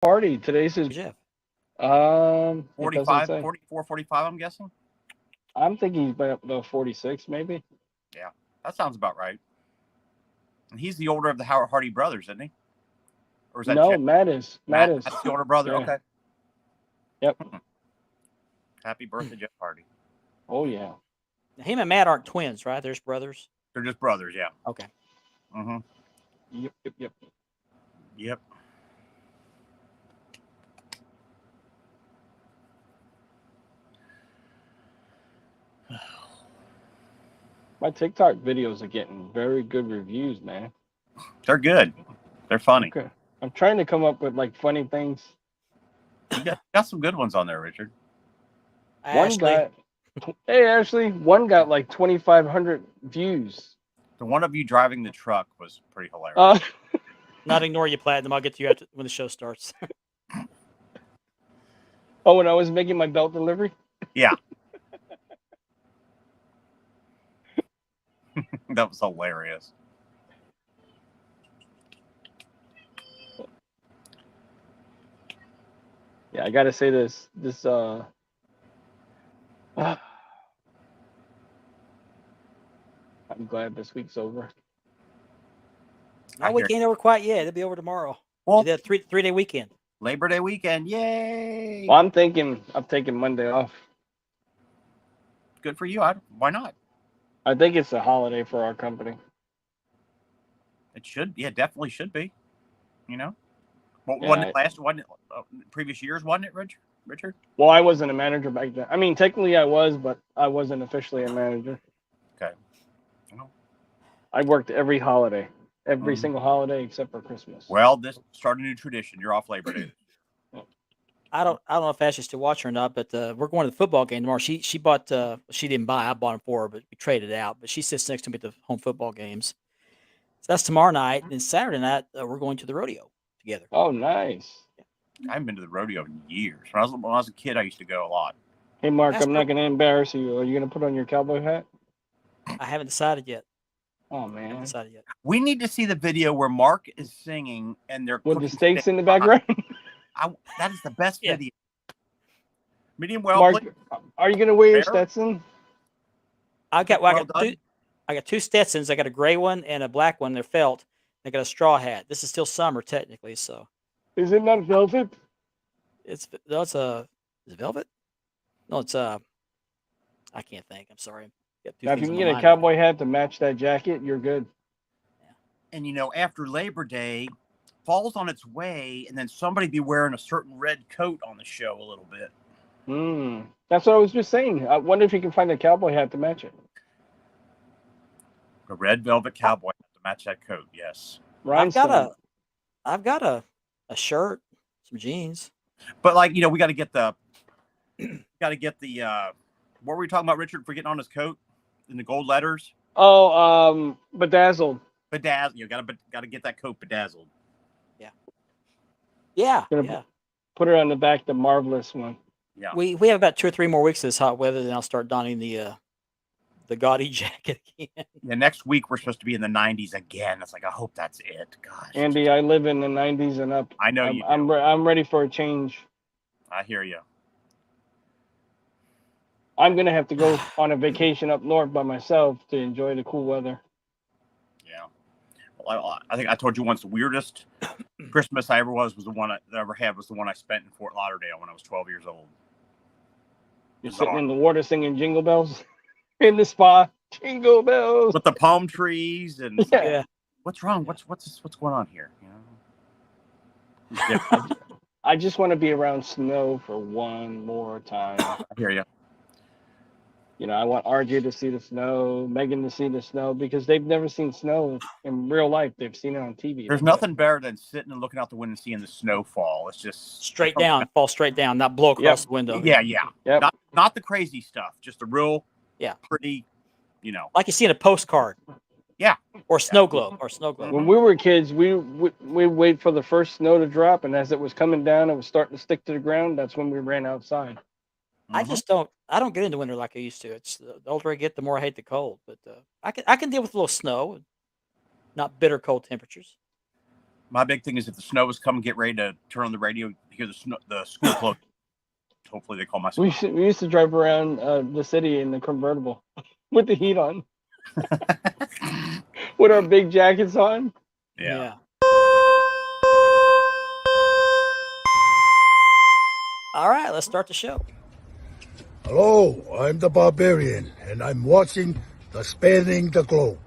party. Today's his Jeff. it doesn't 45, say. 44, 45, I'm guessing. I'm thinking he's about 46 maybe. Yeah, that sounds about right. And he's the older of the Howard Hardy brothers, isn't he? Or is that No, Jeff? Matt is. Matt is. That's the older brother. Yeah. Okay. Yep. Happy birthday, Jeff Hardy. Oh yeah. Him and Matt aren't twins, right? They're just brothers. They're just brothers, yeah. Okay. Mm-hmm. Yep. Yep. My TikTok videos are getting very good reviews, man. They're good. They're funny. Okay. I'm trying to come up with like funny things. You got some good ones on there, Richard. Ashley. Hey Ashley, one got like 2,500 views. The one of you driving the truck was pretty hilarious. Not ignore you, Platinum. I'll get to you after when the show starts. Oh, when I was making my belt delivery? Yeah. That was hilarious. Yeah, I gotta say this. I'm glad this week's over. No, we ain't over quite yet. It'll be over tomorrow. Well, that 3-day weekend. Labor Day weekend, yay! Well, I'm thinking I'm taking Monday off. Good for you. Why not? I think it's a holiday for our company. It should. Yeah, definitely should be. You know. Well, Yeah, wasn't it last? Wasn't it previous years? Wasn't it, Richard? Well, I wasn't a manager back then. I mean, technically I was, but I wasn't officially a manager. Okay. I worked every holiday, every single holiday except for Christmas. Well, this started a new tradition. You're off Labor Day. I don't know if Ashley's still watching or not, but we're going to the football game tomorrow. She bought she didn't buy, I bought them for her, but we traded out. But she sits next to me at the home football games. So that's tomorrow night, and Saturday night we're going to the rodeo together. Oh, nice. I haven't been to the rodeo in years. When I was a kid, I used to go a lot. Hey, Mark, I'm not going to embarrass you. Are you going to put on your cowboy hat? I haven't decided yet. Oh, man. I haven't decided yet. We need to see the video where Mark is singing and they're with the steaks in the background. That is the best video. Medium well. Mark, are you going to wear your Stetson? I got two Stetsons. I got a gray one and a black one. They're felt. I got a straw hat. This is still summer technically, so. Is it not velvet? Is it velvet? No, it's I can't think. I'm sorry. Now, if you can get a cowboy hat to match that jacket, you're good. And after Labor Day, fall's on its way, and then somebody be wearing a certain red coat on the show a little bit. That's what I was just saying. I wonder if you can find a cowboy hat to match it. A red velvet cowboy hat to match that coat. Yes. I've got a shirt, some jeans. But we got to get the what were we talking about, Richard, for getting on his coat in the gold letters? Oh, bedazzled. Bedazzled. You got to get that coat bedazzled. Yeah. Put her on the back, the marvelous one. Yeah. We have about 2 or 3 more weeks of this hot weather, then I'll start donning the gaudy jacket again. Yeah, next week we're supposed to be in the 90s again. It's like, I hope that's it. Gosh. Andy, I live in the 90s and up. I know you do. I'm ready for a change. I hear you. I'm going to have to go on a vacation up north by myself to enjoy the cool weather. Yeah. Well, I think I told you once the weirdest Christmas I ever was the one I ever had was the one I spent in Fort Lauderdale when I was 12 years old. You're sitting in the water singing Jingle Bells in the spa. Jingle Bells. With the palm trees and yeah. What's wrong? What's going on here? I just want to be around snow for one more time. I hear you. I want RJ to see the snow, Megan to see the snow, because they've never seen snow in real life. They've seen it on TV. There's nothing better than sitting and looking out the window and seeing the snow fall. It's just straight down, fall straight down, not blow across the window. Yeah. Yep. Not the crazy stuff, just the real, pretty, like you see in a postcard. Yeah. Or snow globe. When we were kids, we wait for the first snow to drop, and as it was coming down, it was starting to stick to the ground. That's when we ran outside. I don't get into winter like I used to. It's the older I get, the more I hate the cold. But I can deal with a little snow, and not bitter cold temperatures. My big thing is if the snow is coming, get ready to turn on the radio, hear the school close. Hopefully they call my school. We used to drive around the city in the convertible with the heat on, with our big jackets on. Yeah. All right, let's start the show. Hello, I'm the Barbarian, and I'm watching the Spanning the Globe.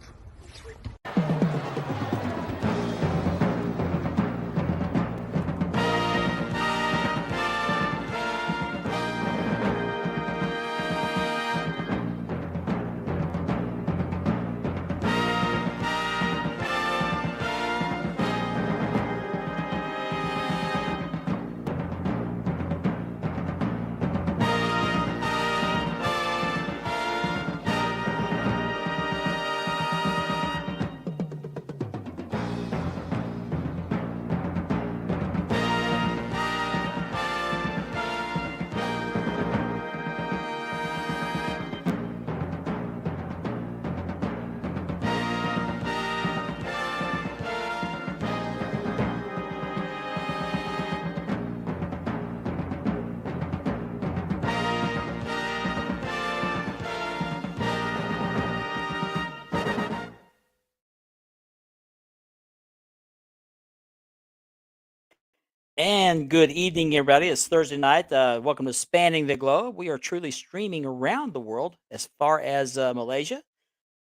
And good evening, everybody. It's Thursday night. Welcome to Spanning the Globe. We are truly streaming around the world as far as Malaysia,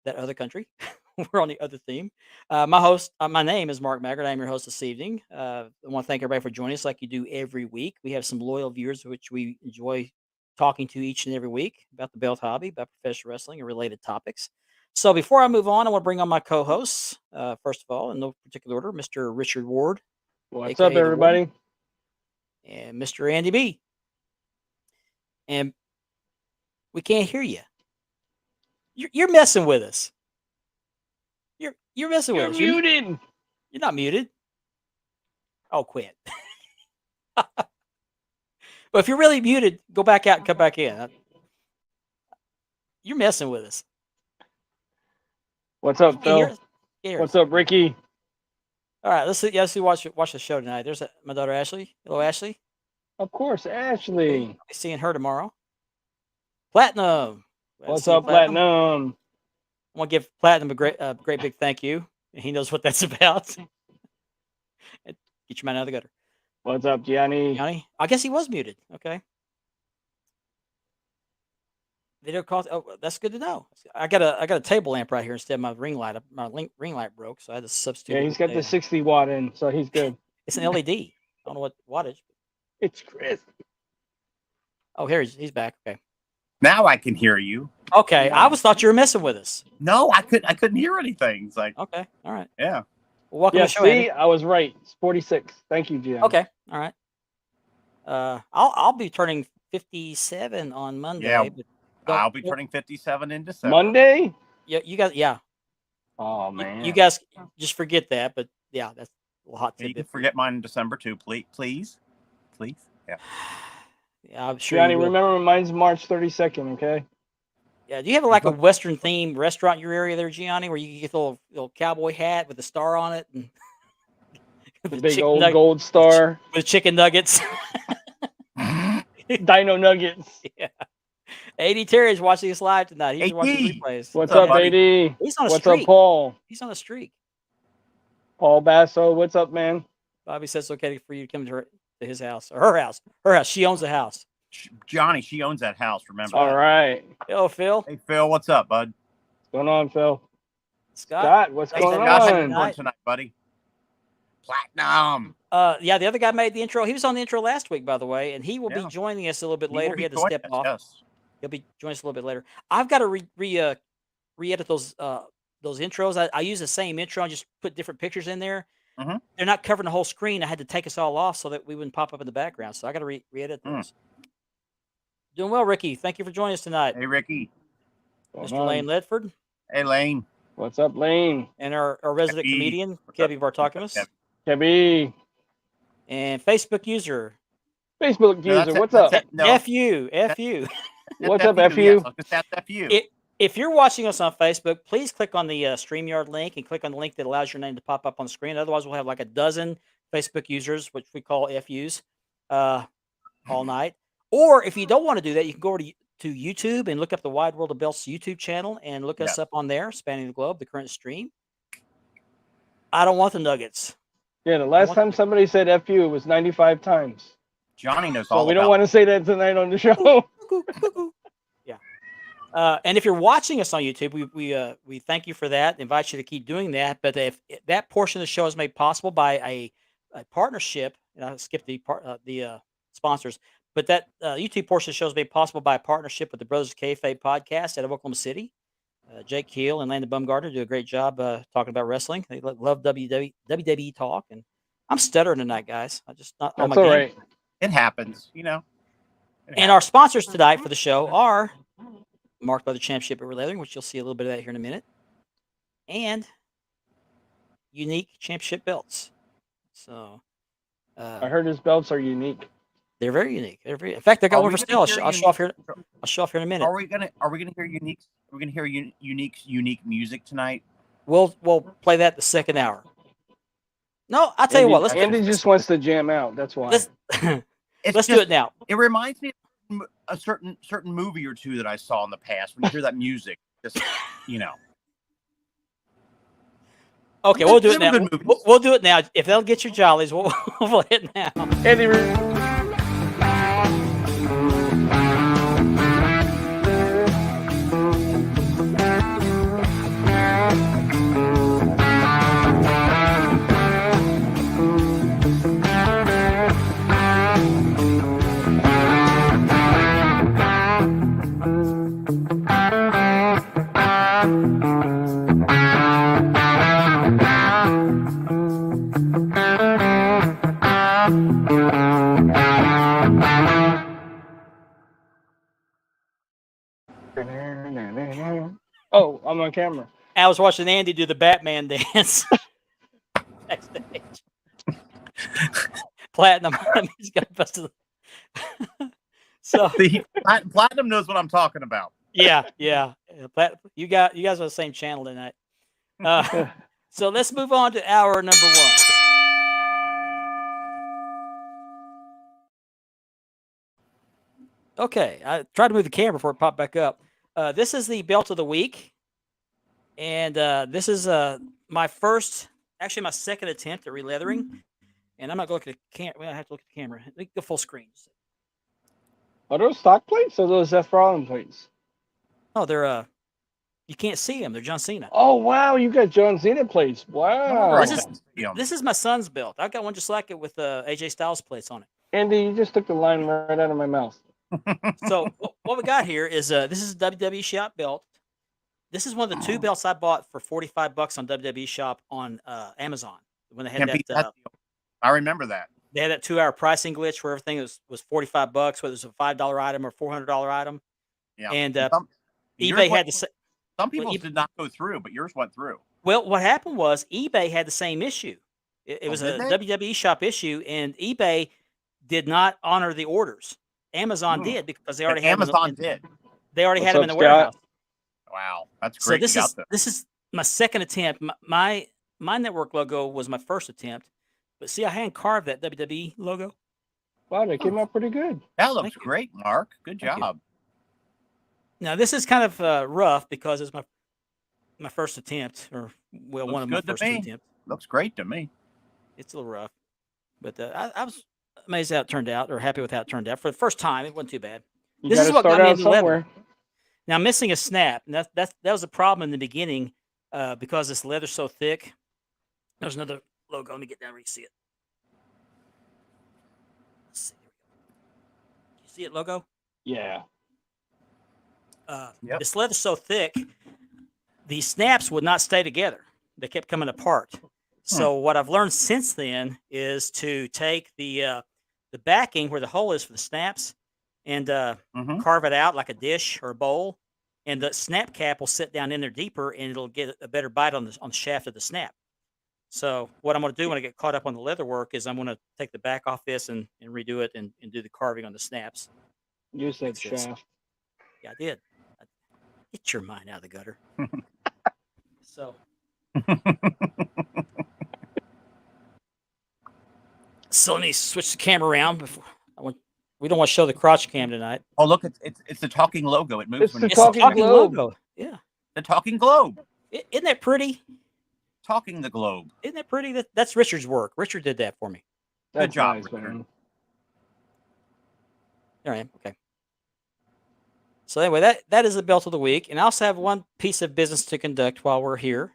that other country. We're on the other theme. My name is Mark Maggart. I'm your host this evening. I want to thank everybody for joining us like you do every week. We have some loyal viewers, which we enjoy talking to each and every week about the belt hobby, about professional wrestling and related topics. So before I move on, I want to bring on my co-hosts. First of all, in no particular order, Mr. Richard Ward. What's AKA up, the everybody? And Mr. Andy B. And we can't hear you. You're messing with us. You're messing with You're us. muted. You're not muted. Oh, quit. But if you're really muted, go back out and come back in. You're messing with us. What's up, Can you hear Phil? us? Can you hear What's us? up, Ricky? All right, let's see. Yeah, let's see. Watch the show tonight. There's my daughter Ashley. Hello, Ashley. Of course, Okay, Ashley. I'll be seeing her tomorrow. Platinum. Glad to What's see you, up, Platinum? I want to give Platinum a great big thank you. He knows what that's about. Get your man out of the gutter. What's up, Gianni? Yanni? I guess he was muted. Okay. Video call. Oh, that's good to know. I got a table lamp right here instead of my ring light. My ring light broke, so I had to substitute. Yeah, it he's with got the 60 watt in, so he's good. It's an LED. I don't know what wattage. It's Chris. Oh, here he's back. Okay. Now I can hear you. Okay. I thought you were messing with us. No, I couldn't hear anything. It's like, Okay. All right. yeah. Well, welcome Yeah, to the show, see, Andy. I was right. It's 46. Thank you, Gianni. Okay. All right. I'll be turning 57 on Monday. Yeah, but I'll be turning 57 in December. Monday? Yeah, you guys. Yeah. Oh, man. You guys just forget that, but yeah, that's a little hot You can tidbit. forget mine in December too, please. Yeah. Yeah, I'm sure. Gianni, you will. remember, mine's March 32nd, okay? Yeah, do you have like a Western themed restaurant in your area there, Gianni, where you can get the little cowboy hat with the star on it and The with big chicken old gold star. with chicken nuggets? Dino Nuggets. Yeah. AD Terry's watching us live tonight. He's AD. watching the replays. What's up, up, buddy? AD? He's on a What's streak. up, Paul? He's on a streak. Paul Basso, what's up, man? Bobby says it's okay for you to come to his house or her house. Her house. She owns the house. Johnny, she owns that house. Remember? All that. right. Hello, Phil. Hey Phil, what's up, bud? What's going on, Phil? Scott. What's Hey, going Scott, How you on? doing Tonight. tonight, buddy? Platinum. Yeah, the other guy made the intro. He was on the intro last week, by the way, and he will be Yeah. joining us a little bit He will later. be He had to joining step us, off. Yes. He'll be joining us a little bit later. I've got to re-edit those intros. I use the same intro and just put different pictures in there. Mhm. They're not covering the whole screen. I had to take us all off so that we wouldn't pop up in the background. So I got to re-edit those. Doing well, Ricky. Thank you for joining us tonight. Hey Ricky. What's Mr. going Lane on? Ledford Hey Lane. What's up, Lane? and our resident Kebby. comedian, What's up? Kebby Bartokimus, Kebby. Kebby. and Facebook user, Facebook No, that's user, it, what's that's up? it. No, FU. What's up, FU? Yes, that's FU. It- If you're watching us on Facebook, please click on the StreamYard link and click on the link that allows your name to pop up on the screen. Otherwise, we'll have like a dozen Facebook users, which we call FUs, all night. Or if you don't want to do that, you can go over to YouTube and look up the Wide World of Belts YouTube channel and look us up on there, Spanning the Globe, the current stream. I don't want the Nuggets. Yeah, the last time somebody said "fu," it was 95 times. Johnny knows So all we about don't want to say that tonight on the show. Yeah. And if you're watching us on YouTube, we thank you for that. Invite you to keep doing that. But if that portion of the show is made possible by a partnership, and I skipped the sponsors, but that YouTube portion of the show is made possible by a partnership with the Brothers of Kayfabe podcast out of Oklahoma City. Jake Keel and Landon Bumgardner do a great job talking about wrestling. They love WWE talk, and I'm stuttering tonight, guys. I just not on That's my all game. right. It happens, you know. And our sponsors tonight for the show are Mark Leather Championship at Leathering, which you'll see a little bit of that here in a minute, and Unique Championship belts. So I heard his belts are unique. they're very unique. In fact, I got Are one we for gonna sale. hear I'll show off here. I'll show off here in a minute. Are we gonna hear unique? We're gonna hear unique music tonight. We'll play that the second hour. No, I'll tell you what. Andy just wants to jam out. That's why. Let's It's do it now. It reminds me of a certain movie or two that I saw in the past. When you hear that music, just you know. Okay, we'll do it They were now. good movies. We'll do it now. If they'll get your jollies, we'll play it now. Andy. Oh, I'm on camera. I was watching Andy do the Batman dance backstage. Platinum. He's got busted. So See, Platinum knows what I'm talking about. yeah. You guys are the same channel tonight. So let's move on to hour number one. Okay, I tried to move the camera before it popped back up. This is the belt of the week, and this is my second attempt at releathering. And I'm not going to look at the camera. Well, I have to look at the camera. Let me go full screen. Are those stock plates or those Seth Rollins plates? Oh, they're you can't see them. They're John Cena. Oh wow, you got John Cena plates. Wow. This is my son's belt. I got one just like it with AJ Styles plates on it. Andy, you just took the line right out of my mouth. So what we got here is this is a WWE Shop belt. This is one of the two belts I bought for $45 on WWE Shop on Amazon when they had that. I remember that. They had that 2-hour pricing glitch where everything was $45, whether it was a $5 item or $400 item. Yeah. And eBay had the same. Some people did not go through, but yours went through. Well, what happened was eBay had the same issue. It was a WWE Shop issue, and eBay did not honor the orders. Amazon did because they already had Amazon did. They already had them in the warehouse. Wow, that's great. So this is my second attempt. My network logo was my first attempt, but see, I hand carved that WWE logo. Wow, they came out pretty good. That looks great, Mark. Good job. Now this is kind of rough because it's my first attempt, or one of my first attempts. Looks great to me. It's a little rough, but I was amazed how it turned out, or happy with how it turned out. For the first time, it wasn't too bad. This is what got me into leather. Now, I'm missing a snap, and that was a problem in the beginning because this leather's so thick. There's another logo. Let me get down where you see it. Let's see. You see it, logo? Yeah. This leather's so thick, the snaps would not stay together. They kept coming apart. So what I've learned since then is to take the backing where the hole is for the snaps and carve it out like a dish or a bowl, and the snap cap will sit down in there deeper, and it'll get a better bite on the shaft of the snap. So what I'm going to do when I get caught up on the leather work is I'm going to take the back off this and redo it and do the carving on the snaps. You said shaft. Yeah, I did. Get your mind out of the gutter. So let me switch the camera around before we don't want to show the crotch cam tonight. Oh, look, it's the talking logo. It moves It's when the you It's the talking talking globe. logo. Yeah. the talking globe. Isn't that pretty? Talking the globe. Isn't that pretty? That's Richard's work. Richard did that for me. That's job, nice, Richard. man. There I am. Okay. So anyway, that is the belt of the week. And I also have one piece of business to conduct while we're here.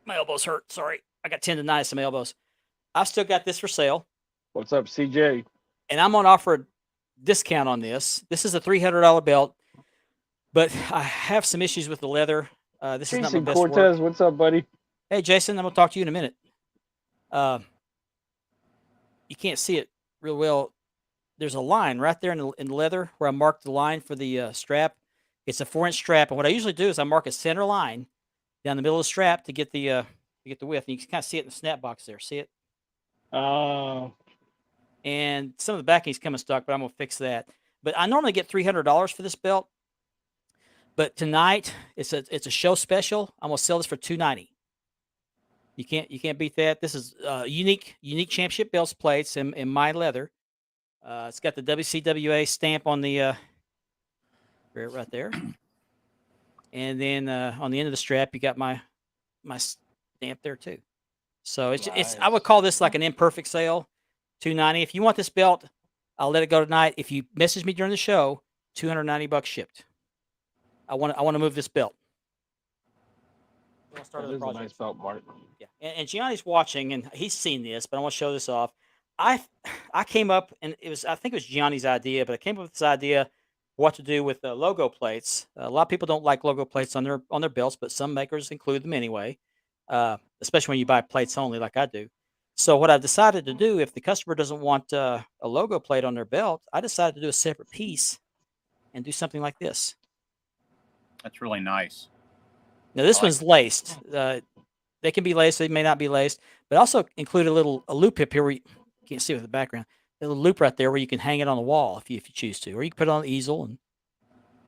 My elbows hurt. Sorry. I got tendonitis in my elbows. I've still got this for sale. What's up, CJ? And I'm going to offer a discount on this. This is a $300 belt, but I have some issues with the leather. This is not my Jason best work. Cortez, what's up, buddy? Hey, Jason, I'm going to talk to you in a minute. You can't see it real well. There's a line right there in the leather where I marked the line for the strap. It's a 4-inch strap, and what I usually do is I mark a center line down the middle of the strap to get the width. And you can kind of see it in the snap box there. See it? And some of the backing's coming stuck, but I'm gonna fix that. But I normally get $300 for this belt, but tonight it's a show special. I'm gonna sell this for $290. You can't beat that. This is unique championship belts plates in my leather. It's got the WCWA stamp on the right there, and then on the end of the strap you got my stamp there too. So it's I would call this like an imperfect sale. $290. If you want this belt, I'll let it go tonight. If you message me during the show, $290 shipped. I want to move this belt. We'll start That the is a project. nice belt, Mark. Yeah, and Gianni's watching, and he's seen this, but I want to show this off. I came up, and I think it was Gianni's idea, but I came up with this idea what to do with logo plates. A lot of people don't like logo plates on their belts, but some makers include them anyway, especially when you buy plates only, like I do. So what I've decided to do, if the customer doesn't want a logo plate on their belt, I decided to do a separate piece and do something like this. That's really nice. Now this I like one's laced. They can be laced, they may not be laced, but also include a loop hip here where you can't see with the background. A little loop right there where you can hang it on the wall if you choose to, or you can put it on the easel. And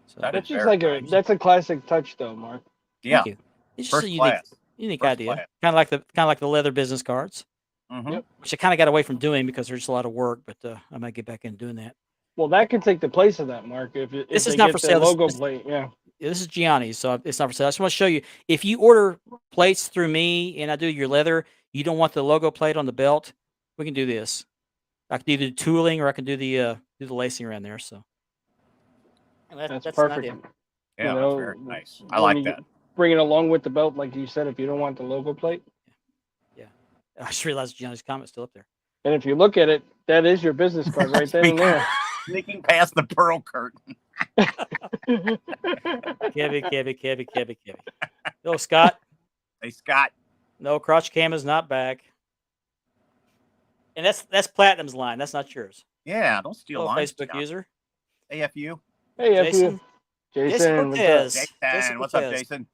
so That That's is just very like nice. that's a classic touch, though, Mark. Yeah. thank you. It's just First a class. unique First idea. class. Kind of like the leather business cards, Mhm. Yep. which I kind of got away from doing because there's a lot of work, but I might get back into doing that. Well, that could take the place of that, Mark. If This they is not get for the sale. logo This- plate, yeah. This is Gianni's, so it's not for sale. I just want to show you. If you order plates through me and I do your leather, you don't want the logo plate on the belt, we can do this. I can do the tooling, or I can do the lacing around there. So and That's an perfect. idea. Yeah, You that's know, very nice. I when like you that. Bring it along with the belt, like you said. If you don't want the logo plate, I just realized Gianni's comment's still up there. and if you look at it, that is your business card right then and there. Sneaking past the pearl curtain. Kevy. No, Scott. Hey, Scott. No, crotch cam is not back. And that's Platinum's line. That's not yours. Yeah, don't steal Hello, lines. Facebook Scott. user. AFU. Hey, Jason. Jason, what's up? Cortez. Jason, what's up, Cortez. Jason?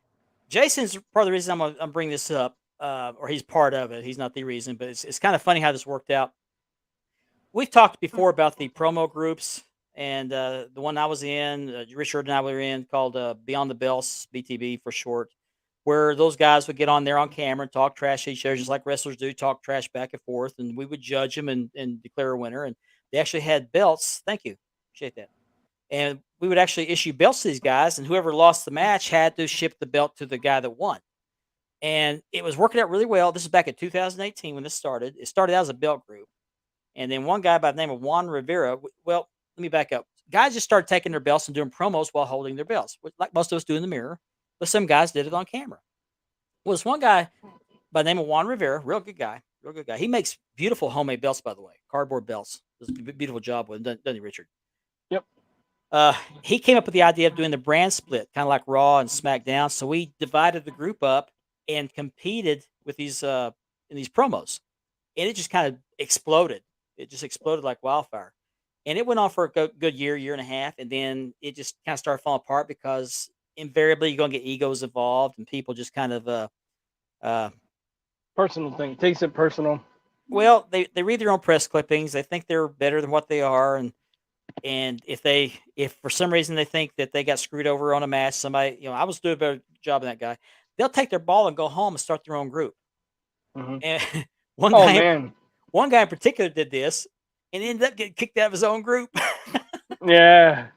Jason's part of the reason I'm bringing this up, or he's part of it. He's not the reason, but it's kind of funny how this worked out. We've talked before about the promo groups, and the one I was in, Richard and I were in, called Beyond the Bells, BTB for short, where those guys would get on there on camera and talk trash to each other, just like wrestlers do, talk trash back and forth, and we would judge them and declare a winner. And they actually had belts. Thank you. Appreciate that. And we would actually issue belts to these guys, and whoever lost the match had to ship the belt to the guy that won. And it was working out really well. This is back in 2018 when this started. It started out as a belt group. And then one guy by the name of Juan Rivera, well, let me back up. Guys just started taking their belts and doing promos while holding their belts, like most of us do in the mirror. But some guys did it on camera. Well, this one guy by the name of Juan Rivera, real good guy. He makes beautiful homemade belts, by the way, cardboard belts. Does a beautiful job with them, doesn't he, Richard? Yep. He came up with the idea of doing the brand split, kind of like Raw and SmackDown. So we divided the group up and competed with these in these promos, and it just kind of exploded. It just exploded like wildfire, and it went on for a good year and a half, and then it just kind of started falling apart because invariably you're going to get egos involved, and people just kind of Personal thing. Takes it personal. well, they read their own press clippings. They think they're better than what they are, and And if for some reason they think that they got screwed over on a match, somebody, I was doing a better job than that guy. They'll take their ball and go home and start their own group. Mhm. And one Oh guy, man, one guy in particular did this and ended up getting kicked out of his own group. yeah.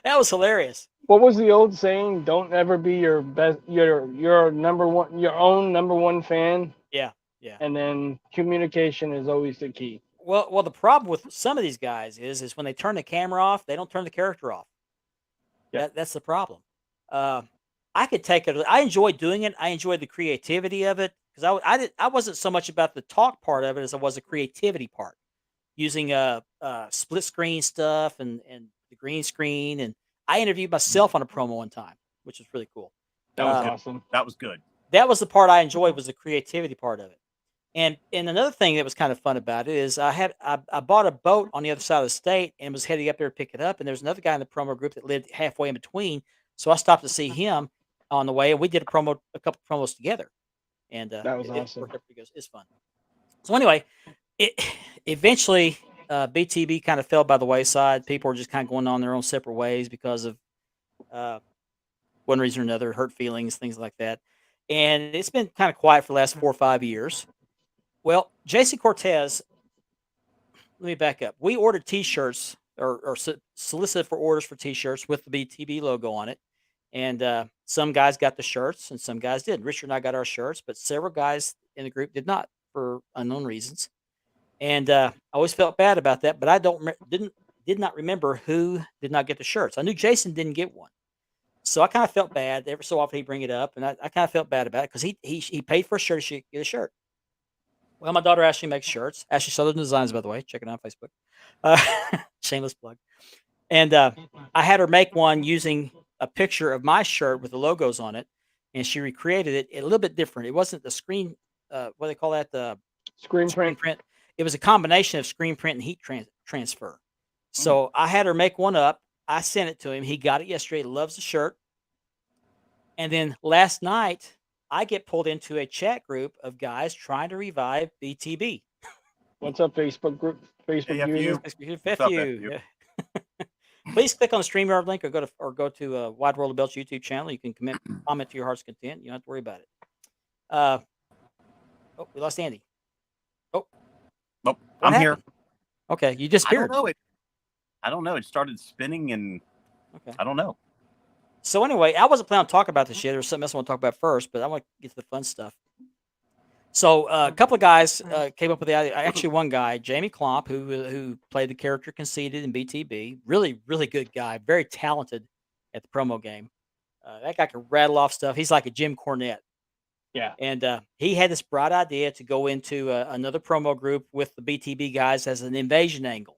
That was hilarious. What was the old saying? Don't ever be your best, your number one, your own number one fan. Yeah, yeah. And then communication is always the key. Well, the problem with some of these guys is when they turn the camera off, they don't turn the character off. Yeah. That's the problem. I could take it. I enjoyed doing it. I enjoyed the creativity of it because I wasn't so much about the talk part of it as I was the creativity part, using split screen stuff and the green screen. And I interviewed myself on a promo one time, which was really cool. That was That's good. awesome. That was good. That was the part I enjoyed, was the creativity part of it. And another thing that was kind of fun about it is I bought a boat on the other side of the state and was heading up there to pick it up. And there was another guy in the promo group that lived halfway in between. So I stopped to see him on the way, and we did a couple promos together. And That was it awesome. worked out pretty good. It's fun. So anyway, it eventually BTB kind of fell by the wayside. People were just kind of going on their own separate ways because of one reason or another, hurt feelings, things like that. And it's been kind of quiet for the last 4 or 5 years. Well, Jason Cortez, let me back up. We ordered T-shirts or solicited for orders for T-shirts with the BTB logo on it. And some guys got the shirts and some guys didn't. Richard and I got our shirts, but several guys in the group did not for unknown reasons. And I always felt bad about that, but I did not remember who did not get the shirts. I knew Jason didn't get one. So I kind of felt bad. Every so often he'd bring it up, and I kind of felt bad about it because he paid for a shirt. He should get a shirt. Well, my daughter Ashley makes shirts. Ashley Southern Designs, by the way. Check it out on Facebook. Shameless plug. And I had her make one using a picture of my shirt with the logos on it, and she recreated it a little bit different. It wasn't the screen, what do they call that? The Screen screen print. print. It was a combination of screen print and heat transfer. So I had her make one up. I sent it to him. He got it yesterday. Loves the shirt. And then last night, I get pulled into a chat group of guys trying to revive BTB. What's up, Facebook group? Facebook AFU. user. F up, you. FU? Yeah. Please click on the StreamYard link or go to Wide World of Belts YouTube channel. You can comment to your heart's content. You don't have to worry about it. Oh, we lost Andy. Nope. What I'm here. happened? Okay, you I don't disappeared. know. I don't know. It started spinning and Okay. I don't know. So anyway, I wasn't planning on talking about this yet. There's something else I want to talk about first, but I want to get to the fun stuff. So a couple of guys came up with the idea. Actually, one guy, Jamie Klomp, who played the character Conceited in BTB, really, really good guy, very talented at the promo game. That guy can rattle off stuff. He's like a Jim Cornette. Yeah. And he had this bright idea to go into another promo group with the BTB guys as an invasion angle.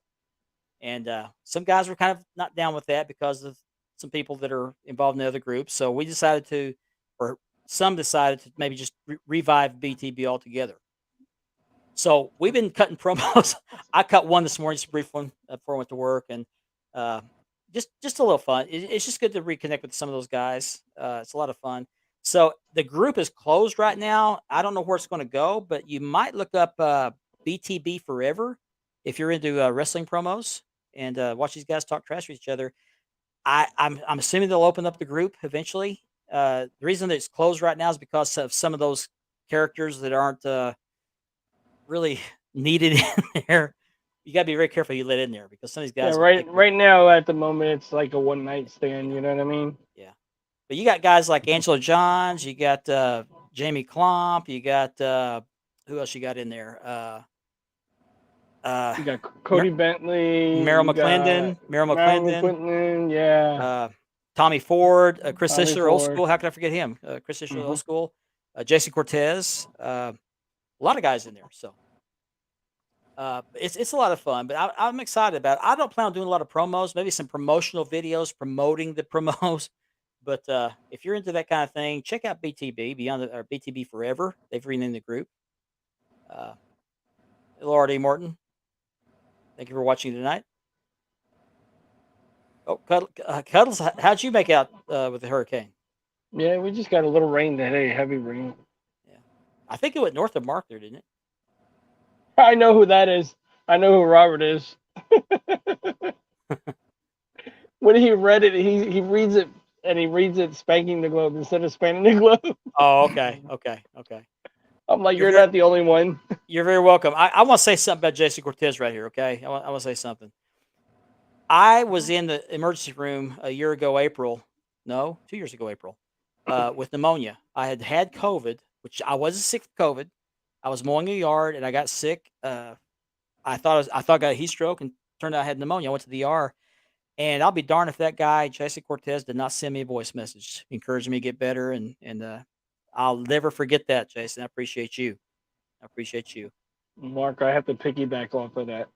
And some guys were kind of not down with that because of some people that are involved in the other groups. So we decided to, or some decided to maybe just revive BTB altogether. So we've been cutting promos. I cut one this morning, just a brief one before I went to work, and just a little fun. It's just good to reconnect with some of those guys. It's a lot of fun. So the group is closed right now. I don't know where it's going to go, but you might look up BTB Forever if you're into wrestling promos and watch these guys talk trash with each other. I'm assuming they'll open up the group eventually. The reason that it's closed right now is because of some of those characters that aren't really needed in there. You got to be very careful who you let in there because some of these guys. Yeah, right now at the moment it's like a one night stand. You know what I mean? Yeah, but you got guys like Angelo Johns. You got Jamie Klomp. You got who else you got in there? You got Cody Bentley, Merrill you got McClendon, yeah, Tommy Ford, Chris Tommy Isler, old Ford. school. How could I forget him? Chris Isler, old school. Jason Cortez. A lot of guys in there. So it's a lot of fun. But I'm excited about it. I don't plan on doing a lot of promos. Maybe some promotional videos promoting the promos. But if you're into that kind of thing, check out BTB or BTB Forever. They've renamed the group. Laura D. Morton. Thank you for watching tonight. Oh, Cuddles, how'd you make out with the hurricane? Yeah, we just got a little rain today, heavy rain. Yeah, I think it went north of Mark there, didn't it? I know who that is. I know who Robert is. When he read it, he reads it and he reads it spanking the globe instead of spanning the globe. Oh, okay. I'm like, You're you're very, not the only one. you're very welcome. I want to say something about Jason Cortez right here. Okay, I want to say something. I was in the emergency room a year ago, April. No, 2 years ago, April, with pneumonia. I had COVID, which I wasn't sick with COVID. I was mowing a yard and I got sick. I thought I got a heat stroke and turned out I had pneumonia. I went to the ER, and I'll be darned if that guy Jason Cortez did not send me a voice message encouraging me to get better, and I'll never forget that, Jason. I appreciate you. I appreciate you. Mark, I have to piggyback off of that.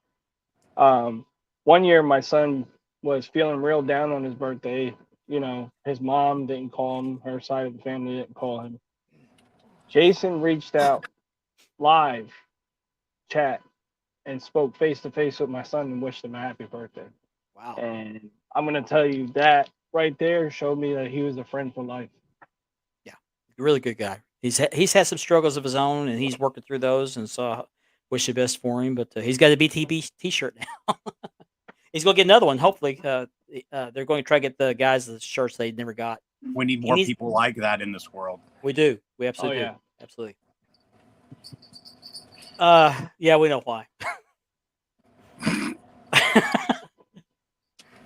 One year my son was feeling real down on his birthday. You know, his mom didn't call him, her side of the family didn't call him. Jason reached out live chat and spoke face to face with my son and wished him a happy birthday. Wow. And I'm gonna tell you that right there showed me that he was a friend for life. Yeah, really good guy. He's had some struggles of his own, and he's working through those. And so, I wish the best for him. But he's got a BTB T-shirt now. He's going to get another one. Hopefully, they're going to try to get the guys the shirts they never got. We need more people like that in this world. We do. We absolutely yeah. do. Absolutely. Yeah, we know why.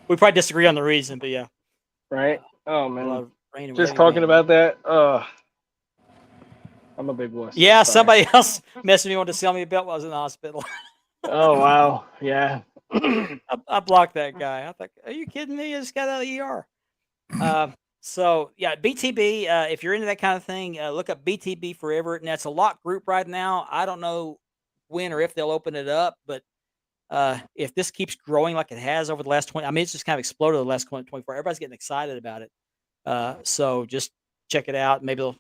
We probably disagree on the reason, but yeah. Right? Oh A lot man. of rain and Just wavy talking rain. about that, I'm a big wuss. Yeah, Sorry. somebody else messaged me, wanted to sell me a belt while I was in the hospital. Oh wow. Yeah. I blocked that guy. I thought, are you kidding me? I just got out of the ER. So yeah, BTB. If you're into that kind of thing, look up BTB Forever, and that's a locked group right now. I don't know when or if they'll open it up, but if this keeps growing like it has over the last 20, I mean, it's just kind of exploded the last 24. Everybody's getting excited about it. So just check it out. Maybe they'll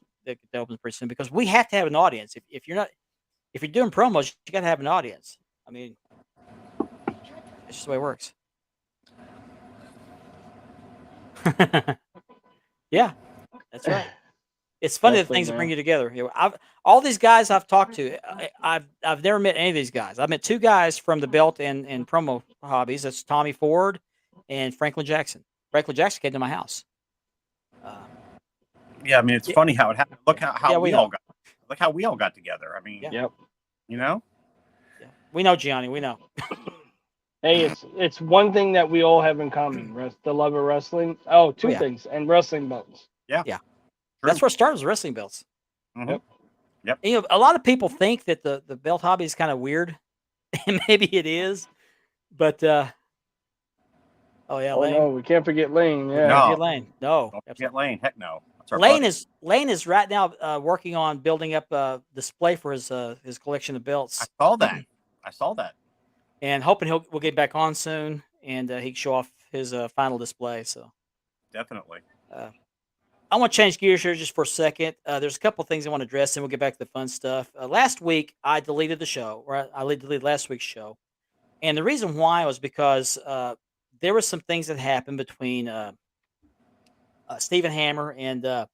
open pretty soon because we have to have an audience. If you're doing promos, you got to have an audience. I mean, it's just the way it works. Yeah, that's right. It's funny the Definitely, things that bring man. you together. You know, all these guys I've talked to, I've never met any of these guys. I've met two guys from the belt and promo hobbies. That's Tommy Ford and Franklin Jackson. Franklin Jackson came to my house. Yeah, I mean, it's funny how it happened. Look how Yeah, we all got. Look how we all got together. I mean, Yeah. Yep. you know. Yeah. We know Gianni. We know. Hey, it's one thing that we all have in common: the love of wrestling. Oh, two yeah. things, and wrestling belts. Yeah. True. That's where it started, was wrestling belts. Mhm. Yep. And, you know, a lot of people think that the belt hobby is kind of weird, and maybe it is, but oh yeah, Oh Lane. no, we can't forget Lane. We Yeah. can't No. forget Lane. No, Don't absolutely. forget Lane. Heck no. That's our Lane buddy. is right now working on building up a display for his collection of belts, I saw that. I saw that. and hoping we'll get back on soon, and he can show off his final display. So Definitely. I want to change gears here just for a second. There's a couple things I want to address, and we'll get back to the fun stuff. Last week I deleted the show, or I deleted last week's show, and the reason why was because there were some things that happened between Stephen Hammer and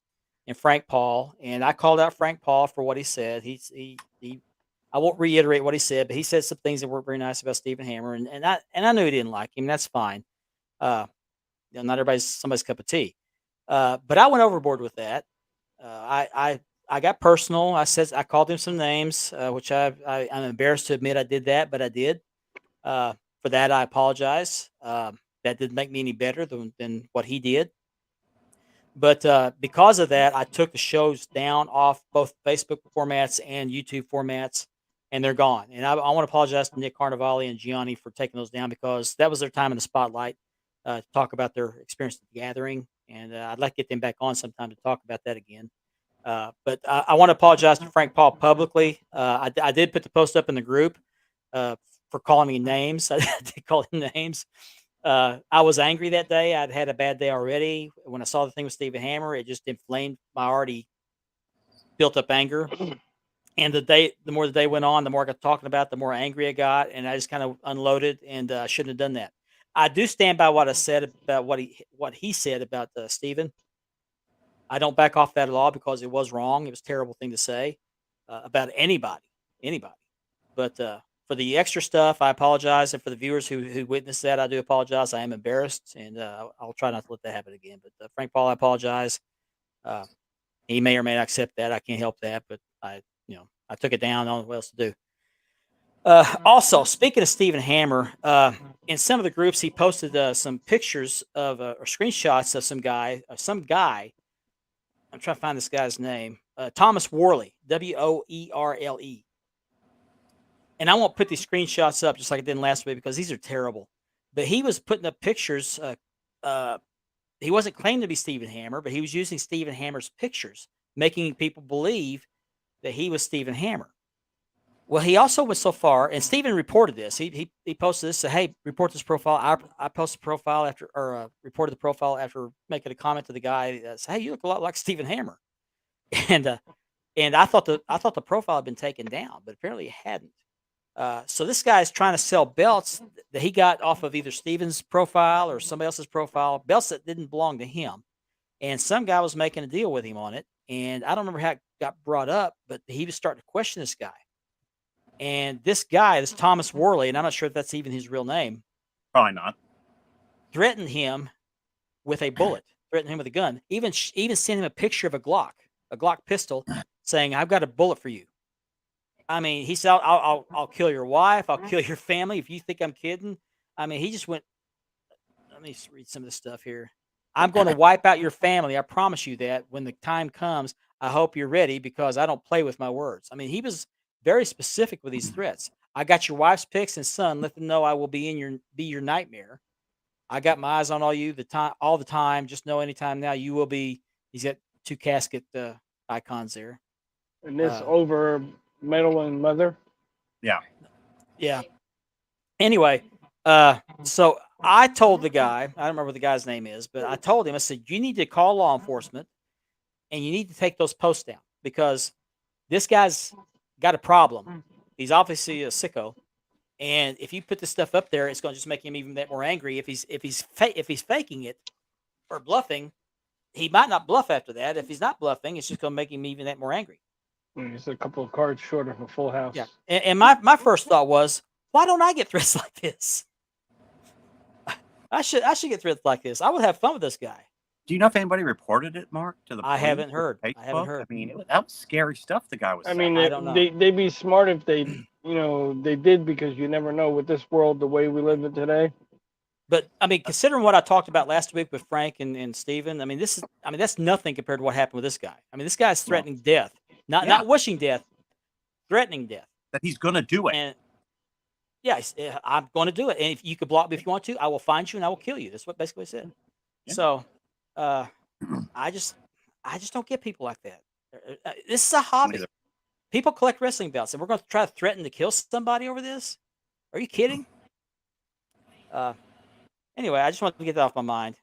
Frank Paul, and I called out Frank Paul for what he said. He I won't reiterate what he said, but he said some things that weren't very nice about Stephen Hammer, and I knew he didn't like him. That's fine. You know, not everybody's somebody's cup of tea. But I went overboard with that. I got personal. I called him some names, which I'm embarrassed to admit I did that, but I did. For that, I apologize. That didn't make me any better than what he did. But because of that, I took the shows down off both Facebook formats and YouTube formats, and they're gone. And I want to apologize to Nick Carnivale and Gianni for taking those down because that was their time in the spotlight to talk about their experience at the gathering. And I'd like to get them back on sometime to talk about that again. But I want to apologize to Frank Paul publicly. I did put the post up in the group for calling me names. I did call him names. I was angry that day. I'd had a bad day already. When I saw the thing with Stephen Hammer, it just inflamed my already built up anger. And the more the day went on, the more I got talking about it, the more angry I got, and I just kind of unloaded, and I shouldn't have done that. I do stand by what I said about what he said about Stephen. I don't back off that at all because it was wrong. It was a terrible thing to say about anybody. But for the extra stuff, I apologize, and for the viewers who witnessed that, I do apologize. I am embarrassed, and I'll try not to let that happen again. But Frank Paul, I apologize. Uh, he may or may not accept that. I can't help that, but I took it down. I don't know what else to do. Also, speaking of Stephen Hammer, in some of the groups, he posted some pictures of or screenshots of some guy. I'm trying to find this guy's name. Thomas Worley, Woerle. And I won't put these screenshots up just like I did last week because these are terrible. But he was putting up pictures. He wasn't claiming to be Stephen Hammer, but he was using Stephen Hammer's pictures, making people believe that he was Stephen Hammer. Well, he also went so far, and Stephen reported this. He posted this, said, "Hey, report this profile." I posted the profile after, or reported the profile after making a comment to the guy that said, "Hey, you look a lot like Stephen Hammer," and I thought the profile had been taken down, but apparently it hadn't. So this guy is trying to sell belts that he got off of either Stephen's profile or somebody else's profile, belts that didn't belong to him, and some guy was making a deal with him on it. And I don't remember how it got brought up, but he was starting to question this guy. And this guy, this Thomas Worley, and I'm not sure if that's even his real name, Probably not. threatened him with a bullet, threatened him with a gun, even sent him a picture of a Glock pistol, saying, "I've got a bullet for you." I mean, he said, "I'll kill your wife, I'll kill your family if you think I'm kidding." I mean, he just went. Let me read some of this stuff here. "I'm going to wipe out your family. I promise you that. When the time comes, I hope you're ready because I don't play with my words." I mean, he was very specific with these threats. "I got your wife's pics and son. Let them know I will be your nightmare. I got my eyes on all the time. Just know anytime now you will be." He's got two casket icons there. And this over metal and leather. Yeah. Yeah. Anyway, so I told the guy, I don't remember what the guy's name is, but I told him, I said, "You need to call law enforcement and you need to take those posts down because this guy's got a problem. He's obviously a sicko. And if you put this stuff up there, it's going to just make him even that more angry. If he's faking it or bluffing, he might not bluff after that. If he's not bluffing, it's just going to make him even that more angry." It's a couple of cards short of a full house. Yeah. And my first thought was, why don't I get threats like this? I should get threats like this. I would have fun with this guy. Do you know if anybody reported it, Mark, to the I police haven't or heard. I Facebook? haven't heard. I mean, that was scary stuff the guy was I saying. mean, I don't know. they'd be smart if they did, because you never know with this world, the way we live it today. But I mean, considering what I talked about last week with Frank and Steven, I mean, that's nothing compared to what happened with this guy. I mean, this guy's threatening death, not wishing death, threatening death. That he's going to do it. And yeah, I'm going to do it. And if you could block me if you want to, I will find you and I will kill you. That's what basically said. Yeah. So, I just don't get people like that. This is a hobby. Neither. People collect wrestling belts, and we're going to try to threaten to kill somebody over this? Are you kidding? Anyway, I just wanted to get that off my mind.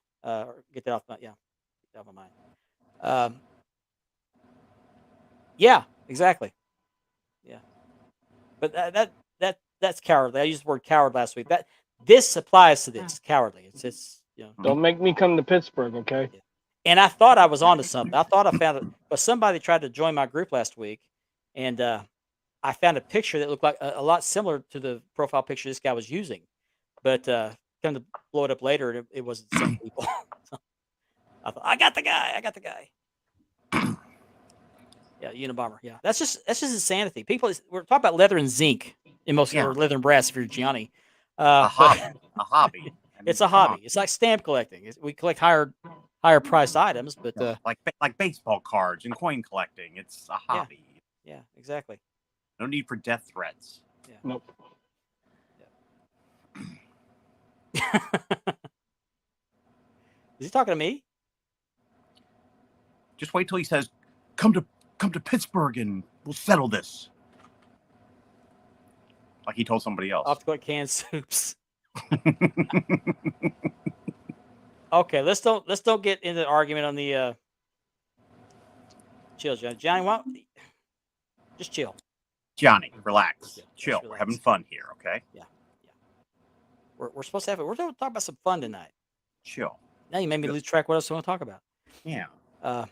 Get that off my mind. Yeah, exactly. Yeah, but that's cowardly. I used the word coward last week. This applies to this cowardly. It's Don't make me come to Pittsburgh, okay? And I thought I was onto something. I thought I found it, but somebody tried to join my group last week, and I found a picture that looked like a lot similar to the profile picture this guy was using, but come to blow it up later, it wasn't the same people. So I thought, I got the guy. Yeah, Unabomber. Yeah, that's just insanity. People, we're talking about leather and zinc in most, or leather and brass if you're Gianni. A hobby. A hobby. I mean, It's a hobby. It's like stamp collecting. We collect higher priced items, but like baseball cards and coin collecting. It's a hobby. yeah, exactly. No need for death threats. Yeah. Nope. Is he talking to me? Just wait till he says, "Come to Pittsburgh and we'll settle this." Like he told somebody else. I'll have to go to canned soups. Okay, let's don't get into the argument on the chill, Johnny. Just chill. Johnny, relax. Yeah, Chill. just We're relax. having fun here, okay? We're supposed to have it. We're going to talk about some fun tonight. Chill. Now you made me lose track of what else I want to talk about. Yeah. Well,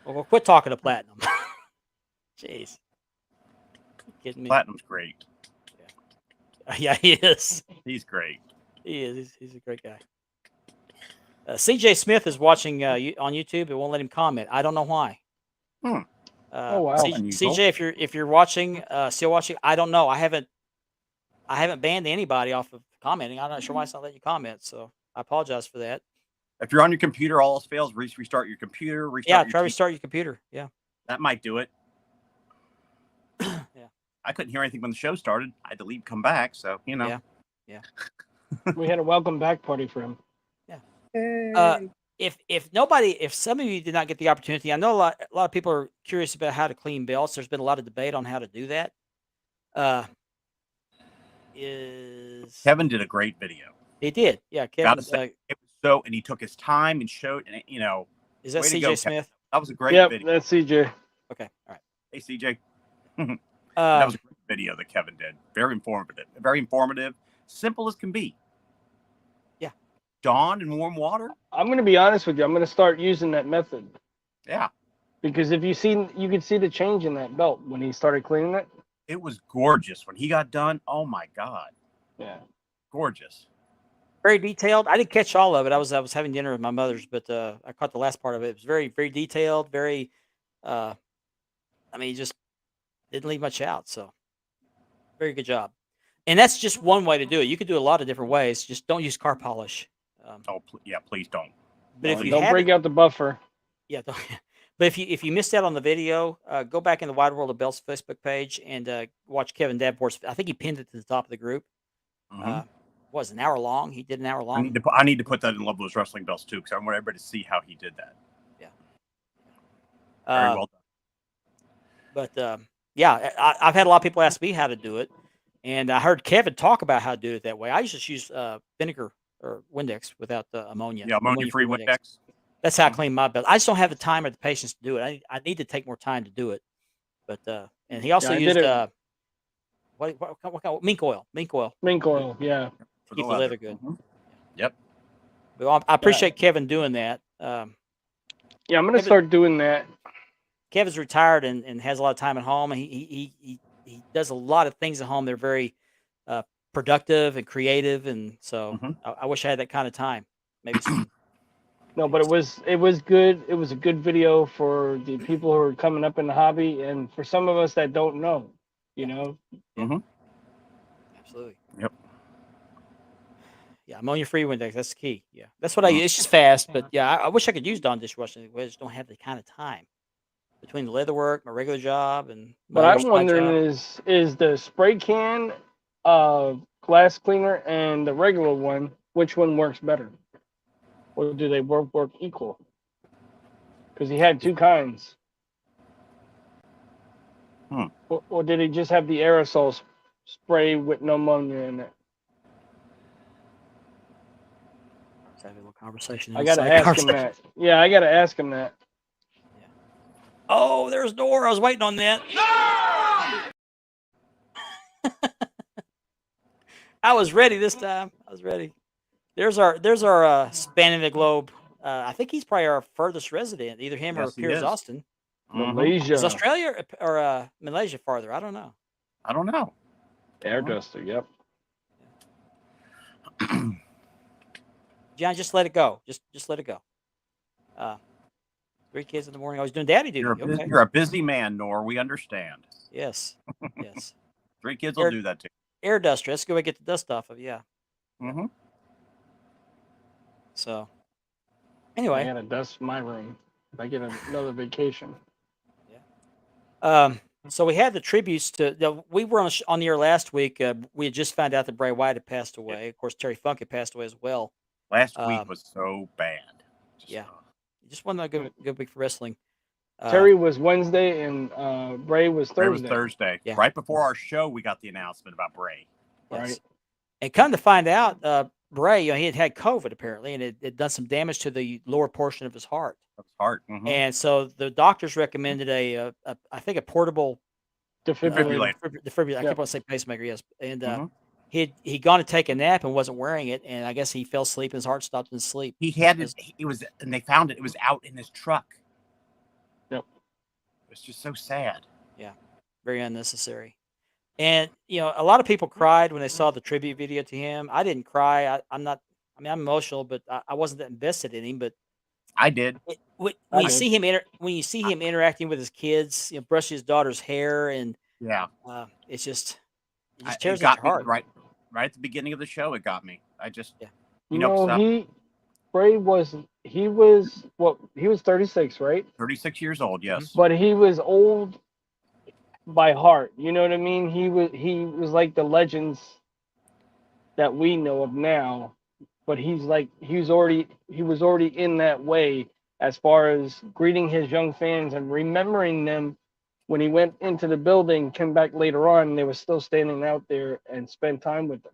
we'll quit talking to Platinum. Jeez. Kidding me? Platinum's great. Yeah, he is. He's great. He is. He's a great guy. CJ Smith is watching on YouTube. It won't let him comment. I don't know why. Hmm. Oh, wow. Unusual. CJ, if you're watching, still watching, I don't know. I haven't banned anybody off of commenting. I'm not sure why it's not letting you comment. So I apologize for that. If you're on your computer, all else fails, restart your computer. Yeah, Your try to TV. restart your computer. Yeah. That might do it. Yeah. I couldn't hear anything when the show started. I had to leave, come back. So, you know. Yeah. We had a welcome back party for him. If some of you did not get the opportunity, I know a lot of people are curious about how to clean belts. There's been a lot of debate on how to do that. Kevin did a great video. He did. Yeah. Kevin, it was and he took his time and showed, and you know. Is that way to CJ go, Smith? That was a great Yep, video. that's CJ. Okay. All right. Hey, CJ. That was a great video that Kevin did. Very informative. Simple as can be. Yeah. Dawn in warm water. I'm going to be honest with you. I'm going to start using that method. Yeah. Because if you could see the change in that belt when he started cleaning it. It was gorgeous when he got done. Oh my God. Yeah. Gorgeous. Very detailed. I didn't catch all of it. I was having dinner with my mother's, but I caught the last part of it. It was very, very detailed. Very, he just didn't leave much out. So, very good job. And that's just one way to do it. You could do a lot of different ways. Just don't use car polish. Please don't. But if you don't break out the buffer. Yeah. But if you missed out on the video, go back in the Wide World of Belts Facebook page and watch Kevin Davenport's. I think he pinned it to the top of the group. Mm-hmm. Was an hour long. He did an hour long. I need to put that in Love Those Wrestling Belts too, because I want everybody to see how he did that. Yeah. Very well done. But I've had a lot of people ask me how to do it, and I heard Kevin talk about how to do it that way. I just use vinegar or Windex without ammonia. Yeah, ammonia-free Windex. That's how I clean my belt. I just don't have the time or the patience to do it. I need to take more time to do it. But and he also used what mink oil. Mink oil, yeah. To keep the leather good. Mm-hmm. Yep. Well, I appreciate Kevin doing that. Yeah, I'm going to start doing that. Kevin's retired and has a lot of time at home. And he does a lot of things at home. They're very productive and creative, and so I wish I had that kind of time. Maybe. No, but it was good. It was a good video for the people who are coming up in the hobby, and for some of us that don't know, you know. Mm-hmm. Absolutely. Yep. Yeah, ammonia-free Windex. That's the key. Yeah, that's what I use. It's just fast, but yeah, I wish I could use Dawn dishwasher. I just don't have the kind of time between the leather work, my regular job, and. What I'm wondering is the spray can, glass cleaner, and the regular one. Which one works better? Or do they work equal? Because he had two kinds. Or did he just have the aerosol spray with no ammonia in it? Let's have a little conversation. I gotta ask him that. Yeah, I gotta ask him that. Yeah. Oh, there's Dora. I was waiting on that. I was ready this time. I was ready. There's our spanning the globe. I think he's probably our furthest resident. Either him or Piers Austin. Malaysia. Is Australia or Malaysia farther? I don't know. Air Duster. Yep. John, just let it go. Just let it go. 3 kids in the morning. I was doing daddy duty. You're a busy man, Nor. We understand. Yes. Yes. 3 kids will do that too. Air duster. Let's go and get the dust off of. Yeah. Mm-hmm. So. Anyway. I gotta dust my room. If I get another vacation. Yeah. So we had the tributes to. We were on the air last week. We had just found out that Bray Wyatt had passed away. Of course, Terry Funk had passed away as well. Last week was so bad. Just wasn't a good week for wrestling. Terry was Wednesday and Bray was Thursday. Bray was Thursday. Yeah. Right before our show, we got the announcement about Bray. Yes. Right. And come to find out, Bray, he had COVID apparently, and it had done some damage to the lower portion of his heart. Mm-hmm. And so the doctors recommended a portable defibrillator. I keep on saying pacemaker, yes. And he'd gone to take a nap and wasn't wearing it, and I guess he fell asleep and his heart stopped in sleep. He had it. And they found it. It was out in his truck. Yep. It's just so sad. Yeah, very unnecessary. And a lot of people cried when they saw the tribute video to him. I didn't cry. I'm not. I mean, I'm emotional, but I wasn't that invested in him. But I did. when I you did. see him when you see him interacting with his kids, brushing his daughter's hair, and Yeah. it just It tears at got your me heart. right at the beginning of the show. It got me. I just, Yeah. Bray was 36, right? 36 years old. Yes. But he was old by heart. You know what I mean? He was like the legends that we know of now, but he was already in that way as far as greeting his young fans and remembering them when he went into the building, came back later on, and they were still standing out there and spent time with them.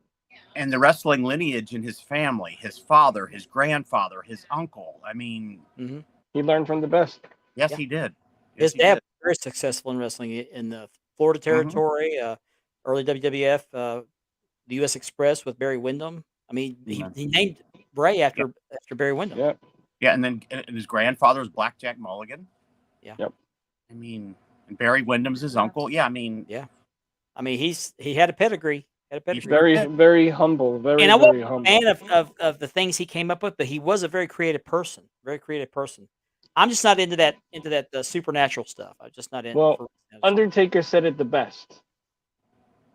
And the wrestling lineage in his family, his father, his grandfather, his uncle. I mean, he learned from the best. Yes, Yeah. he did. His dad was very successful in wrestling in the Florida territory, early WWF, the U.S. Express with Barry Windham. I mean, he named Bray after Barry Windham. Yeah. Yeah, and then his grandfather was Blackjack Mulligan. Yeah. Yep. I mean, and Barry Windham's his uncle. Yeah, I mean. Yeah. I mean, he had a pedigree. He's very, very humble. And I wasn't a fan of the things he came up with, but he was a very creative person. Very creative person. I'm just not into that supernatural stuff. I'm just not into. Well, Undertaker said it the best.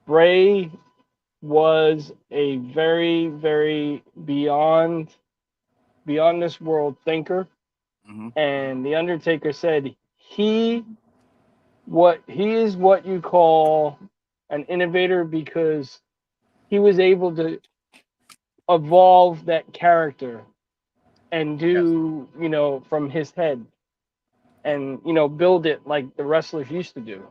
Bray was a very, very beyond this world thinker, and the Undertaker said he is what you call an innovator because he was able to evolve that character and do from his head and build it like the wrestlers used to do.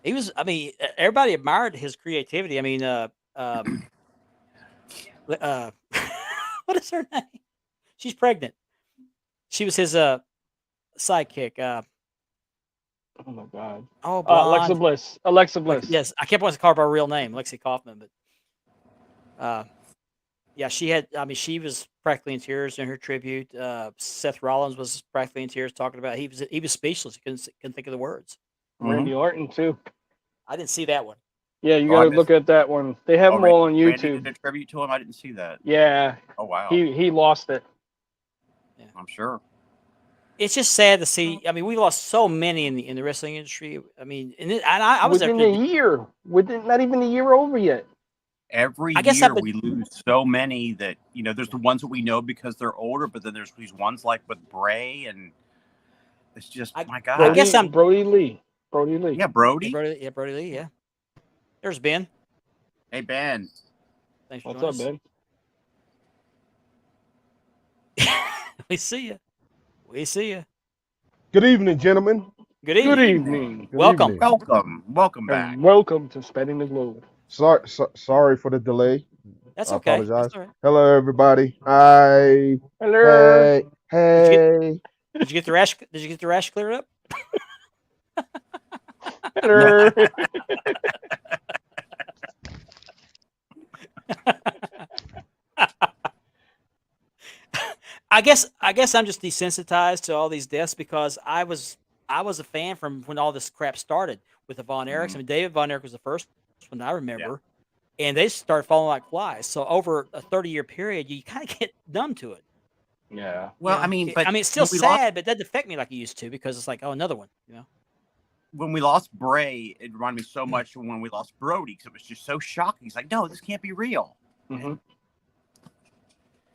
He was. I mean, everybody admired his creativity. I mean, what is her name? She's pregnant. She was his sidekick. Oh my God. Oh, Alexa Bliss. Alexa Bliss. Yes, I kept wanting to call her by her real name, Lexi Kaufman, but yeah, she had. I mean, she was practically in tears in her tribute. Seth Rollins was practically in tears talking about. He was speechless. He couldn't think of the words. Randy Orton too. I didn't see that one. Yeah, you got to look at that one. They have them all on YouTube. Randy did a tribute to him. I didn't see that. Yeah. Oh wow. He lost it. Yeah, I'm sure. It's just sad to see. I mean, we lost so many in the wrestling industry. I mean, I was within there a year. Within not even a year over yet. Every year we lose so many that there's the ones that we know because they're older, but then there's these ones like with Bray, and it's just my God. I guess I'm Brody Lee. Brody Lee. Yeah, Brody. Brody Lee. Yeah. There's Ben. Hey Ben. Thanks for What's up, Ben? We see you. We see you. Good evening, gentlemen. Good evening. Good evening. Welcome. Welcome back. And welcome to Spreading the Globe. Sorry for the delay. That's I okay. apologize. That's all right. Hello, everybody. Hi. Hello. Hey. Did you get the rash? Did you get the rash cleared up? Hello. I guess I'm just desensitized to all these deaths because I was a fan from when all this crap started with the Von Erichs. I mean, David Von Erich was the first one I remember, and they started falling like flies. So over a 30-year period, you kind of get numb to it. Yeah. Well, I mean, it's still sad, but it doesn't affect me like it used to because it's like, oh, another one. When we lost Bray, it reminded me so much of when we lost Brody because it was just so shocking. It's like, no, this can't be real. Mm-hmm.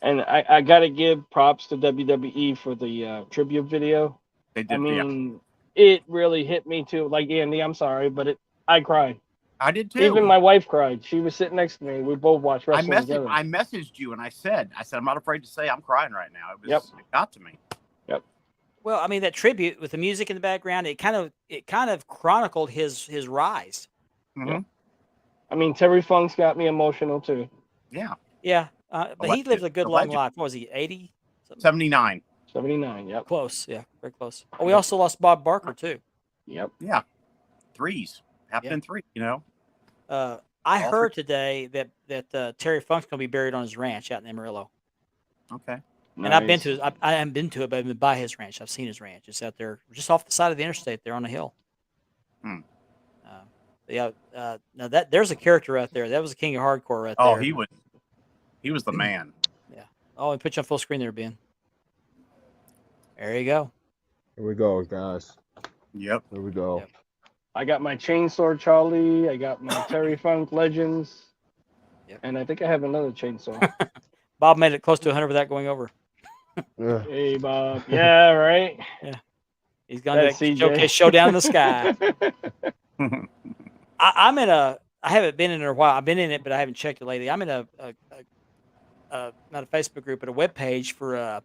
And I got to give props to WWE for the tribute video. They did. I mean, it really hit me too. Like Andy, I'm sorry, but I cried. I did too. Even my wife cried. She was sitting next to me. We both watched wrestling together. I messaged you and I said, I'm not afraid to say I'm crying right now. It got to me. Yep. Well, I mean, that tribute with the music in the background, it kind of chronicled his rise. Mm-hmm. Yep. I mean, Terry Funk's got me emotional too. Yeah. Yeah. But he lived a good long life. What was he, 80? 79. 79, yep. Close, yeah, very close. Oh, we also lost Bob Barker, too. Yep. Yeah. Threes. Happened in three, I heard today that Terry Funk's going to be buried on his ranch out in Amarillo. Okay. And I've been to it. I haven't been to it, but I've been by his ranch. I've seen his ranch. It's out there just off the side of the interstate there on the hill. Yeah. Now that there's a character out there. That was a king of hardcore right Oh, there. he was the man. Yeah. Oh, and put you on full screen there, Ben. There you go. Here we go, guys. Yep. Here we go. Yep. I got my Chainsaw Charlie. I got my Terry Funk Legends. Yep. And I think I have another chainsaw. Bob made it close to 100 without going over. Yeah. Hey, Bob. Yeah, right. He's gone to That's that CJ. showcase Showdown in the Sky. I'm in a. I haven't been in it in a while. I've been in it, but I haven't checked it lately. I'm in a not a Facebook group, but a web page for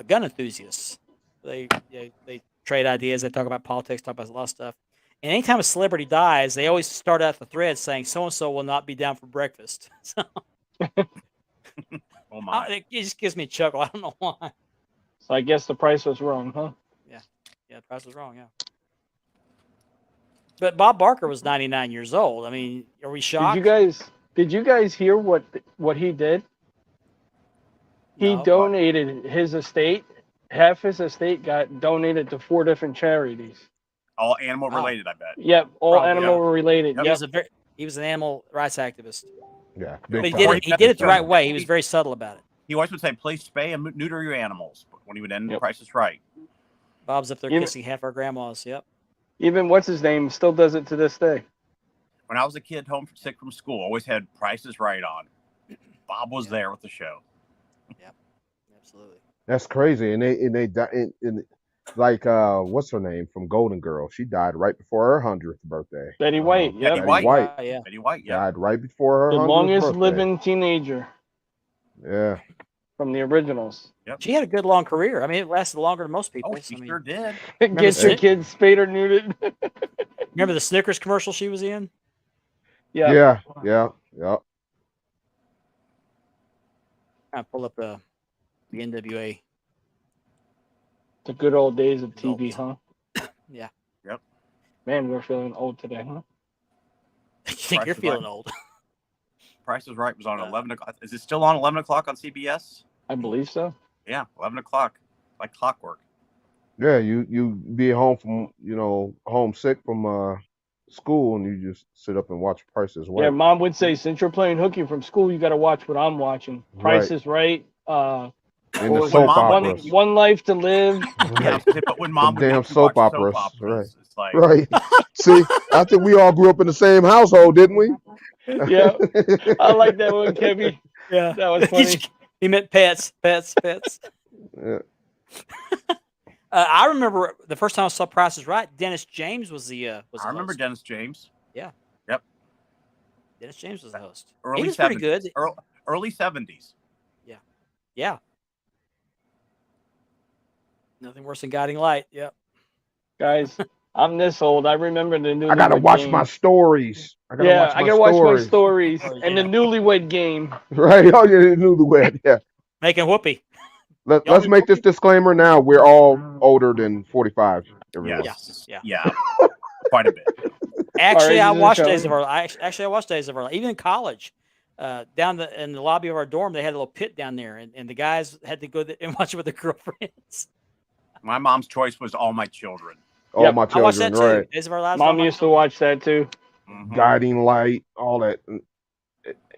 gun enthusiasts. They trade ideas. They talk about politics, talk about a lot of stuff. And anytime a celebrity dies, they always start out the thread saying so and so will not be down for breakfast. So Oh my! it just gives me a chuckle. I don't know why. So I guess the price was wrong, huh? Yeah, the price was wrong. Yeah. But Bob Barker was 99 years old. I mean, are we shocked? Did you guys hear what he did? He No. donated his estate. Half his estate got donated to 4 different charities. All animal Wow. related, I bet. Yep, all Probably, animal related. Yep. Yep. He was an animal rights activist. Yeah. But he Big did time. it. He did it the right way. He was very subtle about it. He always would say, "Please spay and neuter your animals." But when he would end, The Yep. Price is Right. Bob's up there Even- kissing half our grandmas. Yep. Even what's his name still does it to this day. When I was a kid, home sick from school, always had Price is Right on. Bob was there with the show. Absolutely. That's crazy. And they died in like what's her name from Golden Girl? She died right before her 100th birthday. Betty White. Betty Yep. Betty White. White Yeah. Betty White, yeah. died right before her The 100th longest birthday. living teenager Yeah. from the originals. She had a good long career. I mean, it lasted longer than most people. Oh, she sure did. Get the- your kids spayed or neutered. Remember the Snickers commercial she was in? Yeah. Yeah. I pull up the NWA. The good old days of TV, huh? Yeah. Yep. Man, we're feeling old today, huh? You think Price you're is feeling Right. old? Price is Right was on 11 o'clock. Is it still on 11 o'clock on CBS? I believe so. Yeah, 11 o'clock. Like clockwork. Yeah, you be home from homesick from school and you just sit up and watch Price is Right. Yeah, Mom would say, since you're playing hooky from school, you got to watch what I'm watching. Price Right. is Right. In what the was soap it? Mom- operas. One Life to Live. Yeah, but when mom The would damn make you soap watch operas, it's like, Right. See, I think we all grew up in the same household, didn't we? Yeah, I like that one, Kevin. Yeah. That was funny. He meant pets. Yeah. I remember the first time I saw Price is Right. Dennis James was the I host. remember Dennis James. Dennis James was the host. Early He was pretty 70s. good. Early 70s. Yeah. Nothing worse than Guiding Light. Yep. Guys, I'm this old. I remember the new. I gotta watch my stories. I gotta watch my stories. and the Newlywed Game. Right. Oh yeah, newlywed. Yeah. Making whoopee. Let's make this disclaimer now. We're all older than 45. everyone. Yes. Yeah. Yeah. Quite a bit. Actually, I ages watched are Days of showing. Our Life. Actually, I watched Days of Our Life. Even in college, down in the lobby of our dorm, they had a little pit down there, and the guys had to go and watch it with their girlfriends. My mom's choice was All My Children. All Yep, my I watched children, that too. right? Days of Our Lives. Mom used to watch that too. Mhm. Guiding Light, all that.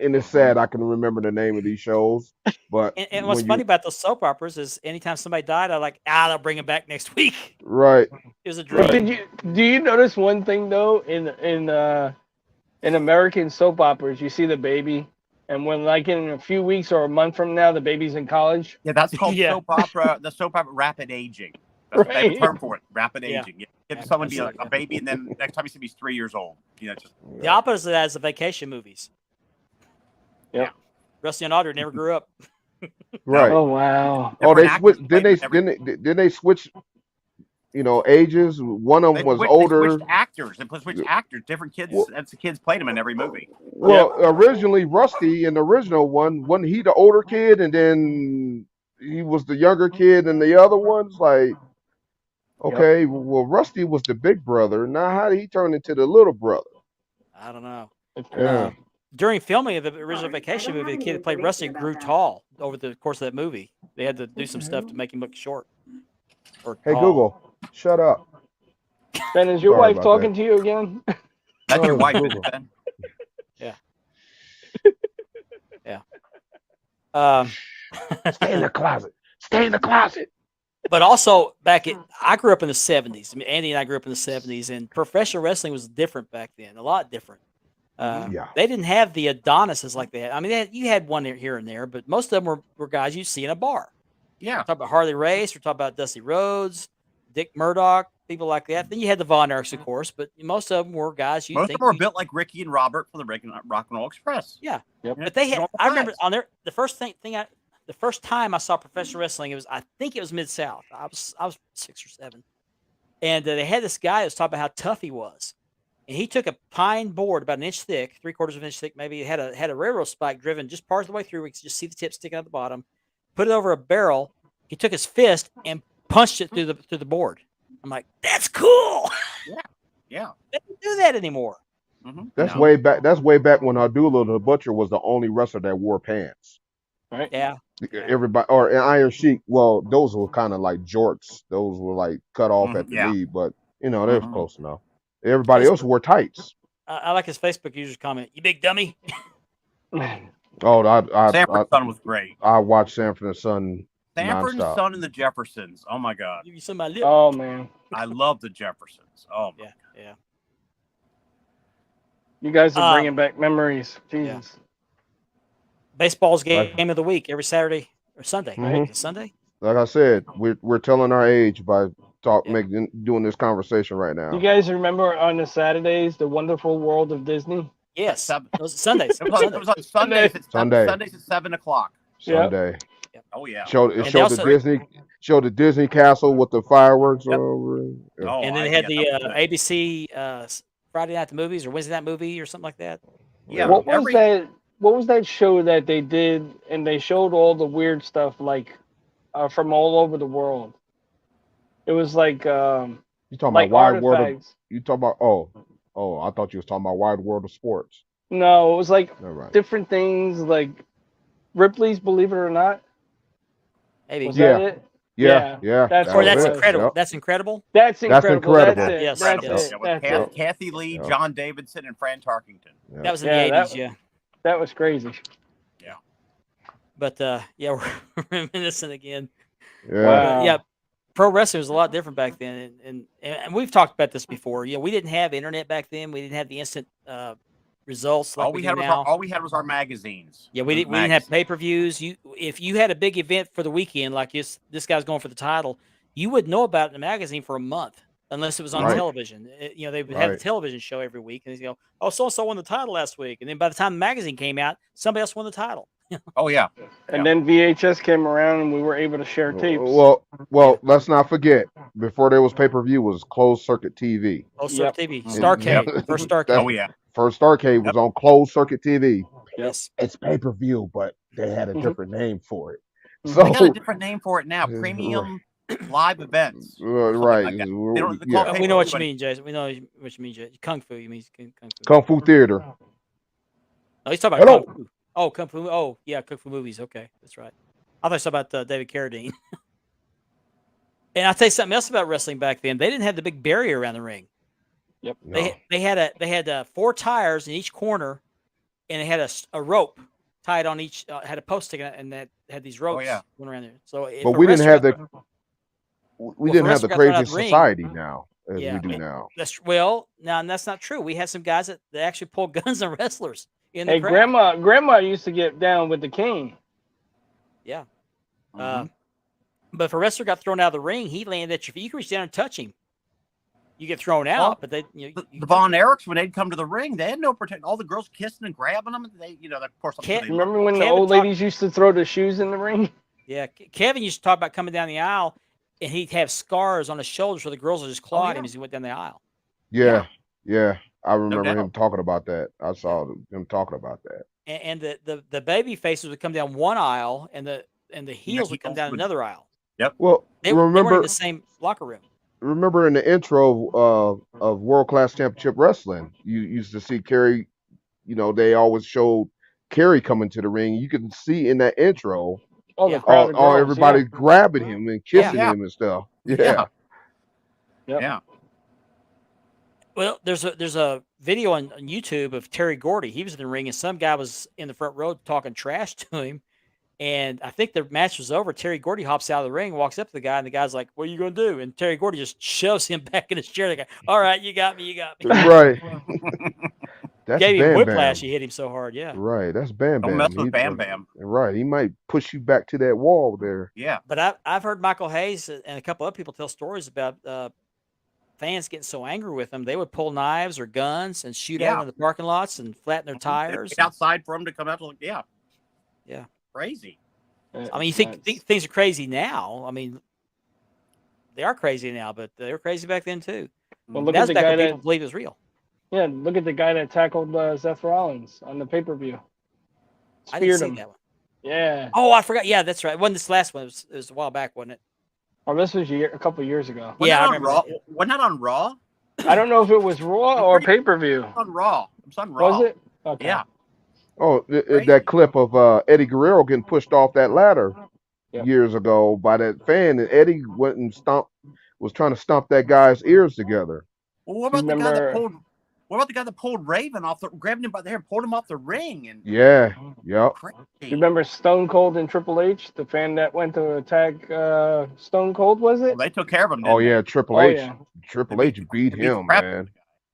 And it's sad I can remember the name of these shows, but And what's when funny about those soap operas is anytime somebody died, I'm like, they'll bring him back next week. right, It was a But dream. do you notice one thing though in American soap operas, you see the baby, and when like in a few weeks or a month from now, the baby's in college. Yeah, that's called Yeah. soap opera. The soap opera rapid aging. That's they have a Right. term for it. Rapid Yeah. aging. Give someone be Absolutely. a baby, and then next time you see him, he's 3 years old. Just The opposite of that is the vacation movies. Yep. Rusty and Audrey never grew up. right. Oh wow. Oh, they different switched. actors Didn't they switch? Ages. One of them was older. They switched actors. They switched actors. Different kids. Well- That's the kids played him in every movie. Well, originally Rusty in the original one, wasn't he the older kid, and then he was the younger kid in the other ones? Like, okay, well, Rusty was the big brother. Now, how did he turn into the little brother? I don't know. Yeah. During filming of the original vacation movie, the kid that played Rusty grew tall over the course of that movie. They had to do some stuff to make him look short. Or Hey, tall. Google, shut up. Ben, is your Sorry wife about talking to you again? That's your Oh, wife, Google. isn't it, Ben? Um, Stay in the closet. Stay in the closet. but also I grew up in the 70s. I mean, Andy and I grew up in the 70s, and professional wrestling was different back then, a lot different. Yeah. They didn't have the Adonises like they had. I mean, you had one here and there, but most of them were guys you see in a bar. Yeah. We're talking about Harley Race. We're talking about Dusty Rhodes, Dick Murdoch, people like that. Then you had the Von Erichs, of course, but most of them were guys you Most think of them were built like Ricky and Robert from the Rock and Roll Express. Yeah. Yep. But they had. Normal I remember guys. on there the first time I saw professional wrestling. I think it was Mid South. I was 6 or 7, and they had this guy that was talking about how tough he was, and he took a pine board about an inch thick, 3/4 of an inch thick, maybe. It had a railroad spike driven just part of the way through. We could just see the tip sticking out the bottom. Put it over a barrel. He took his fist and punched it through the board. I'm like, that's cool. Yeah. They don't do that anymore. Mm-hmm. That's way back. That's way back when Abdullah the Butcher was the only wrestler that wore pants. Right. Yeah. Everybody, or Iron Sheik. Well, those were kind of like jorts. Those were like cut off at the Yeah. knee, but they was Mhm. close enough. Everybody else wore tights. I like his Facebook user's comment. You big dummy. Oh, Sanford Son was great. I watched Sanford and Son Sanford and nonstop. Son and the Jeffersons. Oh my God. Give you some of my lip. Oh man, I love the Jeffersons. Oh my. Yeah. you guys are bringing back memories. Jesus. Baseball's game, Right. game of the week every Saturday or Sunday, right? Mhm. Is it Sunday? Like I said, we're telling our age by Yeah. doing this conversation right now. You guys remember on the Saturdays, The Wonderful World of Disney? Yes. Seven- It was Sundays. It was on Sundays at Sunday. Sundays at 7:00. Sunday. Oh yeah. Showed And the they also- Disney castle with the fireworks Yep. over. Yeah. Oh, And then they had the ABC Friday night the movies or Wednesday night movie or something like that. Yeah. What was every- that? What was that show that they did? And they showed all the weird stuff, like from all over the world. It was like You talking like about Wide World of? artifacts. You talking about? Oh, I thought you was talking about Wide World of Sports. No, it was like All right. different things, like Ripley's Believe It or Not. Maybe. Was Yeah. that it? Yeah. That's Or what that's it was. incredible. Yep. That's incredible. That's That's incredible. incredible. That's it. Yes, That's yes. it. Yeah, with That's it. Kathy Lee, Yep. John Davidson, and Fran Tarkington. Yeah. That was in Yeah, the that 80s, yeah. That was crazy. But yeah, we're reminiscent again. Yeah. Wow. Yeah, pro wrestling was a lot different back then, and we've talked about this before. Yeah, we didn't have internet back then. We didn't have the instant results like all we had do was now. all we had was our magazines. Yeah, we didn't have pay-per-views. If you had a big event for the weekend, like this guy's going for the title, you would know about it in the magazine for a month unless it was on Right. television. They would have a Right. television show every week, and they go, "Oh, so and so won the title last week," and then by the time the magazine came out, somebody else won the title. Oh yeah. And then VHS came around, and we were able to share tapes. Well, let's not forget. Before there was pay-per-view, was closed circuit TV. Oh, Yep. TV, Mhm. Starcade, first Starcade. That's- Oh yeah. First Starcade was on closed circuit TV. Yes. It's pay-per-view, but they had a different name for it. Mhm. So They got a different name for it now. Yeah, Premium live events. right, like that. They don't- they call yeah. it We know what you pay-per-view, mean, Jason. We know what you mean, Jason. Kung Fu. You mean Kung Fu? Kung Fu Theater. Oh, he's talking about Hello. Kung Fu. Oh, Kung Fu. Oh, yeah, Kung Fu movies. Okay, that's right. I thought you were talking about David Carradine. And I'll tell you something else about wrestling back then. They didn't have the big barrier around the ring. Yep. No. They had 4 tires in each corner, and they had a rope tied on each. Had a post sticking out, and that had these ropes yeah. going around there. So, if But a we didn't wrestler have got- the we Well, didn't if a have the wrestler got thrown out crazy the ring- society now as Yeah, we do and- now. Now that's not true. We had some guys that actually pulled guns on wrestlers in the Hey, crowd. grandma used to get down with the cane. Yeah. Mhm. But if a wrestler got thrown out of the ring, he landed at your feet. You could reach down and touch him. You get thrown out, but they, The Von Erichs, when they'd come to the ring, they had no protection. All the girls kissing and grabbing them. They, of course, Can't- they- Remember when the Kevin old talked- ladies used to throw the shoes in the ring? Yeah, Kevin used to talk about coming down the aisle, and he'd have scars on his shoulders where the girls would just claw at him as he went down the aisle. Yeah. I remember doubt. him talking about that. I saw him talking about that. And the baby faces would come down one aisle, and the heels would come heels down would- another aisle. Well, They weren't in remember the same locker room. remember in the intro of World Class Championship Wrestling, you used to see Kerry. They always showed Kerry coming to the ring. You can see in that intro Oh, Yeah. the crowd of girls, everybody yeah. grabbing him and kissing Yeah. him and stuff. Yeah. Yep. Yeah. Well, there's a video on YouTube of Terry Gordy. He was in the ring, and some guy was in the front row talking trash to him. And I think the match was over. Terry Gordy hops out of the ring, walks up to the guy, and the guy's like, "What are you going to do?" And Terry Gordy just shoves him back in his chair. The guy, "All right, you got me, you got me." Right. That's Gave him Bam whiplash. Bam. He hit him so hard. Yeah. Right. That's Bam Don't Bam. mess with Bam Bam. Right. He might push you back to that wall there. Yeah. But I've heard Michael Hayes and a couple other people tell stories about fans getting so angry with him, they would pull knives or guns and shoot at him in the parking lots and flatten their tires. Outside for him to come out. Yeah. Crazy. I mean, you think things are crazy now. I mean, they are crazy now, but they were crazy back then too. Well, look That at was the back guy when that people believed it was real. Yeah, look at the guy that tackled Seth Rollins on the pay-per-view. I didn't Speared see him. that one. Yeah. Oh, I forgot. Yeah, that's right. It wasn't this last one. It was a while back, wasn't it? Oh, this was a couple years ago. Yeah, I on remember Raw. that. Wasn't that on Raw? I don't know if it was Raw or pay-per-view. On Raw. It was on Raw. Was it? Okay. Yeah. Oh, Crazy. that clip of Eddie Guerrero getting pushed off that ladder Yep. years ago by that fan, and Eddie went and was trying to stomp that guy's ears together. Well, what about the guy that pulled Raven off grabbed him by the hair, pulled him off the ring, and Yeah. Yep. crazy. You remember Stone Cold and Triple H, the fan that went to attack Stone Cold, was it? Well, they took care of him. Oh didn't yeah, Triple Oh, H. yeah. Triple H beat They beat the him, crap man.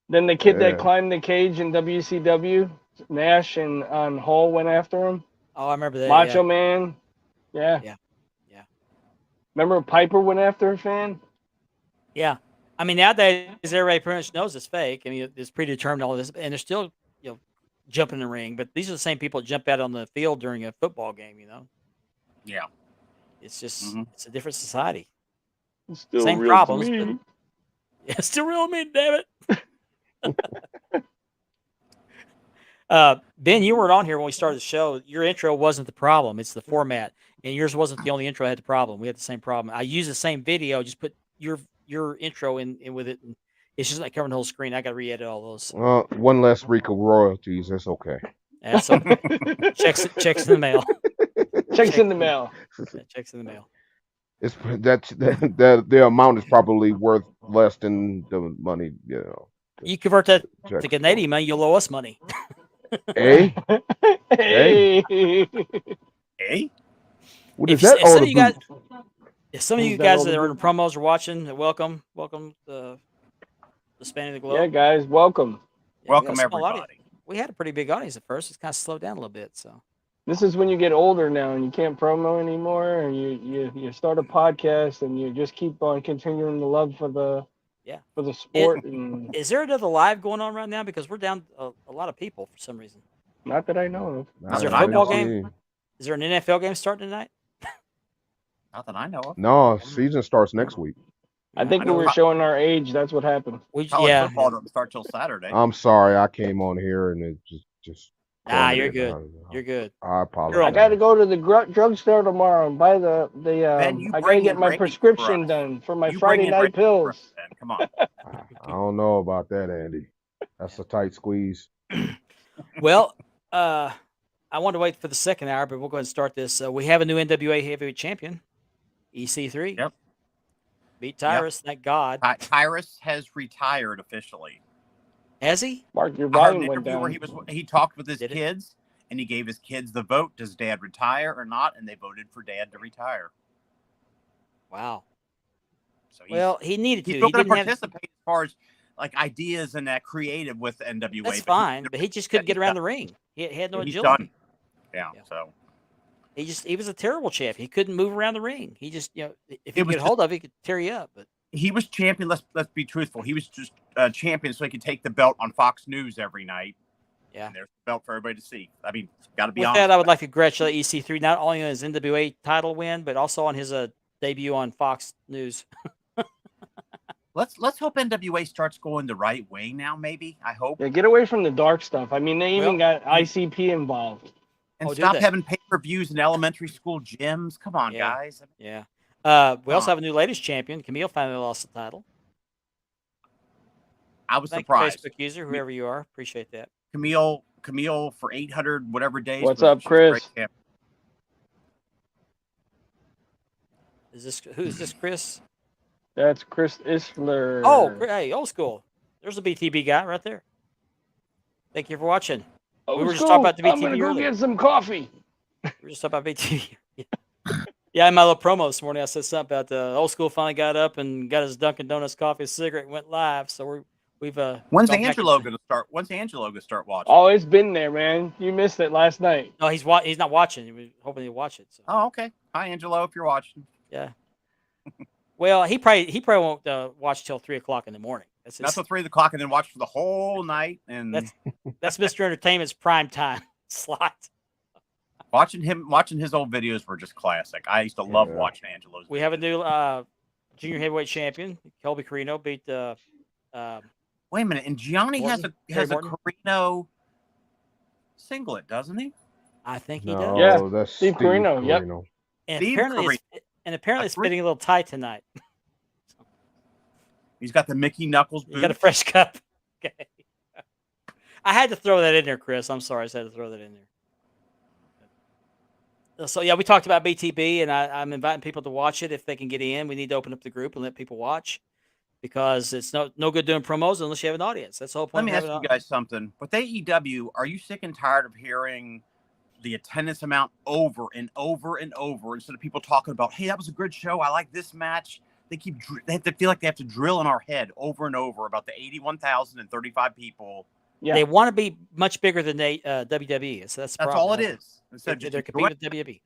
Then the kid Yeah. that climbed the cage in WCW, Nash and Hall went after him. Oh, I remember that. Macho yeah. Man. Yeah. Yeah. Remember Piper went after a fan? Yeah. I mean, nowadays everybody pretty much knows it's fake. I mean, it's predetermined all this, and they're still, jumping in the ring. But these are the same people that jump out on the field during a football game. they? Yeah. It's just Mhm. it's a different society. It's still Same real problems, to me. but it's still real to me, damn it. Ben, you weren't on here when we started the show. Your intro wasn't the problem; it's the format, and yours wasn't the only intro that had the problem. We had the same problem. I used the same video, just put your intro in with it, and it's just like covering the whole screen. I got to re-edit all those. One less Rico royalties. That's okay. That's okay. checks in the mail. Checks in the mail. Yeah, checks in the mail. It's that the amount is probably worth less than the money. You convert that Check. to Canadian money, you'll owe us money. Hey, Hey. Hey. what If, is that? if some of the you guys, boot. if some of Who's you that guys older that are in boot? the promos are watching, welcome the spanning the globe. Yeah, guys, welcome. Yeah, we Welcome got a small audience. everybody. We had a pretty big audience at first. It's kind of slowed down a little bit. So This is when you get older now and you can't promo anymore, and you start a podcast and you just keep on continuing the love for the sport. And is there another live going on right now? Because we're down a lot of people for some reason. not that I know of. Is there a I know football of. game? Is there an NFL game starting tonight? Not that I know of. No, season starts next week. I think know we were pro- showing our age. That's what happened. College football doesn't start till Saturday. I'm sorry, I came on here and it just. Nah, thrown you're it good. in. You're good. I I apologize. got to go to the drugstore tomorrow and buy the Ben, you I got to bring get in my ratings for prescription us. done for my You bring Friday in night ratings for us, pills. Ben. Come on. I don't know about that, Andy. That's a tight squeeze. Well, I wanted to wait for the second hour, but we'll go ahead and start this. We have a new NWA heavyweight champion, EC3. Yep. Beat Tyrus, thank God. Tyrus has retired officially. Has he? Mark, your I heard an volume went interview where down. he talked with his Did it? kids and he gave his kids the vote. Does Dad retire or not? And they voted for Dad to retire. Wow. So he's, Well, he needed to. he's still He going to didn't have. participate as far as like ideas and that creative with NWA. That's but fine, but he just couldn't get around the ring. He had no He's agility. done. Yeah. Yeah. So He was a terrible champ. He couldn't move around the ring. He just, if he It was could get hold of it, he could tear you up. But he was champion. Let's be truthful. He was just champion so he could take the belt on Fox News every night. yeah. And there's the belt for everybody to see. I mean, got to be With honest. that, I would like to congratulate EC3 not only on his NWA title win, but also on his debut on Fox News. Let's hope NWA starts going the right way now. Maybe I hope, Yeah, get away from the dark stuff. I mean, they even got ICP involved. and Oh, do stop they? having pay-per-views in elementary school gyms. Come on, Yeah. guys. Yeah. We also have a new ladies champion. Camille finally lost the title. I was Thank surprised. you, Facebook user, whoever you are. Appreciate that. Camille for 800 whatever days. What's was- up, she's a great Chris? champ. Who's this, Chris? That's Chris Isler. Oh, hey, old school. There's a BTB guy right there. Thank you for watching. Oh, We were just cool. talking about the I'm gonna BTB go earlier. get some coffee. We were just talking about BTB. Yeah, in my little promo this morning, I said something about the old school finally got up and got his Dunkin' Donuts coffee and cigarette and went live. So we've When's gone back Angelo into- going to start? When's Angelo going to start watching? Oh, it's been there, man. You missed it last night. No, he's not watching. He was hoping he'd watch it. So. Oh, okay. Hi, Angelo, if you're watching. Yeah. Well, he probably won't watch till 3:00 in the morning. That's Not till 3 o'clock, and then watch for the whole night. And that's Mr. Entertainment's prime time slot. watching his old videos were just classic. I used to love watching Angelo's. We have a new junior heavyweight champion. Colby Carino beat Wait a minute, and Gianni Morton? has a Morton? Carino singlet, doesn't he? I think he No, does. Yeah, that's Steve Carino, yep. And Steve apparently, it's fitting a little tight tonight. He's got the Mickey Knuckles You boots. got a fresh cup. Okay. I had to throw that in there, Chris. I'm sorry, I just had to throw that in there. So yeah, we talked about BTB, and I'm inviting people to watch it if they can get in. We need to open up the group and let people watch, because it's no good doing promos unless you have an audience. That's the whole point. Let me ask you guys something. With AEW, are you sick and tired of hearing the attendance amount over and over and over, instead of people talking about, hey, that was a good show, I like this match? They have to feel like they have to drill in our head over and over about the 81,035 people. Yeah. They want to be much bigger than WWE. So that's all it is. Instead They're competing with WWE.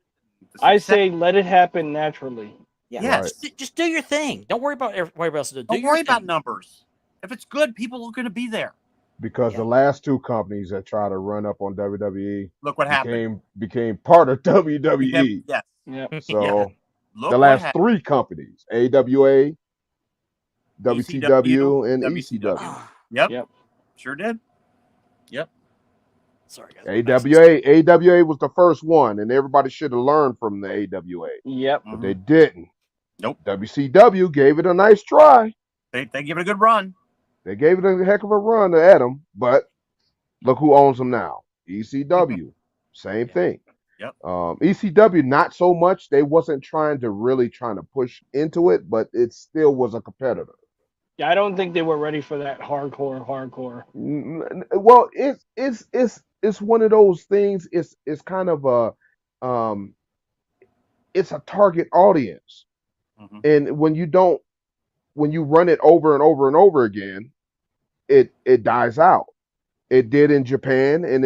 I say let it happen naturally. Yeah, Yes. just do your thing. Don't worry about everybody else. Don't worry about numbers. If it's good, people are going to be there. Because the last two companies that try to run up on WWE Look what happened. became part of WWE. Yes. Yeah. So Look the what last happened. three companies, AWA, WCW, and ECW. Yep. Sure did. Yep. Sorry, guys. AWA was the first one, and everybody should have learned from the AWA. Yep. But they didn't. Nope. WCW gave it a nice try. They give it a good run. They gave it a heck of a run to Adam, but look who owns them now. ECW. Same thing. Yep. ECW, not so much. They wasn't trying to push into it, but it still was a competitor. Yeah, I don't think they were ready for that hardcore. Well, it's one of those things. It's kind of a it's a target audience, and when you run it over and over and over again, it dies out. It did in Japan, and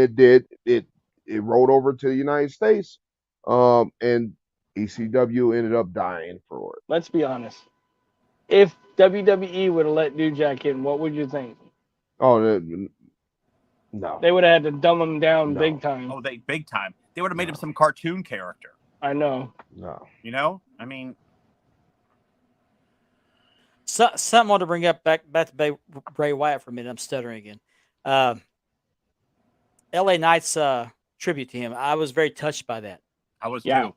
it rolled over to the United States, and ECW ended up dying for it. Let's be honest. If WWE would have let New Jack in, what would you think? Oh no, They would have had to dumb him down No. big time. Oh, big time. They would have made him some cartoon character. I know. no. You know? I mean, Something I want to bring up back to Bray Wyatt for a minute. I'm stuttering again. LA Knight's tribute to him. I was very touched by that. I was Yeah. too.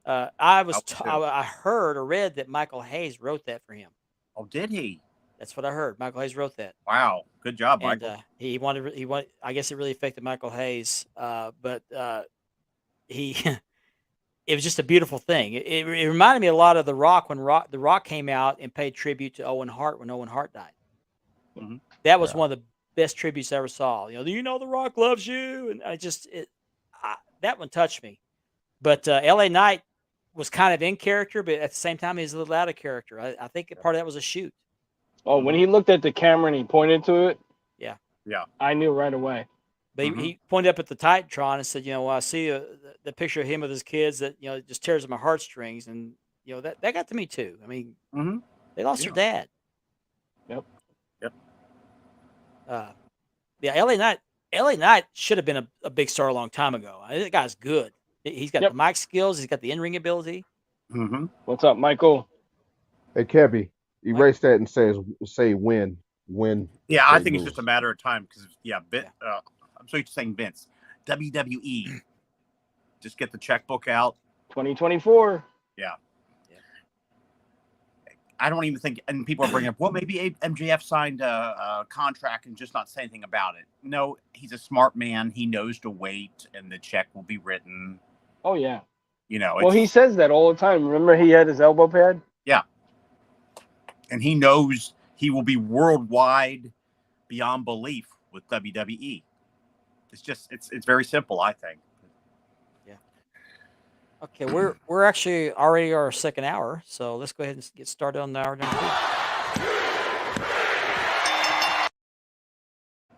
I heard or read that Michael Hayes wrote that for him. Oh, did he? That's what I heard. Michael Hayes wrote that. Wow. Good job, And Michael. he wanted. I guess it really affected Michael Hayes. But he, it was just a beautiful thing. It reminded me a lot of The Rock when The Rock came out and paid tribute to Owen Hart when Owen Hart died. Mhm. That was one of the best tributes I ever saw. You know, The Rock loves you, and that one touched me. But LA Knight was kind of in character, but at the same time, he was a little out of character. I think part of that was a shoot. Oh, when he looked at the camera and he pointed to it, Yeah. I knew right away. But he pointed up at the Titantron and said, I see the picture of him with his kids that, it just tears at my heartstrings. And, that got to me too. I mean, they lost their dad. Yep. LA Knight should have been a big star a long time ago. I think the guy's good. He's got the mic skills. He's got the in-ring ability. Mm-hmm. What's up, Michael? Hey, Kevy, erase that and say win. Yeah, I they think it's lose. just a matter of time because, I'm so used to saying Vince. WWE. Just get the checkbook out. 2024. I don't even think, and people are bringing up, well, maybe MJF signed a contract and just not say anything about it. No, he's a smart man. He knows to wait, and the check will be written. Oh, yeah. Well, Well, he says that all the time. Remember he had his elbow pad? and he knows he will be worldwide beyond belief with WWE. It's very simple, I think. Okay, we're actually already our second hour, so let's go ahead and get started on hour number 2.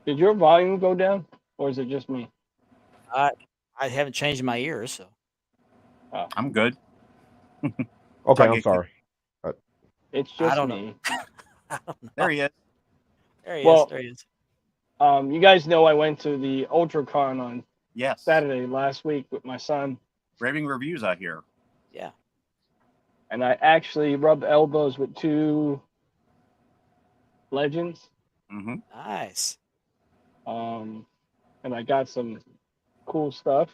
Did your volume go down, or is it just me? I haven't changed my ears, so I'm good. Okay, I'm sorry. It's I just don't know. me. I don't know. There he is. There he Well- is. There he is. You guys know I went to the UltraCon on Yes. Saturday last week with my son, Raving reviews out here. Yeah. and I actually rubbed elbows with 2 legends. Hmm. Nice. And I got some cool stuff.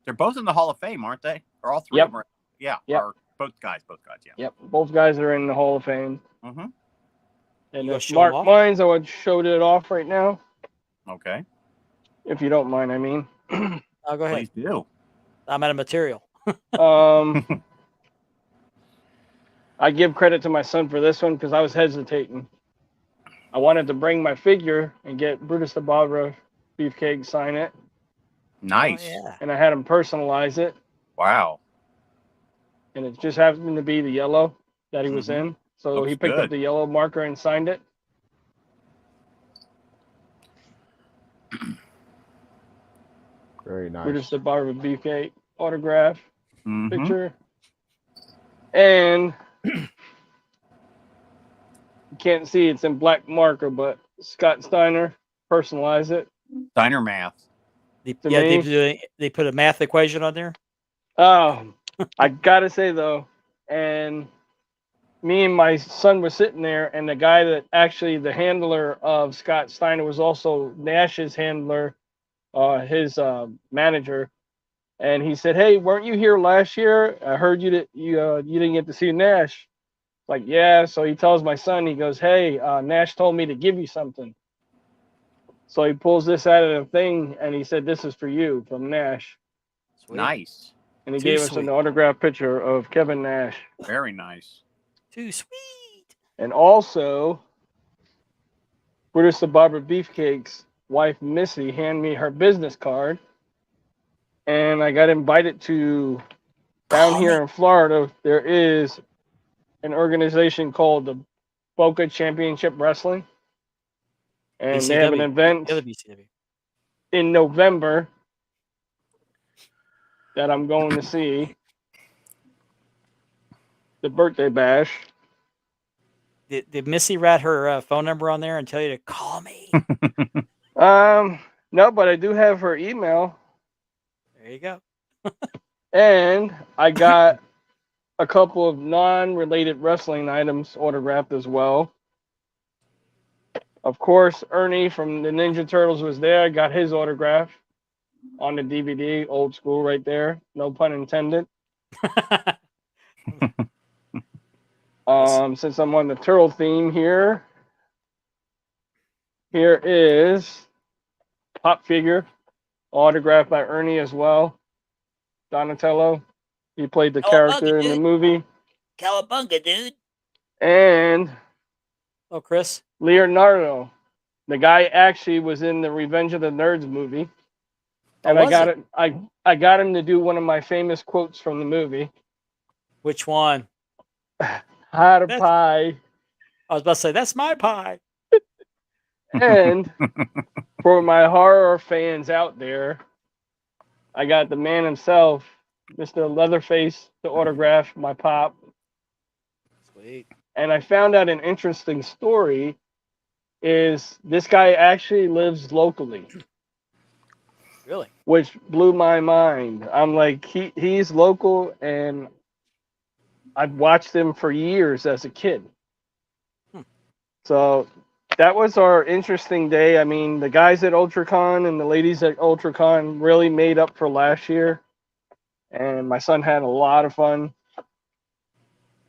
They're both in the Hall of Fame, aren't they? Or all 3 Yep. of them are? Yeah. Yep. Or both guys. Yeah. Yep, both guys are in the Hall of Fame. Hmm. And You gonna if show 'em Mark off? minds, I would show it off right now, Okay. if you don't mind. I mean, Oh, go ahead. Please do. I'm out of material. I give credit to my son for this one because I was hesitating. I wanted to bring my figure and get Brutus the Barber Beefcake sign it, Nice. Oh, yeah. and I had him personalize it, Wow. and it just happened to be the yellow that he was Mhm. in. So Looks he picked good. up the yellow marker and signed it. Very Brutus nice. the Barber Beefcake autograph Mhm. picture. And you can't see it's in black marker, but Scott Steiner personalized it. Diner math. They, To yeah, me- they put a math equation on there. Oh, I gotta say though, and me and my son were sitting there, and the guy that actually the handler of Scott Steiner was also Nash's handler, his manager, and he said, "Hey, weren't you here last year? I heard you didn't get to see Nash." Like, yeah. So he tells my son, he goes, "Hey, Nash told me to give you something." So he pulls this out of the thing, and he said, "This is for you from Nash." Sweet. Nice. And he Too gave us sweet. an autographed picture of Kevin Nash. Very nice. Too sweet. And also, Brutus the Barber Beefcake's wife, Missy, handed me her business card. And I got invited to, down Call here me. in Florida, there is an organization called the Boca Championship Wrestling. And they have an BCW. event The other BCW. in November that I'm going to see. The birthday bash. Did Missy write her phone number on there and tell you to call me? No, but I do have her email. There you go. And I got a couple of non-related wrestling items autographed as well. Of course, Ernie from the Ninja Turtles was there. I got his autograph on the DVD, old school right there. No pun intended. Since I'm on the turtle theme here, here is Pop Figure, autographed by Ernie as well. Donatello. He played the Oh, character in the dude. movie. Cowabunga, dude. And Oh, Chris. Leonardo, the guy actually was in the Revenge of the Nerds movie. And Oh, I was got it? it. I got him to do one of my famous quotes from the movie. Which one? Hot That's- pie. I was about to say, that's my pie. And for my horror fans out there, I got the man himself, Mr. Leatherface, to autograph my pop. Sweet. And I found out an interesting story is this guy actually lives locally, Really? which blew my mind. I'm like, he's local, and I've watched him for years as a kid. So that was our interesting day. I mean, the guys at UltraCon and the ladies at UltraCon really made up for last year. And my son had a lot of fun.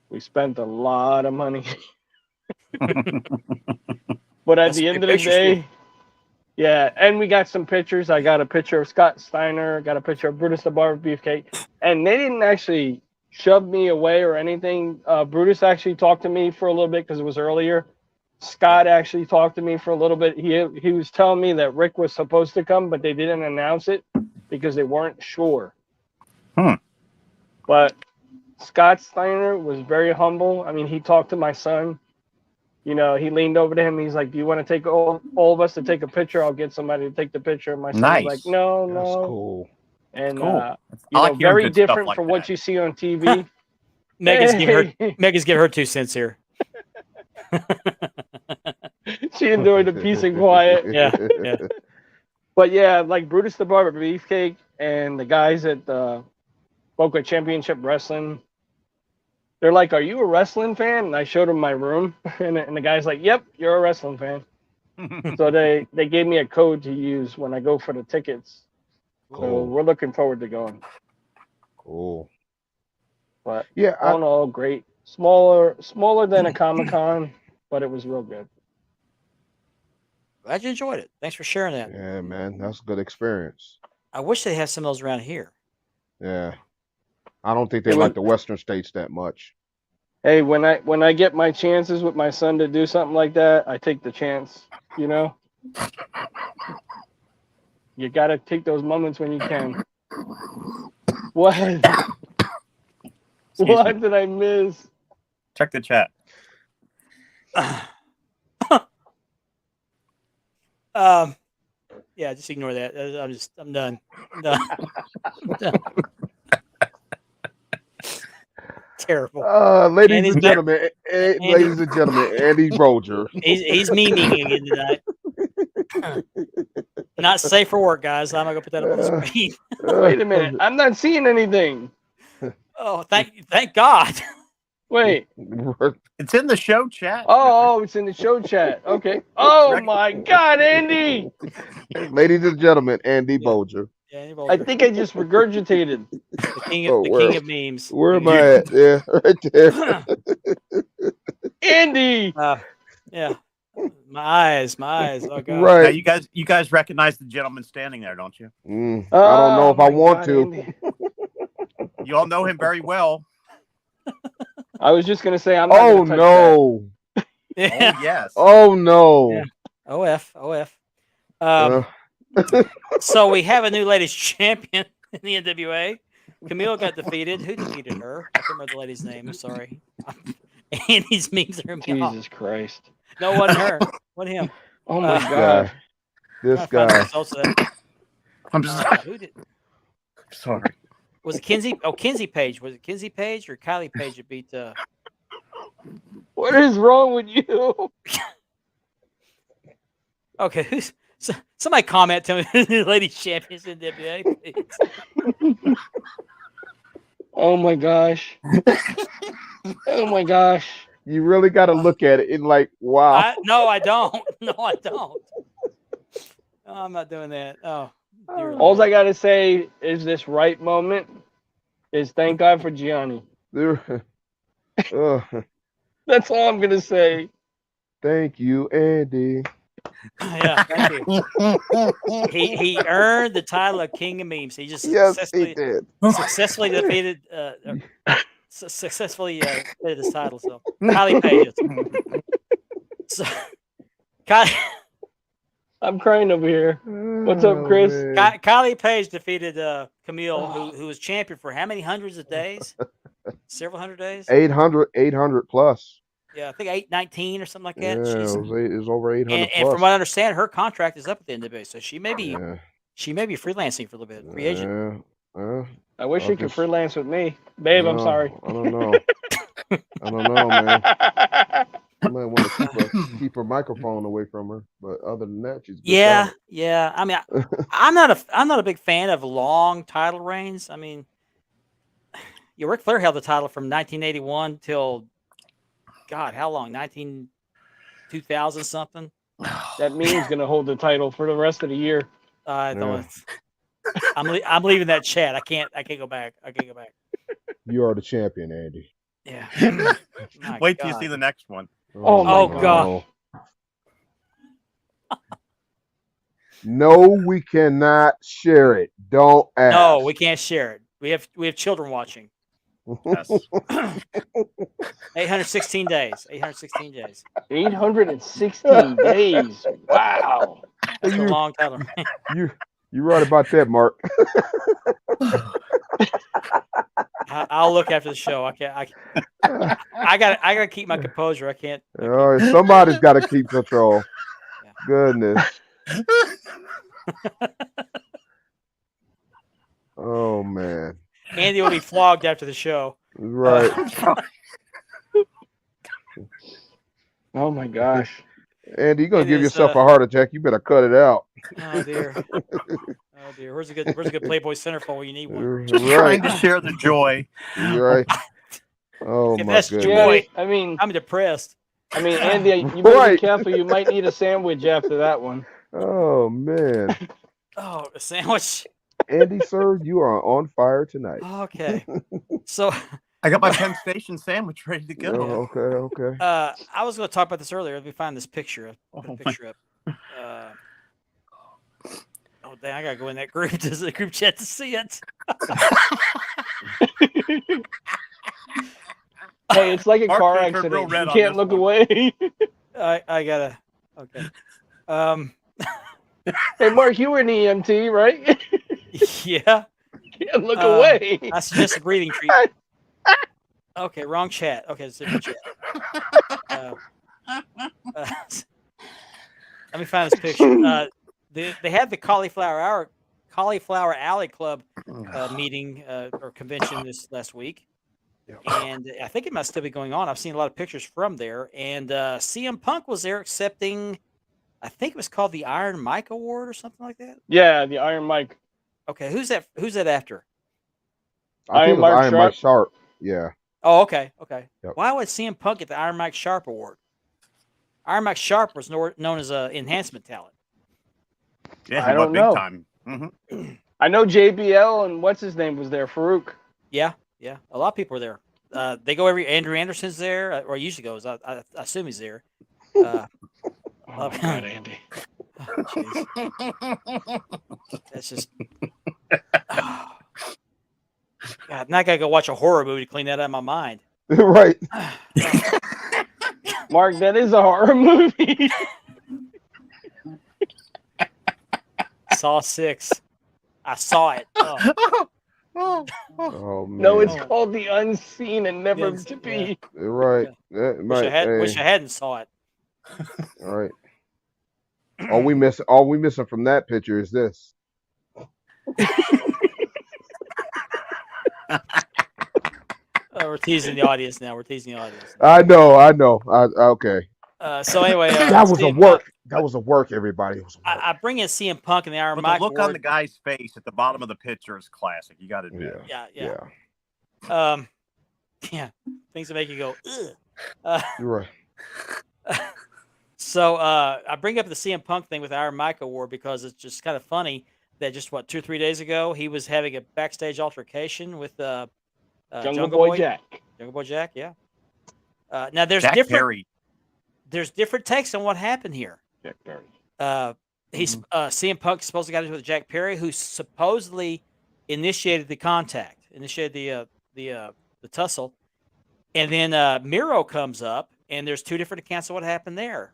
We spent a lot of money. But at That's the some end good of the pictures, too. day, yeah, and we got some pictures. I got a picture of Scott Steiner, got a picture of Brutus the Barber Beefcake, and they didn't actually shove me away or anything. Brutus actually talked to me for a little bit because it was earlier. Scott actually talked to me for a little bit. He was telling me that Rick was supposed to come, but they didn't announce it because they weren't sure. But Scott Steiner was very humble. I mean, he talked to my son. You know, he leaned over to him. He's like, "Do you want to take all of us to take a picture? I'll get somebody to take the picture." And my son was like, "No, That's no." cool. And Cool. you I know, like hearing very good stuff different like from what that. you see on TV. Megan's giving her 2 cents here. She enjoyed the peace and quiet. Yeah. But yeah, like Brutus the Barber Beefcake and the guys at Boca Championship Wrestling, they're like, "Are you a wrestling fan?" And I showed them my room, and the guy's like, "Yep, you're a wrestling fan." So they gave me a code to use when I go for the tickets. So Cool. we're looking forward to going. Cool. But Yeah, all in all, great. Smaller than a Comic-Con, but it was real good. Glad you enjoyed it. Thanks for sharing that. yeah, man, that's a good experience. I wish they had some of those around here. Yeah, I don't think they It like was- the Western states that much. Hey, when I get my chances with my son to do something like that, I take the chance. You know, you gotta take those moments when you can. What? Excuse What me. did I miss? Check the chat. Yeah, just ignore that. I'm done. I'm done. I'm done. Terrible. Ladies Andy's and back. gentlemen, ladies and gentlemen, Andy Roger. He's memeing again tonight. Not safe for work, guys. I'm gonna go put that up on the screen. Wait a minute, I'm not seeing anything. Oh, thank God. Wait. It's in the show chat. Oh, it's in the show chat. Okay. Oh my God, Andy! Ladies and gentlemen, Andy Bolger. Yeah, Andy I Bolger, think I just regurgitated. the king Oh, of, the where- king of memes. Where am I at? Yeah, right there. Andy! Yeah. My eyes. Oh God. Now Right. you guys recognize the gentleman standing there, don't you? I don't Oh, know if I my want God, to. Andy. You all know him very well. I was just gonna say I'm not Oh gonna touch no. Yeah. Oh yes. Oh no. Yeah. OF. Uh, So we have a new ladies champion in the NWA. Camille got defeated. Who defeated her? I can't remember the lady's name. I'm sorry. Andy's memes are that. me off. Jesus Christ. No, it wasn't her. Wasn't him. Oh my This God. this Trying to find the guy. results of that. I'm sorry. Who did? Sorry. Was it Kinsey? Oh, Kinsey Page. Was it Kinsey Page or Kylie Page that beat? What is wrong with you? Okay, somebody comment to me who the ladies champions in NWA, please. Oh my gosh. Oh my gosh. You really got to look at it and like, wow. No, I don't. No, I don't. No, I'm not doing that. Oh, dear All Lord. I gotta say is this right moment is thank God for Gianni. Uh, That's all I'm gonna say. thank you, Andy. Yeah, thank you. He earned the title of King of Memes. He just Yes, he did. successfully defeated defeated his title. So Kylie Page. So Kylie. I'm crying over here. What's up, Chris? Oh, man. Kylie Page defeated Camille, who was champion for how many hundreds of days? Several hundred days? 800 plus. Yeah, I think 819 or something like that. Yeah, She's, it was over 800 and plus. from what I understand, her contract is up at the end of it, so she may be Yeah, freelancing for a little bit, free agent. yeah. I wish I'll you could just- freelance with me. Babe, I'm No, sorry. I don't know. I don't know, man. I might want to keep her microphone away from her, but other than that, she's good Yeah, talent. yeah. I mean, I'm not a big fan of long title reigns. I mean, yeah, Ric Flair held the title from 1981 till God, how long? 2000 something. That means gonna hold the title for the rest of the year. I don't. I'm leaving that chat. I can't go back. I can't go back. You are the champion, Andy. Yeah. My Wait till you God. see the next one. Oh my Oh, God. No, we cannot share it. Don't ask. No, we can't share it. We have children watching. Yes. 816 days. 816 days. 816 days. Wow. That's a You long time. you right about that, Mark. I'll look after the show. I can't. I gotta keep my composure. I can't. Somebody's got to keep control. Yeah. Goodness. Oh man. Andy will be flogged after the show. Right. Oh my gosh. Andy, you're gonna It give is, yourself a heart attack. You better cut it out. Oh dear. Oh dear. Where's a good Playboy centerfold when you need one? Just Right. trying to share the joy. Right. Oh If my that's goodness. joy, I mean, I'm depressed. Andy, you better Right. be careful. You might need a sandwich after that one. Oh man. Oh, a sandwich. Andy, sir, you are on fire tonight. Okay. So I got my Penn Station sandwich ready to go. Oh, okay. I was going to talk about this earlier. Let me find this picture. Put the picture up. Oh, dang, I got to go in that group. Does the group chat to see it? Hey, it's like a Mark car turned real accident. red You on can't this look one. away. I got to. Okay. Hey, Mark, you were an EMT, right? Yeah. Can't look away. I suggest a breathing treatment. Okay, wrong chat. Okay, it's a different chat. Let me find this picture. They had the Cauliflower Alley Club meeting or convention this last week, and I think it must still be going on. I've seen a lot of pictures from there, and CM Punk was there accepting. I think it was called the Iron Mike Award or something like that. Yeah, the Iron Mike. Okay, who's that? Who's that after? I think it was Mark Iron Mike Sharp. Yeah. Oh, okay. Yep. Why would CM Punk get the Iron Mike Sharp Award? Iron Mike Sharp was known as an enhancement talent. Yeah, I he don't went big know. time. Mm-hmm. I know JBL and what's his name was there, Farouk. Yeah. A lot of people are there. They go Andrew Anderson's there, or usually goes. I assume he's there. Oh my God, Andy. That's just. God, now I gotta go watch a horror movie to clean that out of my mind. Right. Mark, that is a horror movie. Saw 6. I saw it. Oh. Oh man. No, it's called The Unseen and Never Yes, to Be. Right. That might, Wish I hadn't saw it. All right. All we missing from that picture is this. We're teasing the audience now. I know. Okay. So anyway, That was a CM work. That was a work, everybody. It was a work. I bring in CM Punk and the Iron But Mike the look Award. on the guy's face at the bottom of the picture is classic. You got to admit. Yeah. Yeah. Yeah. Things that make you go, ugh. You're right. So I bring up the CM Punk thing with the Iron Mike Award because it's just kind of funny that just 2 or 3 days ago he was having a backstage altercation with Jungle Boy Jack. Jungle Boy Jack, yeah. Now there's Jack different Perry. there's different takes on what happened here. Jack Perry. He's CM Punk supposedly got into with Jack Perry, who supposedly initiated the contact, initiated the tussle, and then Miro comes up, and there's 2 different accounts of what happened there.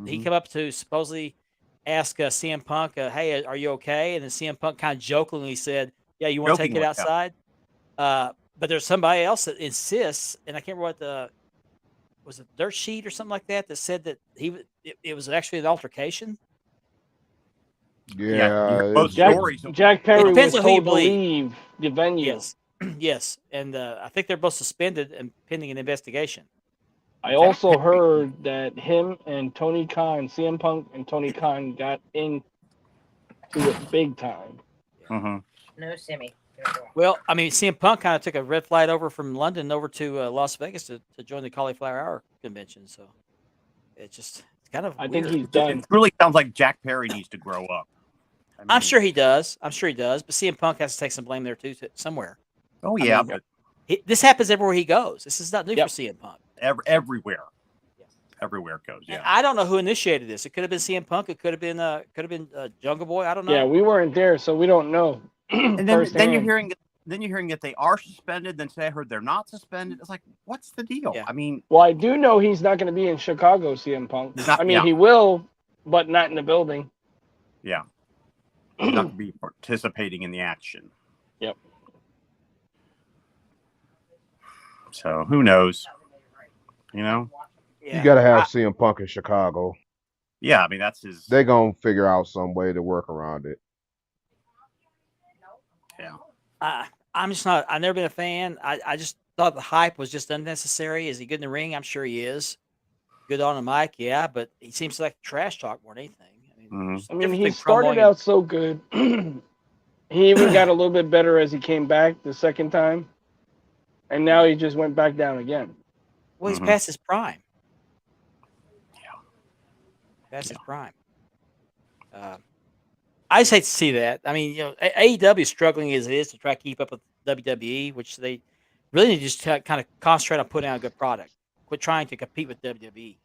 He came up to supposedly ask CM Punk, "Hey, are you okay?" And then CM Punk kind of jokingly said, "Yeah, you want to take it Jokingly, yeah. outside?" But there's somebody else that insists, and I can't remember what was it Dirt Sheet or something like that said that it was actually an altercation. Yeah. both Jack, stories. Jack Perry was depends on who you told to believe. leave the venue. Yes, yes, and I think they're both suspended and pending an investigation. I also heard that him and Tony Khan, CM Punk and Tony Khan got into it big time. Mhm. No Simmy. Well, I mean, CM Punk kind of took a red flight over from London over to Las Vegas to join the Cauliflower Hour convention. So it's kind of. I think weird. he's done. It really sounds like Jack Perry needs to grow up. I I'm mean, sure he does. But CM Punk has to take some blame there too, somewhere. Oh yeah, mean, but This happens everywhere he goes. This is not new Yep. for CM Punk. everywhere, Yes. everywhere it goes. And Yeah. I don't know who initiated this. It could have been CM Punk. It could have been Jungle Boy. I don't know. Yeah, we weren't there, so we don't know. And then you're firsthand. hearing then you're hearing that they are suspended. Then today I heard they're not suspended. It's like, what's the deal? Yeah. I mean, Well, I do know he's not going to be in Chicago, CM Punk. He's not- I mean, yeah. he will, but not in the building. yeah, he's not going to be participating in the action. Yep. So who knows? You know? Yeah. You gotta have CM Punk in Chicago. Yeah, I mean that's his. They're gonna figure out some way to work around it. Yeah. I'm just not. I've never been a fan. I just thought the hype was just unnecessary. Is he good in the ring? I'm sure he is. Good on the mic, yeah, but he seems like trash talk more than anything. I mean, Mhm. there's a I mean, difference he between started promoting out so good. He even got a little bit better as he came back the second time. And now he just went back down again. well, he's Mhm. past his prime. Yeah. Past his prime. I just hate to see that. I mean, AEW is struggling as it is to try to keep up with WWE, which they really need to just kind of concentrate on putting out a good product. Quit trying to compete with WWE.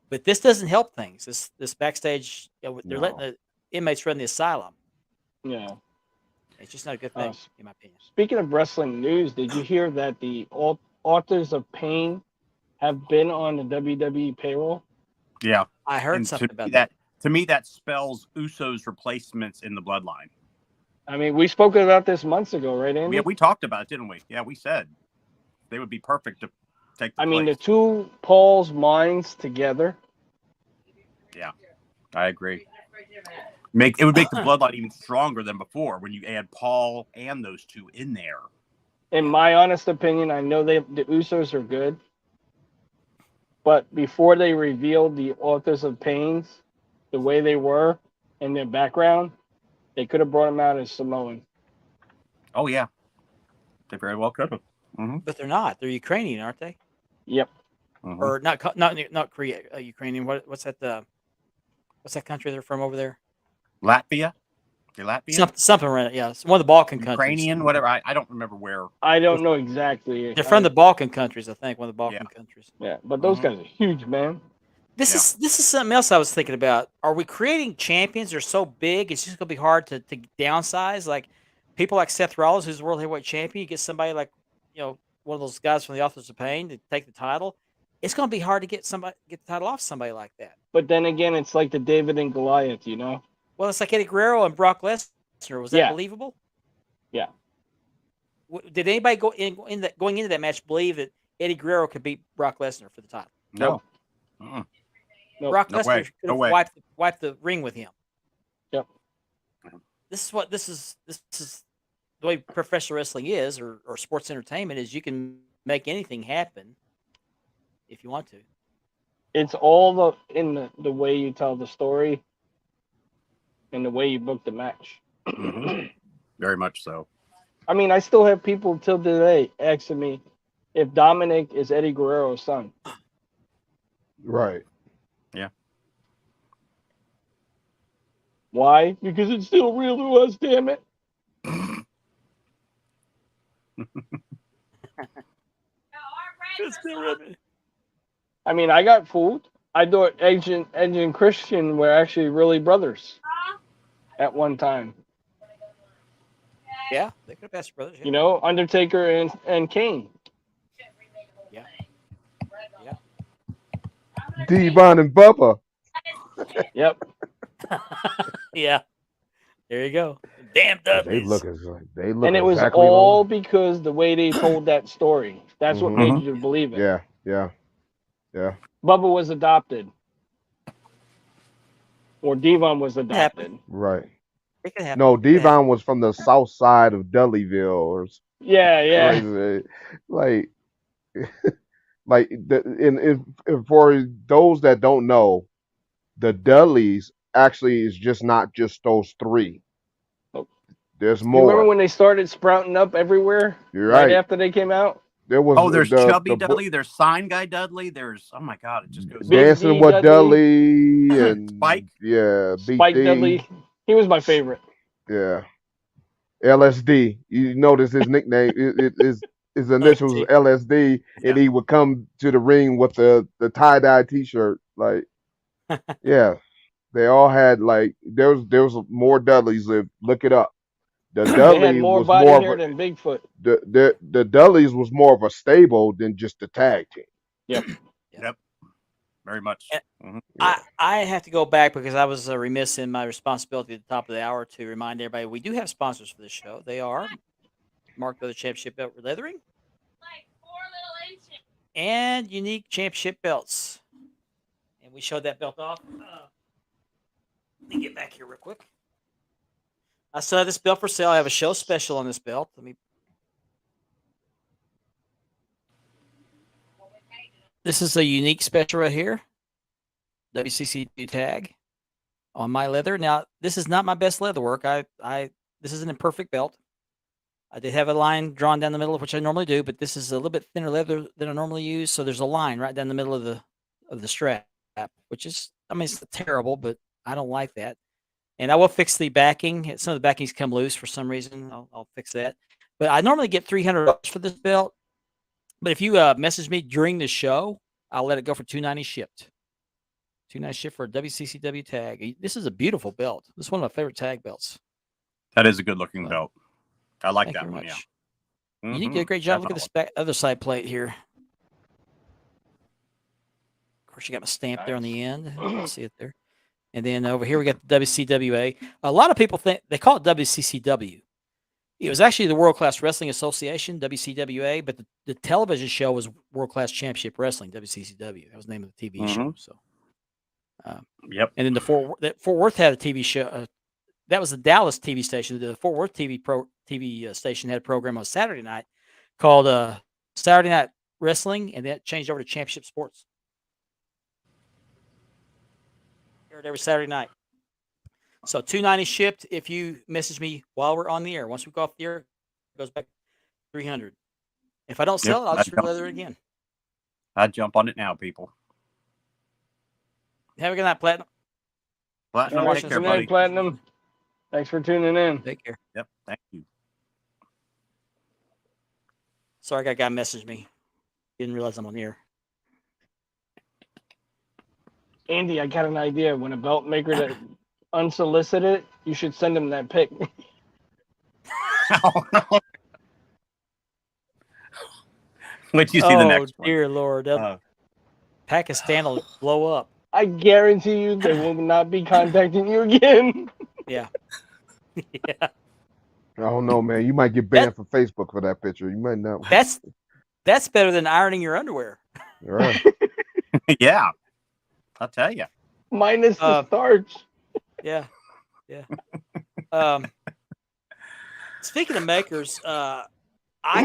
But this doesn't help things. This backstage, they're letting the inmates run the asylum. Yeah. It's just not a good thing, Uh, in my opinion. Speaking of wrestling news, did you hear that the Authors of Pain have been on the WWE payroll? Yeah. I heard And something to about me, that. to me, that spells Usos replacements in the bloodline. I mean, we spoke about this months ago, right, Andy? Yeah, we talked about it, didn't we? Yeah, we said they would be perfect to take the I mean, the place. two Paul's minds together. I agree. It would make the bloodline even stronger than before when you add Paul and those two in there. In my honest opinion, I know the Usos are good, but before they revealed the Authors of Pains, the way they were and their background, they could have brought them out as Samoan. Oh yeah, they very well could have. Mm-hmm. But they're not. They're Ukrainian, aren't they? Yep. Mm-hmm. Or not Korea, Ukrainian. What's that? What's that country they're from over there? Latvia, the Latvian, Something around. Yeah, it's one of the Balkan countries. Ukrainian, whatever. I don't remember where. I don't know exactly. They're from the Balkan countries, I think. One of the Balkan countries. Yeah, but those guys are huge, man. This is something else I was thinking about. Are we creating champions that are so big it's just gonna be hard to downsize? Like people like Seth Rollins, who's the world heavyweight champion, you get somebody like one of those guys from the Authors of Pain to take the title. It's gonna be hard to get the title off somebody like that. But then again, it's like the David and Goliath, you know? Well, it's like Eddie Guerrero and Brock Lesnar. Was that believable? Yeah. Did anybody going into that match believe that Eddie Guerrero could beat Brock Lesnar for the title? No. Nope. Brock No Lesnar way. could No have way. wiped the ring with him. Yep. This is the way professional wrestling is, or sports entertainment is. You can make anything happen if you want to. It's all in the way you tell the story and the way you book the match. Mhm. Very much so. I mean, I still have people till today asking me if Dominic is Eddie Guerrero's son. Right. Why? Because it's still real to us, damn it. I mean, I got fooled. I thought Edge and Christian were actually really brothers at one time. Yeah, they could have passed brothers. You know, Undertaker and Kane. Yeah. Devon and Bubba. Yep. Yeah. There you go. Damn They Dudleys. look And it was exactly all like. because the way they told that story. That's what made you believe it. Yeah. Bubba was adopted. Or Devon was adopted. Right. It could happen. No, It could happen. Devon was from the south side of Dudleyville, or Yeah. like for those that don't know, the Dudleys actually is just not just those three. Nope. There's You remember more. when they started sprouting up everywhere? You're right. After they came out? There was Oh, there's Chubby the Dudley. There's Sign Guy Dudley. There's oh my god, it just goes. Big Dancing D with Dudley. Dudley and Spike. Yeah, Spike BD. Dudley. He was my favorite. Yeah. LSD. You notice his nickname his initials was LSD, and he would come to the ring with the tie-dye t-shirt. Like, yeah. They all had like there was more Dudleys. Look it up. The They had Dudley more was body more hair of a than Bigfoot. the Dudleys was more of a stable than just a tag team. Yep. Yep. Very much. Eh, Mhm. Yeah. I have to go back because I was remiss in my responsibility at the top of the hour to remind everybody we do have sponsors for this show. They are Mark Leather Championship Belt Leathering and Unique Championship Belts. And we showed that belt off. Let me get back here real quick. I still have this belt for sale. I have a show special on this belt. This is a unique special right here. WCC tag on my leather. Now, this is not my best leather work. This is an imperfect belt. I did have a line drawn down the middle, which I normally do, but this is a little bit thinner leather than I normally use. So there's a line right down the middle of the strap, which is, I mean, it's not terrible, but I don't like that. And I will fix the backing. Some of the backings come loose for some reason. I'll fix that. But I normally get $300 for this belt. But if you message me during the show, I'll let it go for $290 shipped. $290 shipped for a WCCW tag. This is a beautiful belt. This is one of my favorite tag belts. That is a good looking belt. I like Thank that you very one. much. Yeah. You Mhm. did a great job. Definitely. Look at the other side plate here. Of course, you got my stamp there on the end. You can see it there. And then over here, we got the WCWA. A lot of people think they call it WCCW. It was actually the World Class Wrestling Association, WCWA, but the television show was World Class Championship Wrestling, WCCW. That was the name of the TV show. So, Yep. and then Fort Worth had a TV show. That was the Dallas TV station. The Fort Worth TV station had a program on Saturday night called Saturday Night Wrestling, and that changed over to Championship Sports. Aired every Saturday night. So $290 shipped. If you message me while we're on the air, once we go off the air, it goes back to $300. If I don't sell it, I'll just re-leather it again. I'd jump on it now, people. Have a good night, Platinum. Platinum, All take right, care, good night, buddy. Platinum. Thanks for tuning in. Take care. Yep. Thank you. Sorry, I got a guy messaged me. Didn't realize I'm on the air. Andy, I got an idea. When a belt maker that unsolicited, you should send him that pic. Wait till you see the next one. Dear Lord. Pakistan will blow up. I guarantee you they will not be contacting you again. Yeah. Yeah. I don't know, man. You might get banned from Facebook for that picture. You might not. That's better than ironing your underwear. All right. Yeah. I'll tell you. Minus the starch. Yeah. Yeah. Speaking of makers, I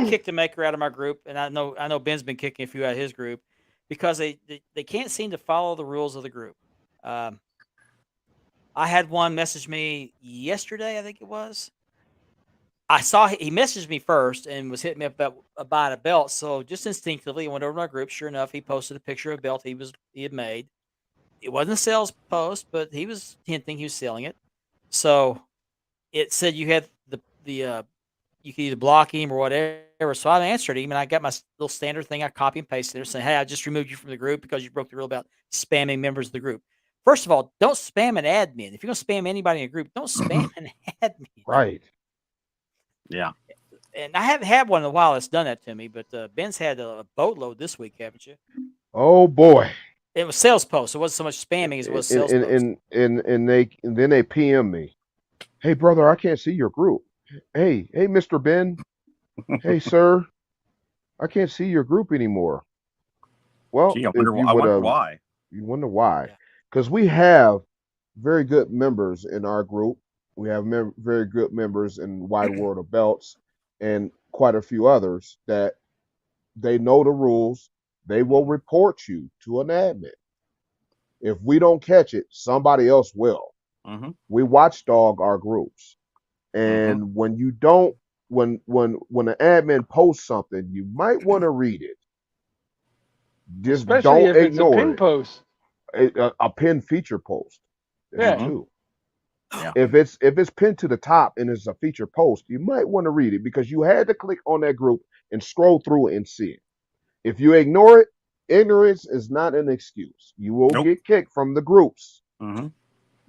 kicked a maker out of my group, and I know Ben's been kicking a few out of his group because they can't seem to follow the rules of the group. I had one message me yesterday, I think it was. I saw he messaged me first and was hitting me up about buying a belt. So just instinctively, I went over to my group. Sure enough, he posted a picture of a belt he had made. It wasn't a sales post, but he was hinting he was selling it. So it said you had the you could either block him or whatever. So I answered him, and I got my little standard thing. I copy and pasted there saying, "Hey, I just removed you from the group because you broke the rule about spamming members of the group." First of all, don't spam an admin. If you're going to spam anybody in a group, don't spam an admin. Right. Yeah. And I haven't had one in a while that's done that to me, but Ben's had a boatload this week, haven't you? Oh boy. It was sales posts. It wasn't so much spamming as it was sales posts. And then they PM me. Hey brother, I can't see your group. Hey, Mr. Ben. Hey sir, I can't see your group anymore. Well, Gee, I if wonder you why. You wonder why? Yeah. Because we have very good members in our group. We have very good members in Wide World of Belts and quite a few others that they know the rules. They will report you to an admin. If we don't catch it, somebody else will. Mm-hmm. We watchdog our groups. And when you don't, when an admin posts something, you might want to read it. Just Especially don't if it's a ignore pin it. post. A pin feature post. Yeah. Too. Yeah. If it's pinned to the top and it's a feature post, you might want to read it because you had to click on that group and scroll through it and see it. If you ignore it, ignorance is not an excuse. You will get kicked from the groups. Mm-hmm.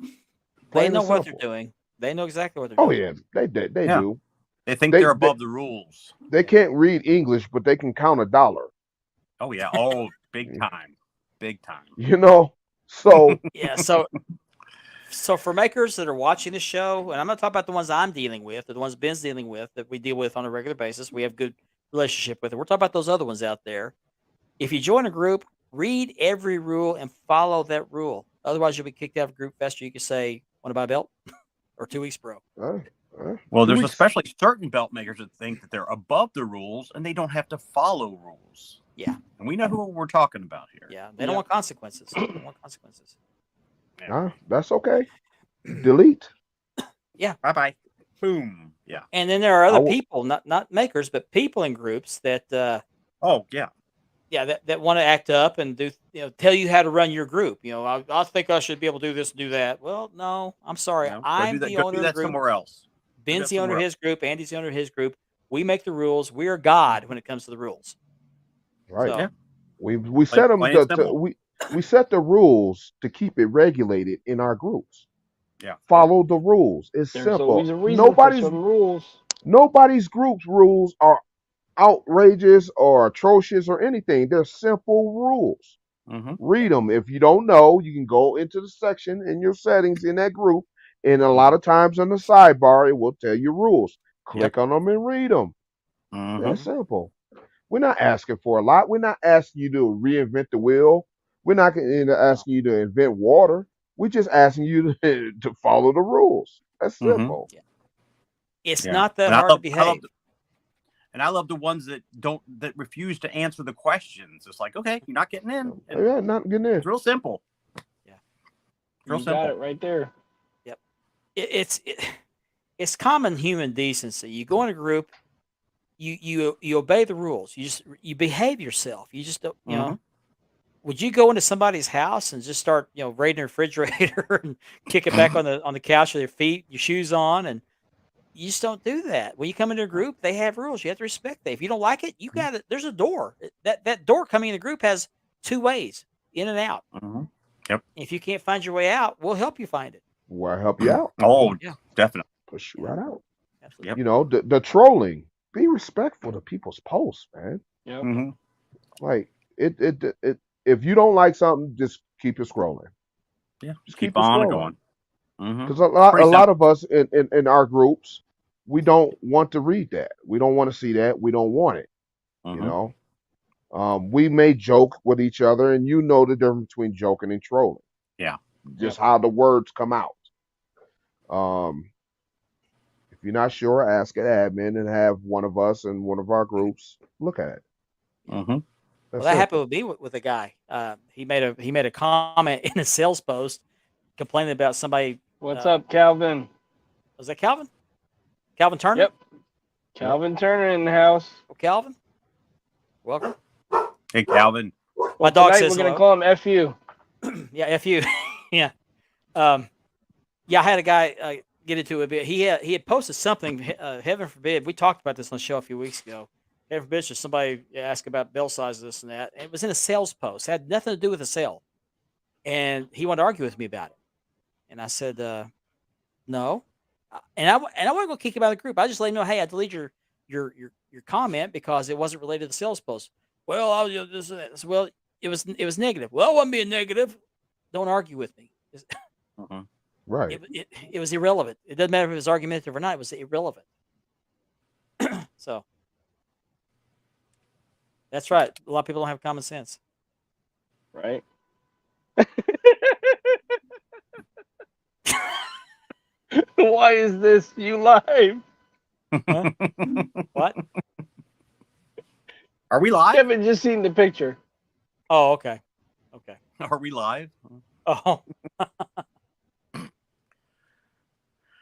They Plain know and what they're simple. doing. They know exactly what they're Oh doing. yeah, they Yeah. do. They think They- they're they- above the rules. They can't read English, but they can count $1. Oh yeah. Oh, big time. Big time. You know, so Yeah. So for makers that are watching the show, and I'm not talking about the ones I'm dealing with, or the ones Ben's dealing with that we deal with on a regular basis. We have good relationship with it. We're talking about those other ones out there. If you join a group, read every rule and follow that rule. Otherwise, you'll be kicked out of a group faster. You can say, "Want to buy a belt?" or 2 weeks, bro. Well, 2 there's weeks. especially certain belt makers that think that they're above the rules and they don't have to follow rules. Yeah. And we know who we're talking about here. Yeah, they don't want consequences. They don't want consequences. That's okay. Delete. Bye bye. Boom. Yeah. And then there are other will- people, not makers, but people in groups that Oh yeah. that want to act up and do tell you how to run your group. I think I should be able to do this and do that. Well, no, I'm sorry. No, go I'm do that, the go owner do of the that group. somewhere else. Ben's that the owner of somewhere his group. Andy's the owner of his group. We make the rules. We are God when it comes to the rules. Right. So, Yeah. We set them plain and simple. we set the rules to keep it regulated in our groups. Yeah. Follow the rules. It's There's simple. always a reason for some rules. Nobody's group's rules are outrageous or atrocious or anything. They're simple rules. Mm-hmm. Read them. If you don't know, you can go into the section in your settings in that group, and a lot of times on the sidebar, it will tell you rules. Click on them and read them. Mm-hmm. That's simple. We're not asking for a lot. We're not asking you to reinvent the wheel. We're not asking you to invent water. We're just asking you to follow the rules. That's Mhm. simple. it's Yeah. not that And I hard love- to I love behave. And I love the ones that refuse to answer the questions. It's like, okay, you're not getting in. And Yeah, not getting in. it's real simple. Yeah. Real You simple. got it right there. It's common human decency. You go in a group, you obey the rules. You behave yourself. You just don't, Would you go into somebody's house and just start, raiding the refrigerator and kick it back on the couch with your feet, your shoes on, and you just don't do that. When you come into a group, they have rules. You have to respect that. If you don't like it, you got it. There's a door. That door coming in the group has 2 ways, in and out. Mm-hmm. Yep. If you can't find your way out, we'll help you find it. Well, I help you out. Oh, Yeah. definitely. Push you right out. Absolutely. Yep. You know, the trolling. Be respectful to people's posts, man. Yep. Mm-hmm. Like it. If you don't like something, just keep it scrolling. Yeah. Just Keep keep it on scrolling. going. Mm-hmm. Because a Pretty lot of us in our groups, we don't want to read that. We don't want to see that. We don't want it. Mm-hmm. You know, we may joke with each other, and you know the difference between joking and trolling. Yeah. Just how the words come out. If you're not sure, ask an admin and have one of us in one of our groups look at it. Mm-hmm. Well, that happened with me with a guy. He made a comment in a sales post complaining about somebody. What's up, Calvin? Was that Calvin? Calvin Turner? Yep. Calvin Turner in the house. Oh, Calvin, welcome. Hey, Calvin. My dog Tonight says we're gonna hello. call him FU. Yeah, F you. Yeah. Yeah, I had a guy get into it a bit. He had posted something, heaven forbid. We talked about this on the show a few weeks ago. Heaven forbid, just somebody asked about bell sizes, this and that. It was in a sales post. It had nothing to do with the sale. And he wanted to argue with me about it. And I said, no. And I wasn't going to kick him out of the group. I just let him know, hey, I deleted your comment because it wasn't related to the sales post. Well, I was this and that. I said, well, it was negative. Well, it wasn't being negative. Don't argue with me. Mm-hmm. Right. It was irrelevant. It doesn't matter if it was argumentative or not. It was irrelevant. So that's right. A lot of people don't have common sense. Right. Why is this you live? Huh? What? Are we I live? haven't just seen the picture. Oh, okay. Okay. Are we live? Oh.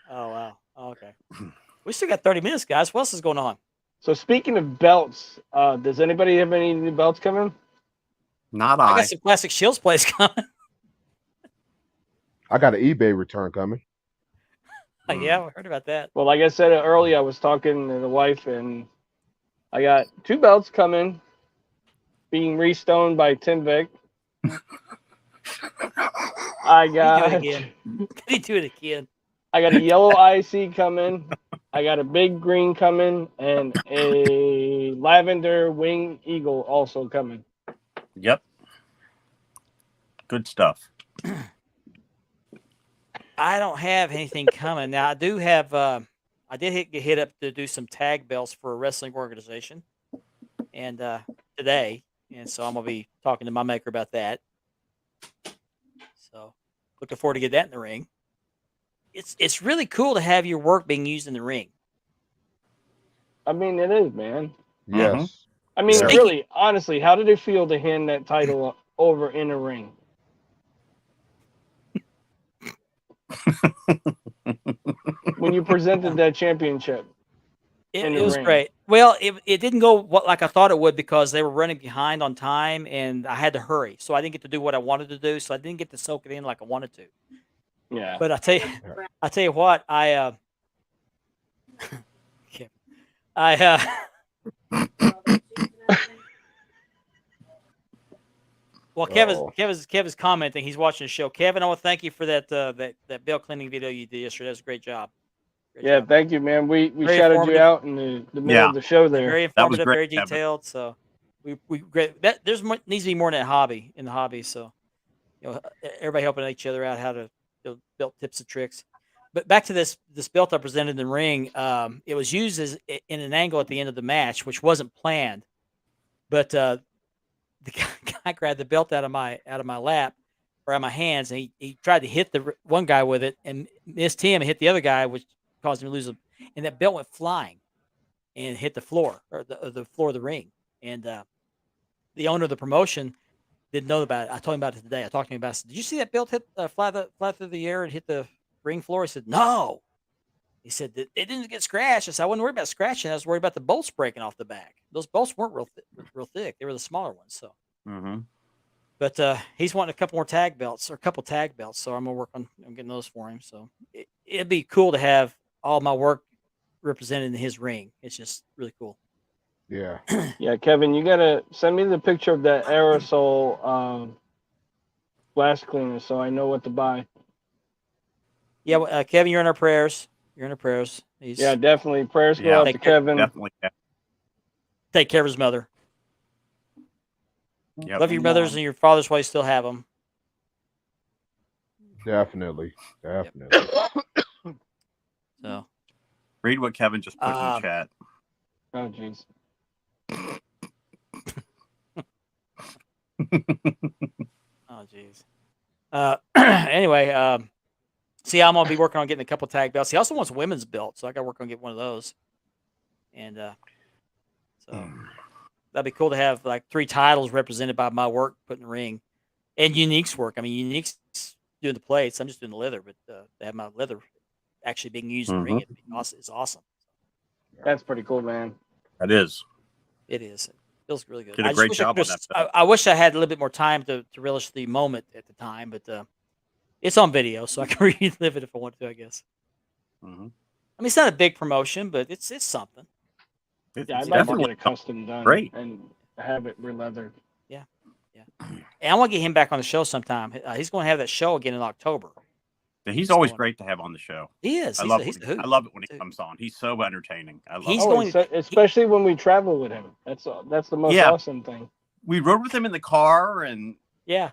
Oh, wow. Okay. We still got 30 minutes, guys. What else is going on? So speaking of belts, does anybody have any new belts coming? Not I I. got some Classic Shields plays coming. I got an eBay return coming. Yeah, we heard about that. Well, like I said earlier, I was talking to the wife, and I got 2 belts coming, being restoned by Tim Vick. I Did got he do it again? I got a yellow IC coming. I got a big green coming, and a lavender wing eagle also coming. Yep. Good stuff. I don't have anything coming now. I do have. I did get hit up to do some tag belts for a wrestling organization, and today, and so I'm gonna be talking to my maker about that. So, looking forward to get that in the ring. It's really cool to have your work being used in the ring. I mean, it is, man. Yes. I mean, Yeah. really, honestly, how did it feel to hand that title over in a ring? When you presented that championship. in the It was ring. great. Well, it didn't go like I thought it would because they were running behind on time and I had to hurry. So I didn't get to do what I wanted to do. So I didn't get to soak it in like I wanted to. Yeah. But I tell you what, I well, Oh. Kevin's commenting. He's watching the show. Kevin, I want to thank you for that bell cleaning video you did yesterday. That was a great job. Yeah, thank you, man. We Very shouted you informative. out in the middle of the show there. Very That was informative, great, very Kevin. detailed. So we great. There's needs to be more in the hobby. So everybody helping each other out how to belt tips and tricks. But back to this belt I presented in the ring. It was used as in an angle at the end of the match, which wasn't planned. But the guy grabbed the belt out of my lap or out of my hands, and he tried to hit the one guy with it and missed him and hit the other guy, which caused him to lose and that belt went flying and hit the floor or the floor of the ring. And the owner of the promotion didn't know about it. I told him about it today. I talked to him about it. I said, "Did you see that belt hit fly through the air and hit the ring floor?" He said, "No." He said, "It didn't get scratched." I said, "I wasn't worried about scratching. I was worried about the bolts breaking off the back. Those bolts weren't real thick. They were the smaller ones." So, but he's wanting a couple tag belts. So I'm gonna work on getting those for him. So it'd be cool to have all my work represented in his ring. It's just really cool. Yeah. Yeah, Kevin, you gotta send me the picture of that aerosol glass cleaner so I know what to buy. Yeah, well, Kevin, you're in our prayers. You're in our prayers. Yeah, definitely. Prayers go out to Kevin. Definitely. Take care of his mother. Yep. Love your mothers and your fathers while you still have them. Definitely. So read what Kevin just put in the chat. Oh, jeez. Oh, jeez. Anyway, see, I'm gonna be working on getting a couple tag belts. He also wants women's belts, so I got to work on getting one of those. And so that'd be cool to have like 3 titles represented by my work put in the ring, and Unique's work. I mean, Unique's doing the plates. I'm just doing the leather, but to have my leather actually being used in the ring, it's awesome. That's pretty cool, man. That is. It is. It feels really good. Did a great job on that. I wish I had a little bit more time to relish the moment at the time, but it's on video, so I can relive it if I want to, I guess. I mean, it's not a big promotion, but it's something. Yeah, I'd like to get a custom done and have it re-leathered. Yeah. And I want to get him back on the show sometime. He's going to have that show again in October. Yeah, he's always great to have on the show. He is. I love it when he comes on. He's so entertaining. I love it. Especially when we travel with him. That's the most awesome thing. We rode with him in the car and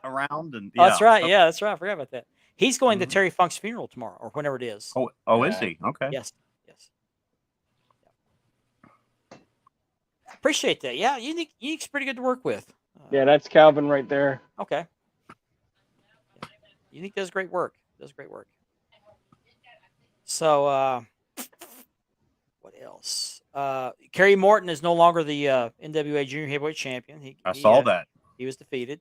around and that's right. Yeah, that's right. I forgot about that. He's going to Terry Funk's funeral tomorrow or whenever it is. Is he? Okay. Yes. Appreciate that. Yeah, Unique's pretty good to work with. Yeah, that's Calvin right there. Okay. Unique does great work. So, what else? Kerry Morton is no longer the NWA Junior Heavyweight Champion. I saw that. He was defeated.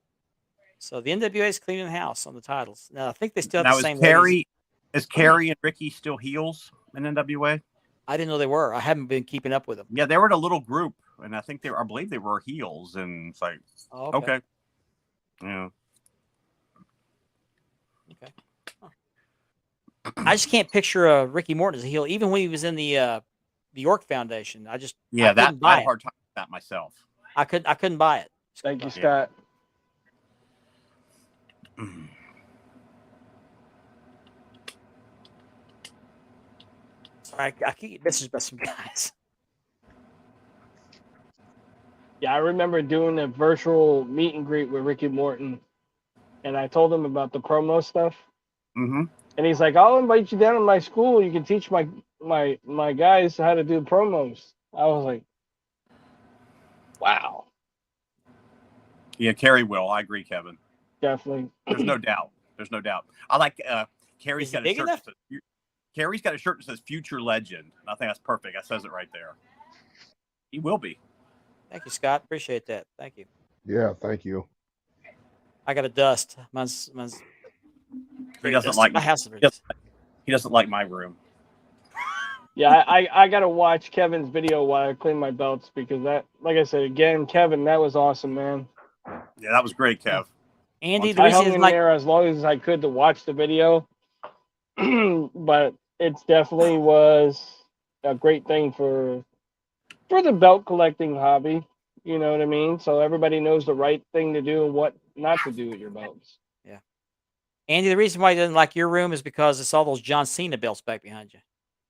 So the NWA is cleaning house on the titles. Now, I think they still have the same ladies. Is Kerry and Ricky still heels in NWA? I didn't know they were. I haven't been keeping up with them. Yeah, they were in a little group, and I believe they were heels, and it's like, okay. Yeah. Okay. Huh. I just can't picture Ricky Morton as a heel, even when he was in the York Foundation. I had a hard time with that myself. I couldn't buy it. Thank you, Scott. Sorry, I keep getting messages about some guys. Yeah, I remember doing a virtual meet and greet with Ricky Morton, and I told him about the promo stuff, Mm-hmm. and he's like, "I'll invite you down to my school. You can teach my guys how to do promos." I was like, "Wow, Yeah, Kerry will. I agree, Kevin. definitely." There's no doubt. There's no doubt. I like Kerry's Is he got a big shirt enough? that says, Kerry's got a shirt that says "Future Legend." And I think that's perfect. That says it right there. He will be. Thank you, Scott. Appreciate that. Thank you. Yeah, thank you. I got a dust. Mine's He very doesn't dusty. like My me. house is very He dusty. doesn't like my room. Yeah, I gotta watch Kevin's video while I clean my belts because that, like I said again, Kevin, that was awesome, man. Yeah, that was great, Kev. Andy, the I reason hung he doesn't in like there as long as I could to watch the video, but it's definitely was a great thing for the belt collecting hobby. You know what I mean? So everybody knows the right thing to do and what not to do with your belts. Andy, the reason why he doesn't like your room is because it's all those John Cena belts back behind you.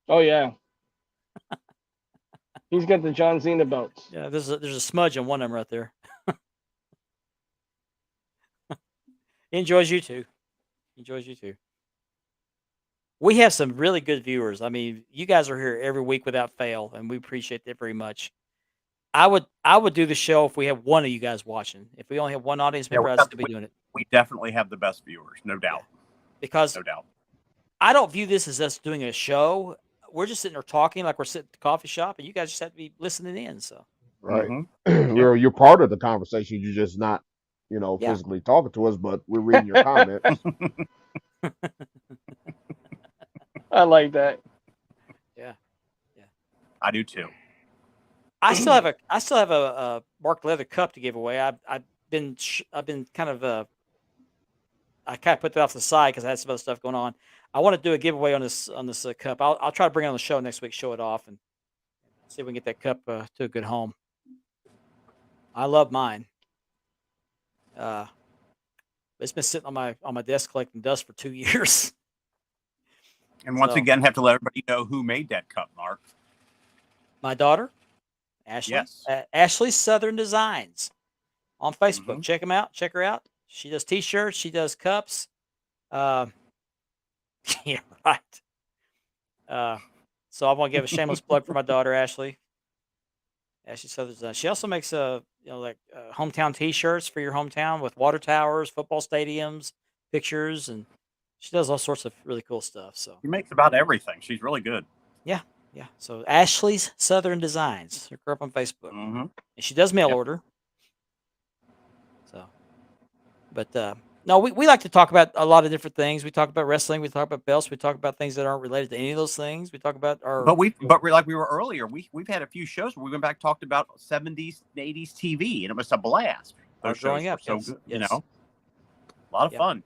Oh yeah, he's got the John Cena belts. Yeah, there's a smudge on one of them right there. He enjoys you too. He enjoys you too. We have some really good viewers. I mean, you guys are here every week without fail, and we appreciate that very much. I would do the show if we had one of you guys watching. If we only have one audience member, I'd still be doing it We definitely have the best viewers, no doubt. because No doubt. I don't view this as us doing a show. We're just sitting there talking like we're sitting at the coffee shop, and you guys just have to be listening in. So Right. Mhm. You're part of the conversation. You're just not, Yeah. physically talking to us, but we're reading your comments. I like that. I do too. I still have a Mark Leather cup to give away. I've been kind of I kind of put that off to the side because I had some other stuff going on. I want to do a giveaway on this cup. I'll try to bring it on the show next week, show it off, and see if we can get that cup to a good home. I love mine. It's been sitting on my desk collecting dust for 2 years. And once So- again, have to let everybody know who made that cup, Mark. My daughter, Ashley, Yes. Ashley Southern Designs on Facebook. Mhm. Check them out. Check her out. She does T-shirts. She does cups. Yeah, right. So I want to give a shameless plug for my daughter, Ashley. Ashley Southern Designs. She also makes hometown T-shirts for your hometown with water towers, football stadiums, pictures, and she does all sorts of really cool stuff. So She makes about everything. She's really good. yeah. So Ashley's Southern Designs. Look her up on Facebook. Mm-hmm. And she does mail Yep. order. So, but no, we like to talk about a lot of different things. We talk about wrestling. We talk about belts. We talk about things that aren't related to any of those things. We talk about our. But we're like we were earlier. We've had a few shows where we went back and talked about 70s and 80s TV, and it was a blast. Our Those growing shows were up, so yes, good, yes. a lot of Yeah. fun.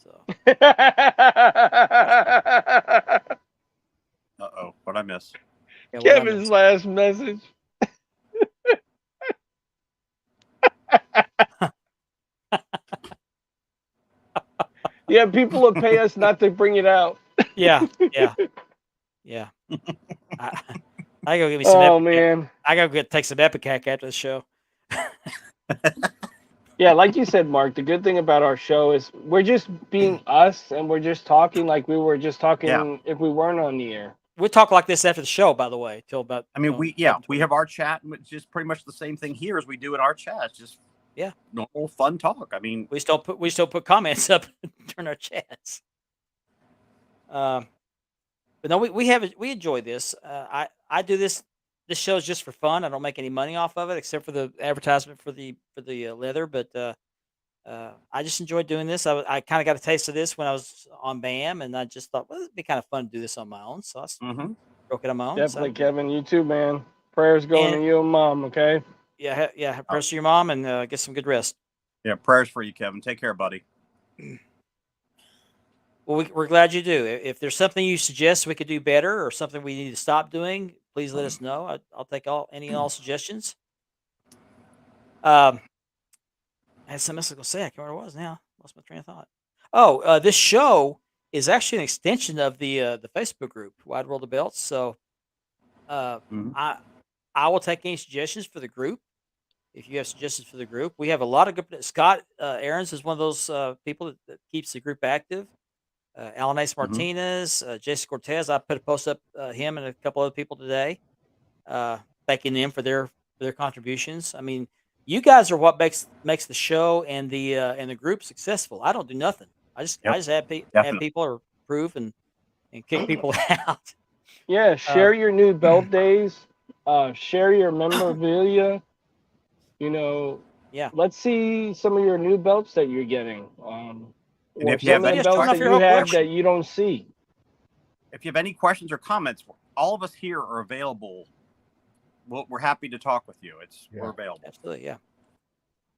So Uh-oh, what'd I miss? yeah, what I Kevin's missed. last message. Yeah, people will pay us not to bring it out. Yeah. I go get me some. Oh Epicac. man. I gotta take some Epicac after the show. Yeah, like you said, Mark, the good thing about our show is we're just being us and we're just talking like we were just talking Yeah. if we weren't on the air. We'll talk like this after the show, by the way, till about. I mean, we 7:20. have our chat, and it's just pretty much the same thing here as we do in our chat. It's just Yeah. normal fun talk. I mean, We still put comments up during our chats. But no, we enjoy this. I do this. This show is just for fun. I don't make any money off of it except for the advertisement for the leather. But I just enjoy doing this. I kind of got a taste of this when I was on BAM, and I just thought, well, it'd be kind of fun to do this on my own. So I mhm. broke it on my own. Definitely, So, Kevin. You too, man. Prayers going And- to you and mom, okay? yeah. Press to your mom and get some good rest. Yeah, prayers for you, Kevin. Take care, buddy. Well, we're glad you do. If there's something you suggest we could do better or something we need to stop doing, please let us know. I'll take any and all suggestions. I had something else I was going to say. I can't remember what it was now. Lost my train of thought. Oh, this show is actually an extension of the Facebook group, Wide World of Belts. So Mhm. I will take any suggestions for the group. If you have suggestions for the group, we have a lot of good. Scott Aarons is one of those people that keeps the group active. Alan Ace Mhm. Martinez, Jason Cortez. I put a post up him and a couple other people today, thanking them for their contributions. I mean, you guys are what makes the show and the group successful. I don't do nothing. I Yep. just add Definitely. people or approve and kick people out. Yeah, Uh, share your new belt days. Share your memorabilia. You know, yeah. let's see some of your new belts that you're getting. And Or if you have some of any the Yeah, start belts off that questions, your you whole have collection. that you don't see. if you have any questions or comments, all of us here are available. We're happy to talk with you. We're Yeah. available. Absolutely, yeah.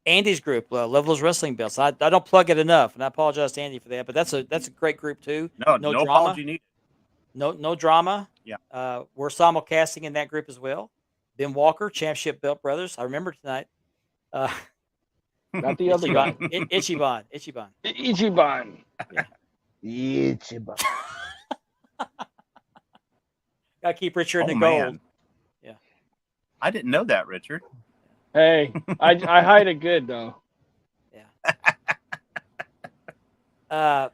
Andy's group, Levelers Wrestling Belts. I don't plug it enough, and I apologize to Andy for that. But that's a great group too. No No drama, apology needed. no drama. Yeah. We're simulcasting in that group as well. Ben Walker, Championship Belt Brothers. I remember tonight. Uh, Not the other guy. Ichiban. Ichiban. Yeah, Ichiban. got to keep Richard in Oh the gold. man. Yeah. I didn't know that, Richard. Hey, I hide it good though. Yeah. But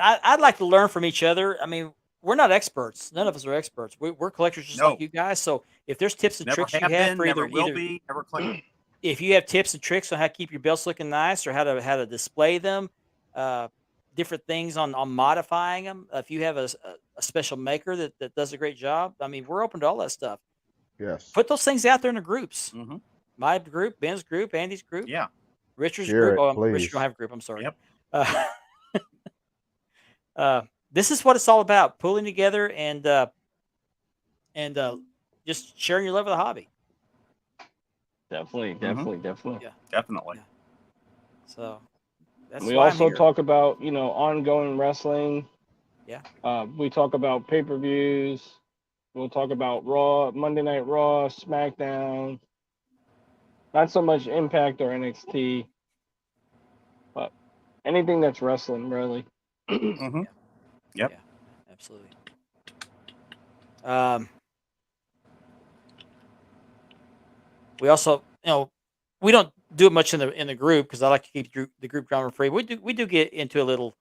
I'd like to learn from each other. I mean, we're not experts. None of us are experts. We're collectors just No. like you guys. So if there's tips and Never tricks you have have been, for never either will be, never claim. if you have tips and tricks on how to keep your belts looking nice or how to display them, different things on modifying them. If you have a special maker that does a great job, I mean, we're open to all that stuff. Yes. Put those things out there in the groups. Mhm. My group, Ben's group, Andy's group, Yeah. Richard's Share group. it, Oh, Richard please. don't have a group. I'm sorry. Yep. Uh, this is what it's all about: pulling together and just sharing your love of the hobby. Definitely. Yeah. Definitely. Yeah. So that's We why I'm also here. talk about, ongoing wrestling. Yeah. We talk about pay-per-views. We'll talk about Raw, Monday Night Raw, SmackDown. Not so much Impact or NXT, but anything that's wrestling, really. Mm-hmm. Yep. Yeah, absolutely. We also, we don't do it much in the group because I like to keep the group drama free. We do get into a little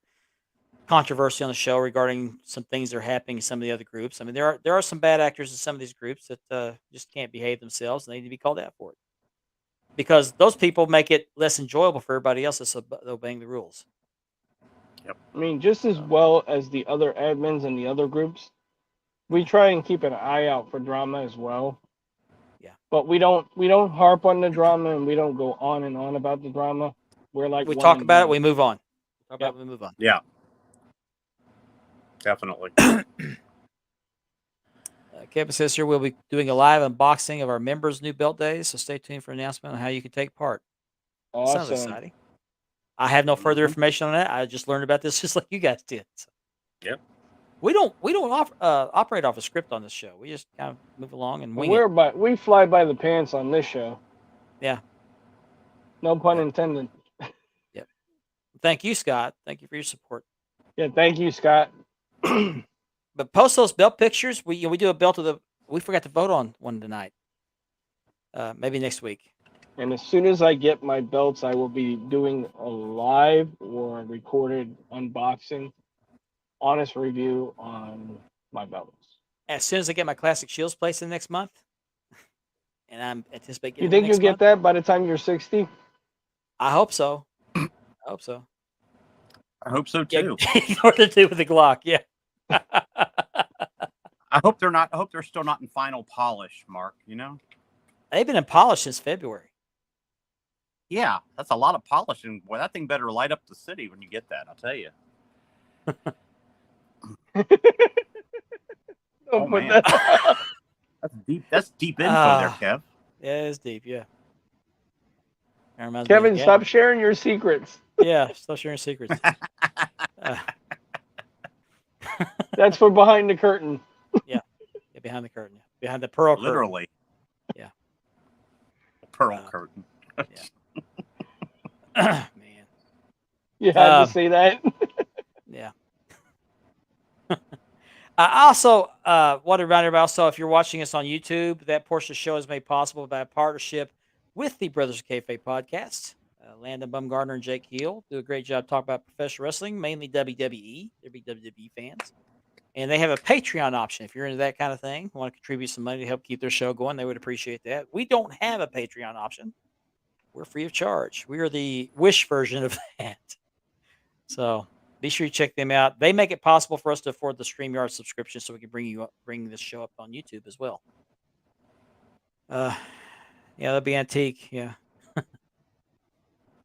controversy on the show regarding some things that are happening in some of the other groups. I mean, there are some bad actors in some of these groups that just can't behave themselves, and they need to be called out for it because those people make it less enjoyable for everybody else that's obeying the rules. I mean, just as well as the other admins and the other groups, we try and keep an eye out for drama as well. Yeah. But we don't harp on the drama and we don't go on and on about the drama. We're like We one talk and about it, done. we move on. Talk Yep. about it, we move on. Yeah. Definitely. Kevin says here we'll be doing a live unboxing of our members' new belt days, so stay tuned for an announcement on how you can take part. That sounds Awesome. exciting. I have no further Mhm. information on that. I just learned about this just like you guys did. So. Yep. We don't operate off a script on this show. We just kind of move along and wing it. We fly by the pants on this show. Yeah. No pun Yeah. intended. Yep. Thank you, Scott. Thank you for your support. Yeah, thank you, Scott. But post those belt pictures. We do a belt of the. We forgot to vote on one tonight. Maybe next week. And as soon as I get my belts, I will be doing a live or recorded unboxing, honest review on my belts. As soon as I get my Classic Shields placed in next month, and I'm anticipating. You think you'll get that by the time you're 60? I hope so. I hope so. I hope so Yeah, too. in order to do with the Glock, yeah. I hope they're still not in final polish, Mark. They've been in polish since February. Yeah, that's a lot of polishing. Boy, that thing better light up the city when you get that. I'll tell you. Don't put man. that. That's deep. That's deep info there, Kev. Yeah, it's deep. Yeah. That reminds me of Kevin, Gavin. stop sharing your secrets. Yeah, stop sharing secrets. That's for behind the curtain. Yeah, behind the curtain. Behind the pearl curtain. Literally. Yeah. A pearl curtain. Man. You had Um, to say that. Yeah. I also want to remind everybody also, if you're watching us on YouTube, that portion of the show is made possible by a partnership with the Brothers of Kayfabe podcast. Landon Bumgardner and Jake Heel do a great job talking about professional wrestling, mainly WWE. They're big WWE fans. And they have a Patreon option. If you're into that kind of thing, want to contribute some money to help keep their show going, they would appreciate that. We don't have a Patreon option. We're free of charge. We are the Wish version of that. So be sure you check them out. They make it possible for us to afford the StreamYard subscription, so we can bring this show up on YouTube as well. Yeah, that'll be antique. Yeah.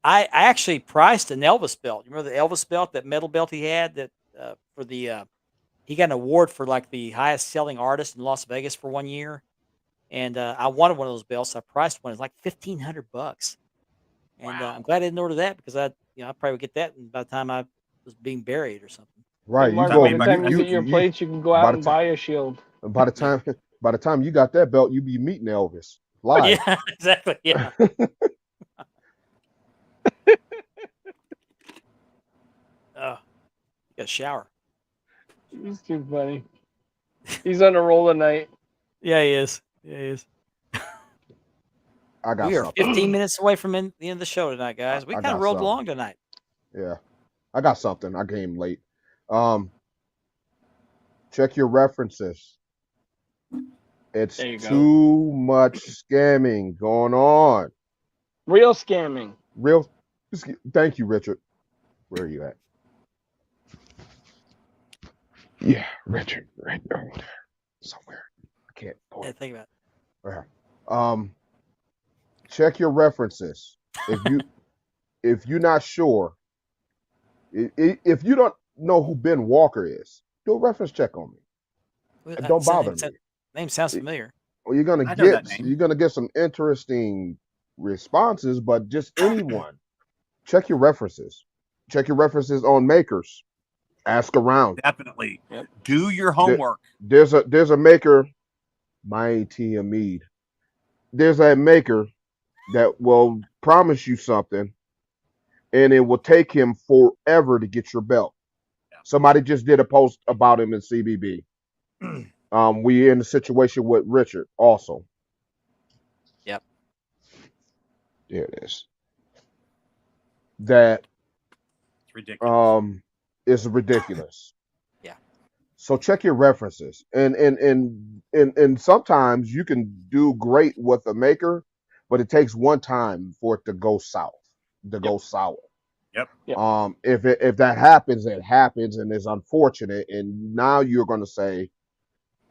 I actually priced an Elvis belt. You remember the Elvis belt, that metal belt he had that for the he got an award for like the highest selling artist in Las Vegas for 1 year. And I wanted one of those belts. I priced one. It's like $1,500. And I'm glad I didn't order that, because I probably would get that by the time I was being buried or something. Right. Hey, Mark, by the time you get your plates, you can go out and buy a shield. By the time you got that belt, you be meeting Elvis live. Yeah, exactly. Yeah. Oh, got a shower. He's too funny. He's on a roll tonight. Yeah, he is. Yeah, he is. I got we are something. 15 minutes away from the end of the show tonight, guys. We kind of rolled along tonight. Yeah, I got something. I came late. Check your references. It's too much scamming going on. Real scamming. Real. Thank you, Richard. Where are you at? Yeah, Richard, right over there, somewhere. I can't. Yeah, think about it. Check your references. If you're not sure, if you don't know who Ben Walker is, do a reference check on me. Don't bother me. Name sounds familiar. Well, you're gonna get some interesting responses, but just anyone. Check your references. Check your references on makers. Ask around. Definitely. Yep. Do your homework. There's a maker, my Tia Mead. There's a maker that will promise you something, and it will take him forever to get your belt. Yeah. Somebody just did a post about him in CBB. We in a situation with Richard also. Yep. There it is. That it's ridiculous. Is ridiculous. Yeah. So check your references, and sometimes you can do great with a maker, but it takes one time for it to go south, go sour. Yep. If that happens, it happens, and it's unfortunate. And now you're going to say,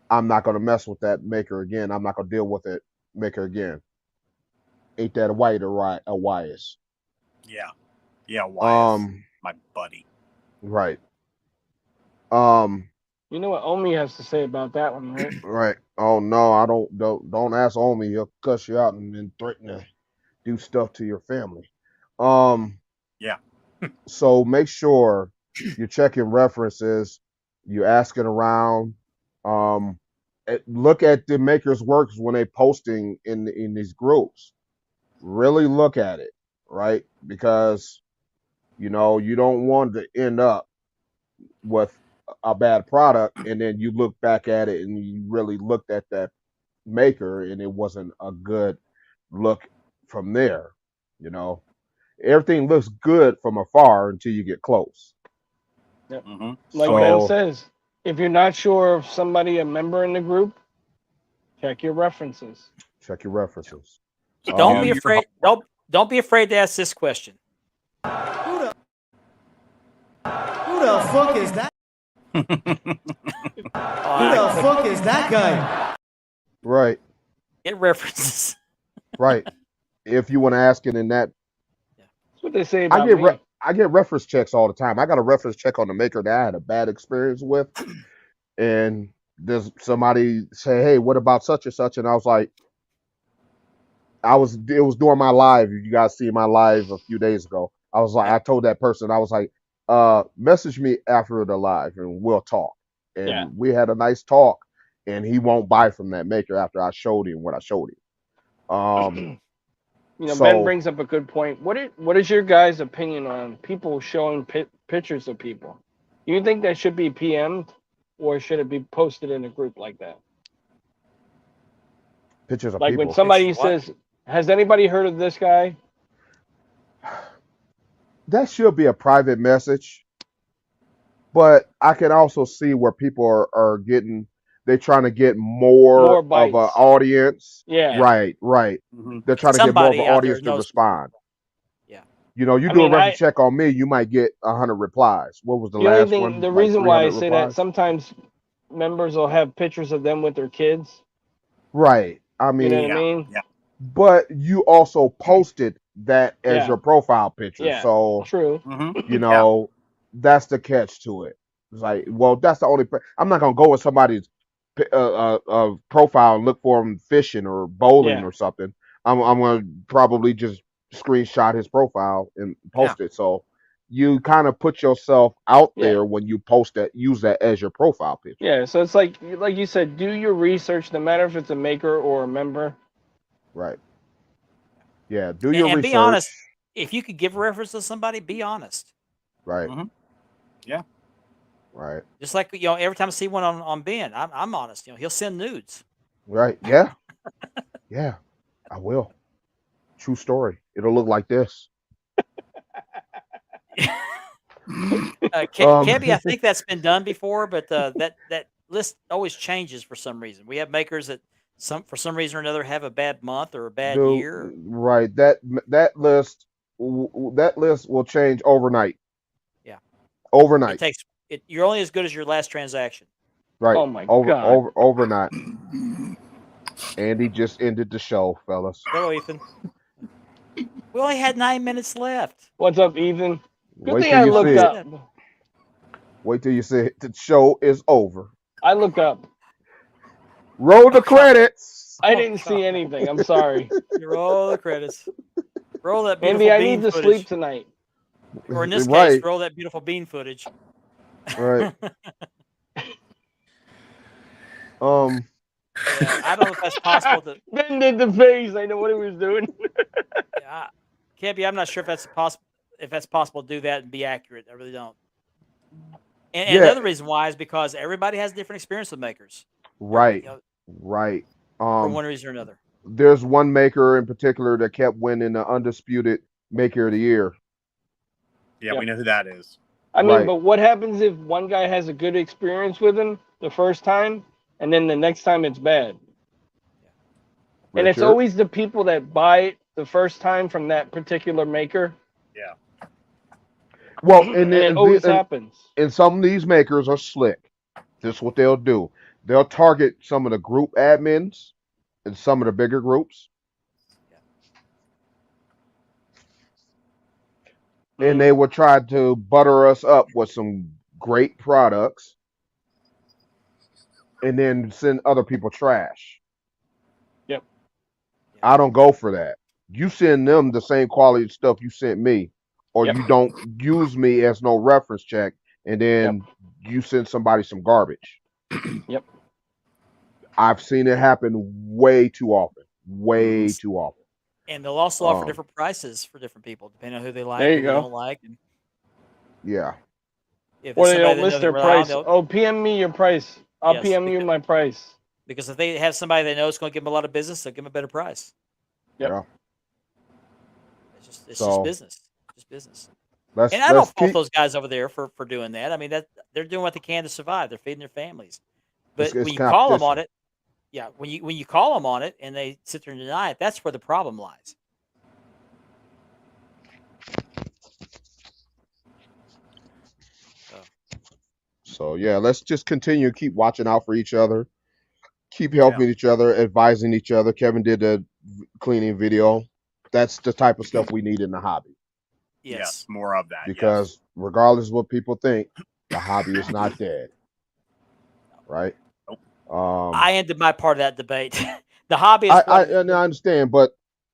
I'm not going to mess with that maker again. I'm not going to deal with it maker again. Ain't that white or right? A wise? Yeah. Yeah. Wise. My buddy. Right. You know what Omi has to say about that one, right? Right. Oh no, I don't ask Omi. He'll cuss you out and then threaten to do stuff to your family. Yeah. So make sure you're checking references, you're asking around. Look at the makers' works when they posting in these groups. Really look at it, right? Because you don't want to end up with a bad product, and then you look back at it and you really looked at that maker and it wasn't a good look from there. Everything looks good from afar until you get close. Yep. Mm-hmm. Like Ben says, if you're not sure of somebody, a member in the group, check your references. Check your references. Don't be afraid. Don't be afraid to ask this question. Who the fuck is that? Who the fuck is that guy? Right. Get references. Right. If you want to ask it in that. That's what they say about me. I get reference checks all the time. I got a reference check on the maker that I had a bad experience with. And there's somebody say, hey, what about such and such? And I was like, it was during my live. You guys see my live a few days ago. I was like, I told that person, I was like, message me after the live and we'll talk. And we had a nice talk, and he won't buy from that maker after I showed him what I showed him. Ben brings up a good point. What is your guys' opinion on people showing pictures of people? You think that should be PM'd or should it be posted in a group like that? Pictures of Like when people. somebody Pictures of what? says, "Has anybody heard of this guy?" That should be a private message, but I can also see where people are getting, they're trying to get More more of an bites. audience. Yeah. Right, right. Mhm. They're trying to get more of an Somebody out there audience to knows. respond. Yeah. You know, you I do a mean, reference check on me, you might get 100 replies. What was the The only last thing, one? the Like reason why I 300 say that, replies? sometimes members will have pictures of them with their kids. Right. I You know what mean, I Yeah, mean? yeah. but you also posted that as Yeah. your profile picture. Yeah. So, True. hmm you know, that's the catch to it. It's like, well, that's the only. I'm not gonna go with somebody's profile and look for him fishing or bowling Yeah. or something. I'm gonna probably just screenshot his profile and post it. So you kind of put yourself out Yeah. there when you post that. Use that as your profile picture. Yeah. So it's like you said, do your research, no matter if it's a maker or a member. Right. Yeah. Do your And research. be honest. If you could give a reference to somebody, be honest. Right. Mhm. Right. Just like every time I see one on Ben, I'm honest. He'll send nudes. Right. Yeah. Yeah. I will. True story. It'll look like this. Kebby, I think that's been done before, but that list always changes for some reason. We have makers that for some reason or another have a bad month or a bad Dude, year. right. That list will change overnight. Yeah. Overnight. It takes it. You're only as good as your last transaction. Right. Oh my God. Overnight. Andy just ended the show, fellas. Hello, Ethan. We only had 9 minutes left. What's up, Ethan? Good Wait thing till I you looked see up. it. Wait till you see it. The show is over. I looked up. Roll the credits. I didn't see anything. I'm sorry. You roll the credits. Roll that beautiful Andy, I bean need to footage. sleep tonight. Or in this Right. case, roll that beautiful bean footage. Right. Yeah, I don't know if that's possible. Ben did the face. I know what he was doing. Kebby, I'm not sure if that's possible to do that and be accurate. I really don't. And Yeah. another reason why is because everybody has different experience with makers. Right. Right. For one reason or another. There's one maker in particular that kept winning the undisputed maker of the year. Yeah, Yep. we know who that is. I mean, Right. but what happens if one guy has a good experience with him the first time, and then the next time it's bad? And it's Richard? always the people that buy it the first time from that particular maker. Yeah. Well, And it always happens. and some of these makers are slick. This is what they'll do. They'll target some of the group admins and some of the bigger groups. And they will try to butter us up with some great products and then send other people trash. Yep. I don't go for that. You send them the same quality stuff you sent me, or Yep. you don't use me as no reference check, and then you send somebody some garbage. Yep. I've seen it happen way too often. Way too often. And they'll also offer different prices for different people, depending on who they like, There you who they go. don't like. And Yeah. if Or it's they somebody don't they list know their they're around, price. they'll- Oh, PM me your price. I'll Yes, PM you my price. because if they have somebody they know is going to give them a lot of business, they'll give them a better price. Yep. Yeah. It's just So- business. Just business. Let's And I don't let's fault keep those guys over there for doing that. I mean, that they're doing what they can to survive. They're feeding their families. But It's when you call them on competition. it, when you call them on it and they sit there and deny it, that's where the problem lies. So yeah, let's just continue to keep watching out for each other, keep helping each other, advising each other. Kevin did a cleaning video. That's the type of stuff we need in the hobby. Yes. More of that. Because regardless of what people think, the hobby is not dead. Right? I ended my part of that debate. The hobby is I understand, but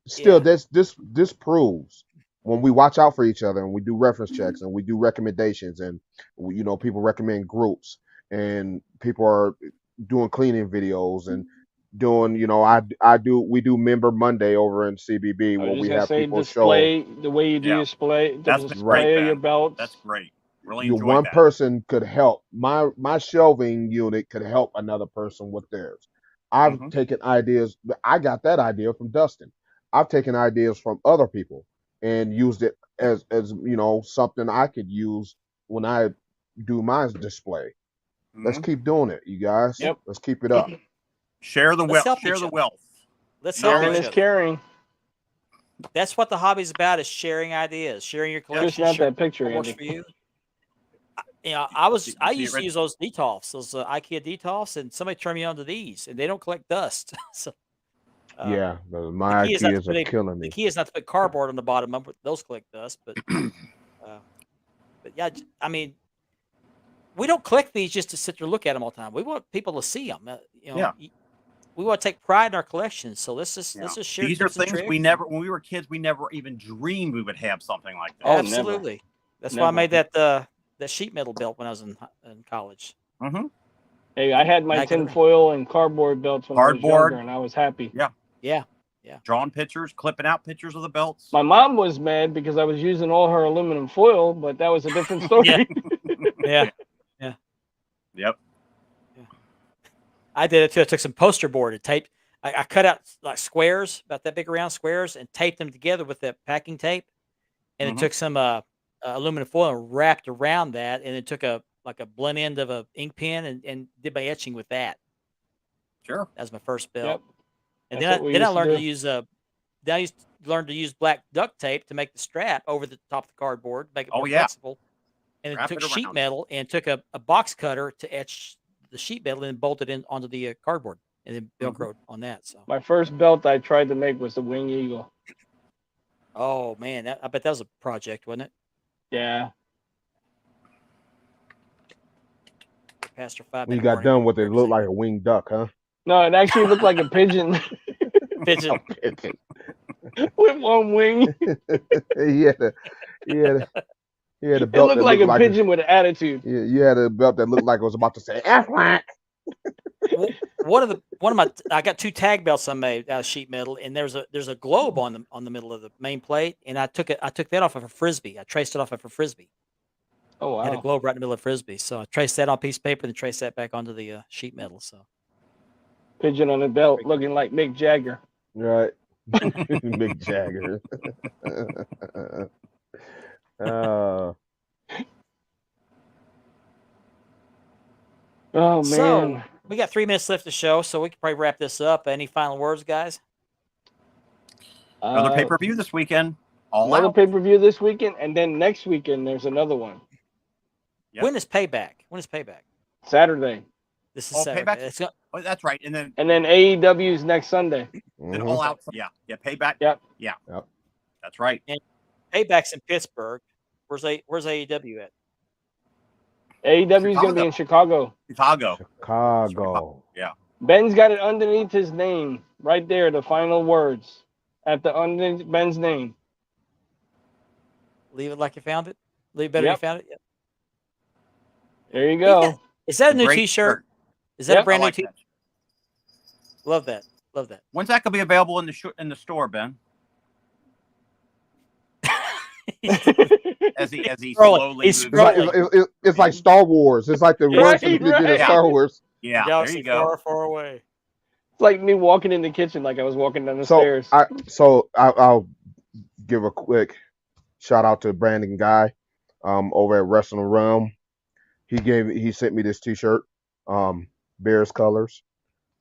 still this proves when we watch out for each other and we do reference checks and we do recommendations and people recommend groups and people are doing cleaning videos and doing we do Member Monday over in CBB I where was we just gonna have say people display show the way you do Yeah. display That's display great, of your Ben. belts. That's great. Really you enjoyed one that. person could help. My shelving unit could help another person with theirs. I've Mhm. taken ideas. I got that idea from Dustin. I've taken ideas from other people and used it as something I could use when I do my display. Let's Mhm. keep doing it, you guys. Yep. Let's keep it up. Share the Let's wealth. help Share each the other. wealth. Let's help Sharing each is other. caring. That's what the hobby's about: is sharing ideas, sharing your Just collection, not sharing that picture, what works Andy. for you. I See used it, to use those Detolfs, those IKEA Detolfs, and somebody turned me on to these, and they don't collect dust. So Yeah, the my key is not to ideas are put killing the me. key is not to put cardboard on the bottom of those collect dust, but yeah, I mean, we don't collect these just to sit there and look at them all the time. We want people to see them. Yeah. We want to take pride in our collections. So let's just Yeah. share These are tips and things we tricks. never, when we were kids, we never even dreamed we would have something like that. Oh, never. Absolutely. That's why I Never. made that sheet metal belt when I was in college. Mm-hmm. Hey, I had my I got it tin right. foil and cardboard belts when I was Cardboard. younger, and I was happy. Yeah. Drawing pictures, clipping out pictures of the belts. My mom was mad because I was using all her aluminum foil, but that was a different story. Yeah. Yep. I did it too. I took some poster board and taped. I cut out like squares, about that big around squares, and taped them together with that packing tape. And Mhm. it took some aluminum foil and wrapped around that, and it took a blend end of a ink pen and did my etching with that. Sure. That was my first belt. Yep. And That's what we then I used to learned to do. use then I used to learn to use black duct tape to make the strap over the top of the cardboard, make it Oh, more yeah. flexible. And Wrap it took it sheet around. metal and took a box cutter to etch the sheet metal and bolted in onto the cardboard and then Velcroed on that. So, My first belt I tried to make was the Wing Eagle. oh man, I bet that was a project, wasn't it? Yeah. Pastor 5 When you minute got warning. done with it, it looked represent like a winged duck, huh? No, it actually looked like a pigeon pigeon. with one wing. he had a It belt looked that like looked a like pigeon with attitude. you had a belt that looked like it was about to say Aflac. One of my I got 2 tag belts I made out of sheet metal, and there's a globe on the middle of the main plate, and I took that off of a frisbee. I traced it off of a frisbee. Oh I had a wow. globe right in the middle of frisbee, so I traced that on a piece of paper and traced that back onto the sheet metal. So Pigeon on the belt looking like Mick Jagger. Right. Mick Jagger. Oh So man. we got 3 minutes left of the show, so we can probably wrap this up. Any final words, guys? Another pay-per-view this weekend. All Another out. pay-per-view this weekend, and then next weekend there's another one. Yep. When is Payback? Saturday. This is Oh, Saturday. Payback. It's got, Oh, that's right. And then AEW's next Sunday. Mhm. all out. Yeah. Payback. Yep. Yeah. Yep. That's right. Payback's in Pittsburgh. Where's AEW at? AEW's gonna be in Chicago. Chicago. Yeah. Ben's got it underneath his name, right there. The final words at the underneath Ben's name. Leave it like you found it. Leave it better than you Yep. found it. Yep. There you go. Is that a new Great T-shirt? shirt. Is that Yep. a brand I new like T-shirt? that. Love that. Love that. When's that gonna be available in the store, Ben? As he Scrolling. slowly He's moves. It's like Scrolling. it's like Star Wars. It's like the Right, words that they did in right. Star Wars. Yeah. There Galaxy you go. far, far away. It's like me walking in the kitchen like I was walking down the So stairs. I'll give a quick shout out to Brandon Guy, over at Wrestling Realm. He sent me this T-shirt, Bears colors,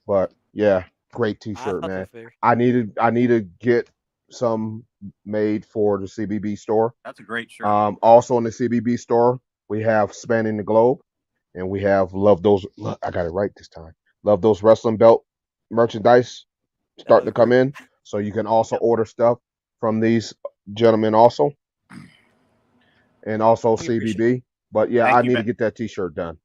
but yeah, great I T-shirt, thought man. that figured. I need to get some made for the CBB store. That's a great shirt. Also in the CBB store, we have Spanning the Globe, and we have I got it right this time. Love Those Wrestling Belt merchandise starting to come in. So you can also order stuff from these gentlemen also. And also We appreciate CBB. But yeah, Thank I you, need to Ben. get that T-shirt done.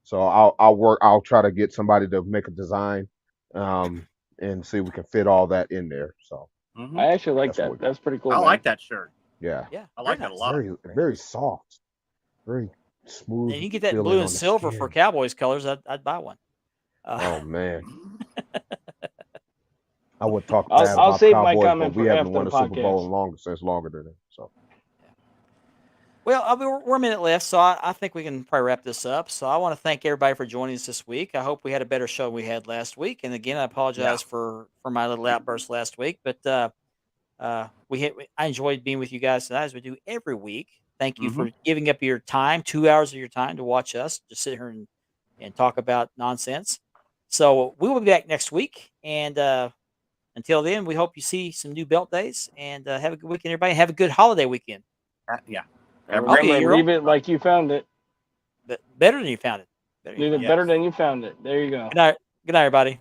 So I'll try to get somebody to make a design, and see if we can fit all that in there. So Mhm. I actually like That's that. what- That's pretty cool. I man. like that shirt. yeah, Yeah, I like very that a nice. lot. very soft, very smooth. And you can get that in feeling blue on and the silver for skin. Cowboys colors. I'd buy one. Oh man, I would talk I'll bad about save my Cowboys, comment but we for haven't after won the a Super Bowl podcast. longer than them. So Well, Well, we're a minute left, so I think we can probably wrap this up. So I want to thank everybody for joining us this week. I hope we had a better show than we had last week. And again, I apologize for my little outburst last week, but I enjoyed being with you guys tonight, as we do every week. Thank you for giving up your time, 2 hours of your time, to watch us just sit here and talk about nonsense. So we will be back next week, and until then, we hope you see some new belt days, and have a good weekend, everybody. Have a good holiday weekend. Yeah. And Okay, remember, you're leave it like you found it. Better than you found it. Better than you Leave found it it. better than you found it. There you go. Good night, everybody.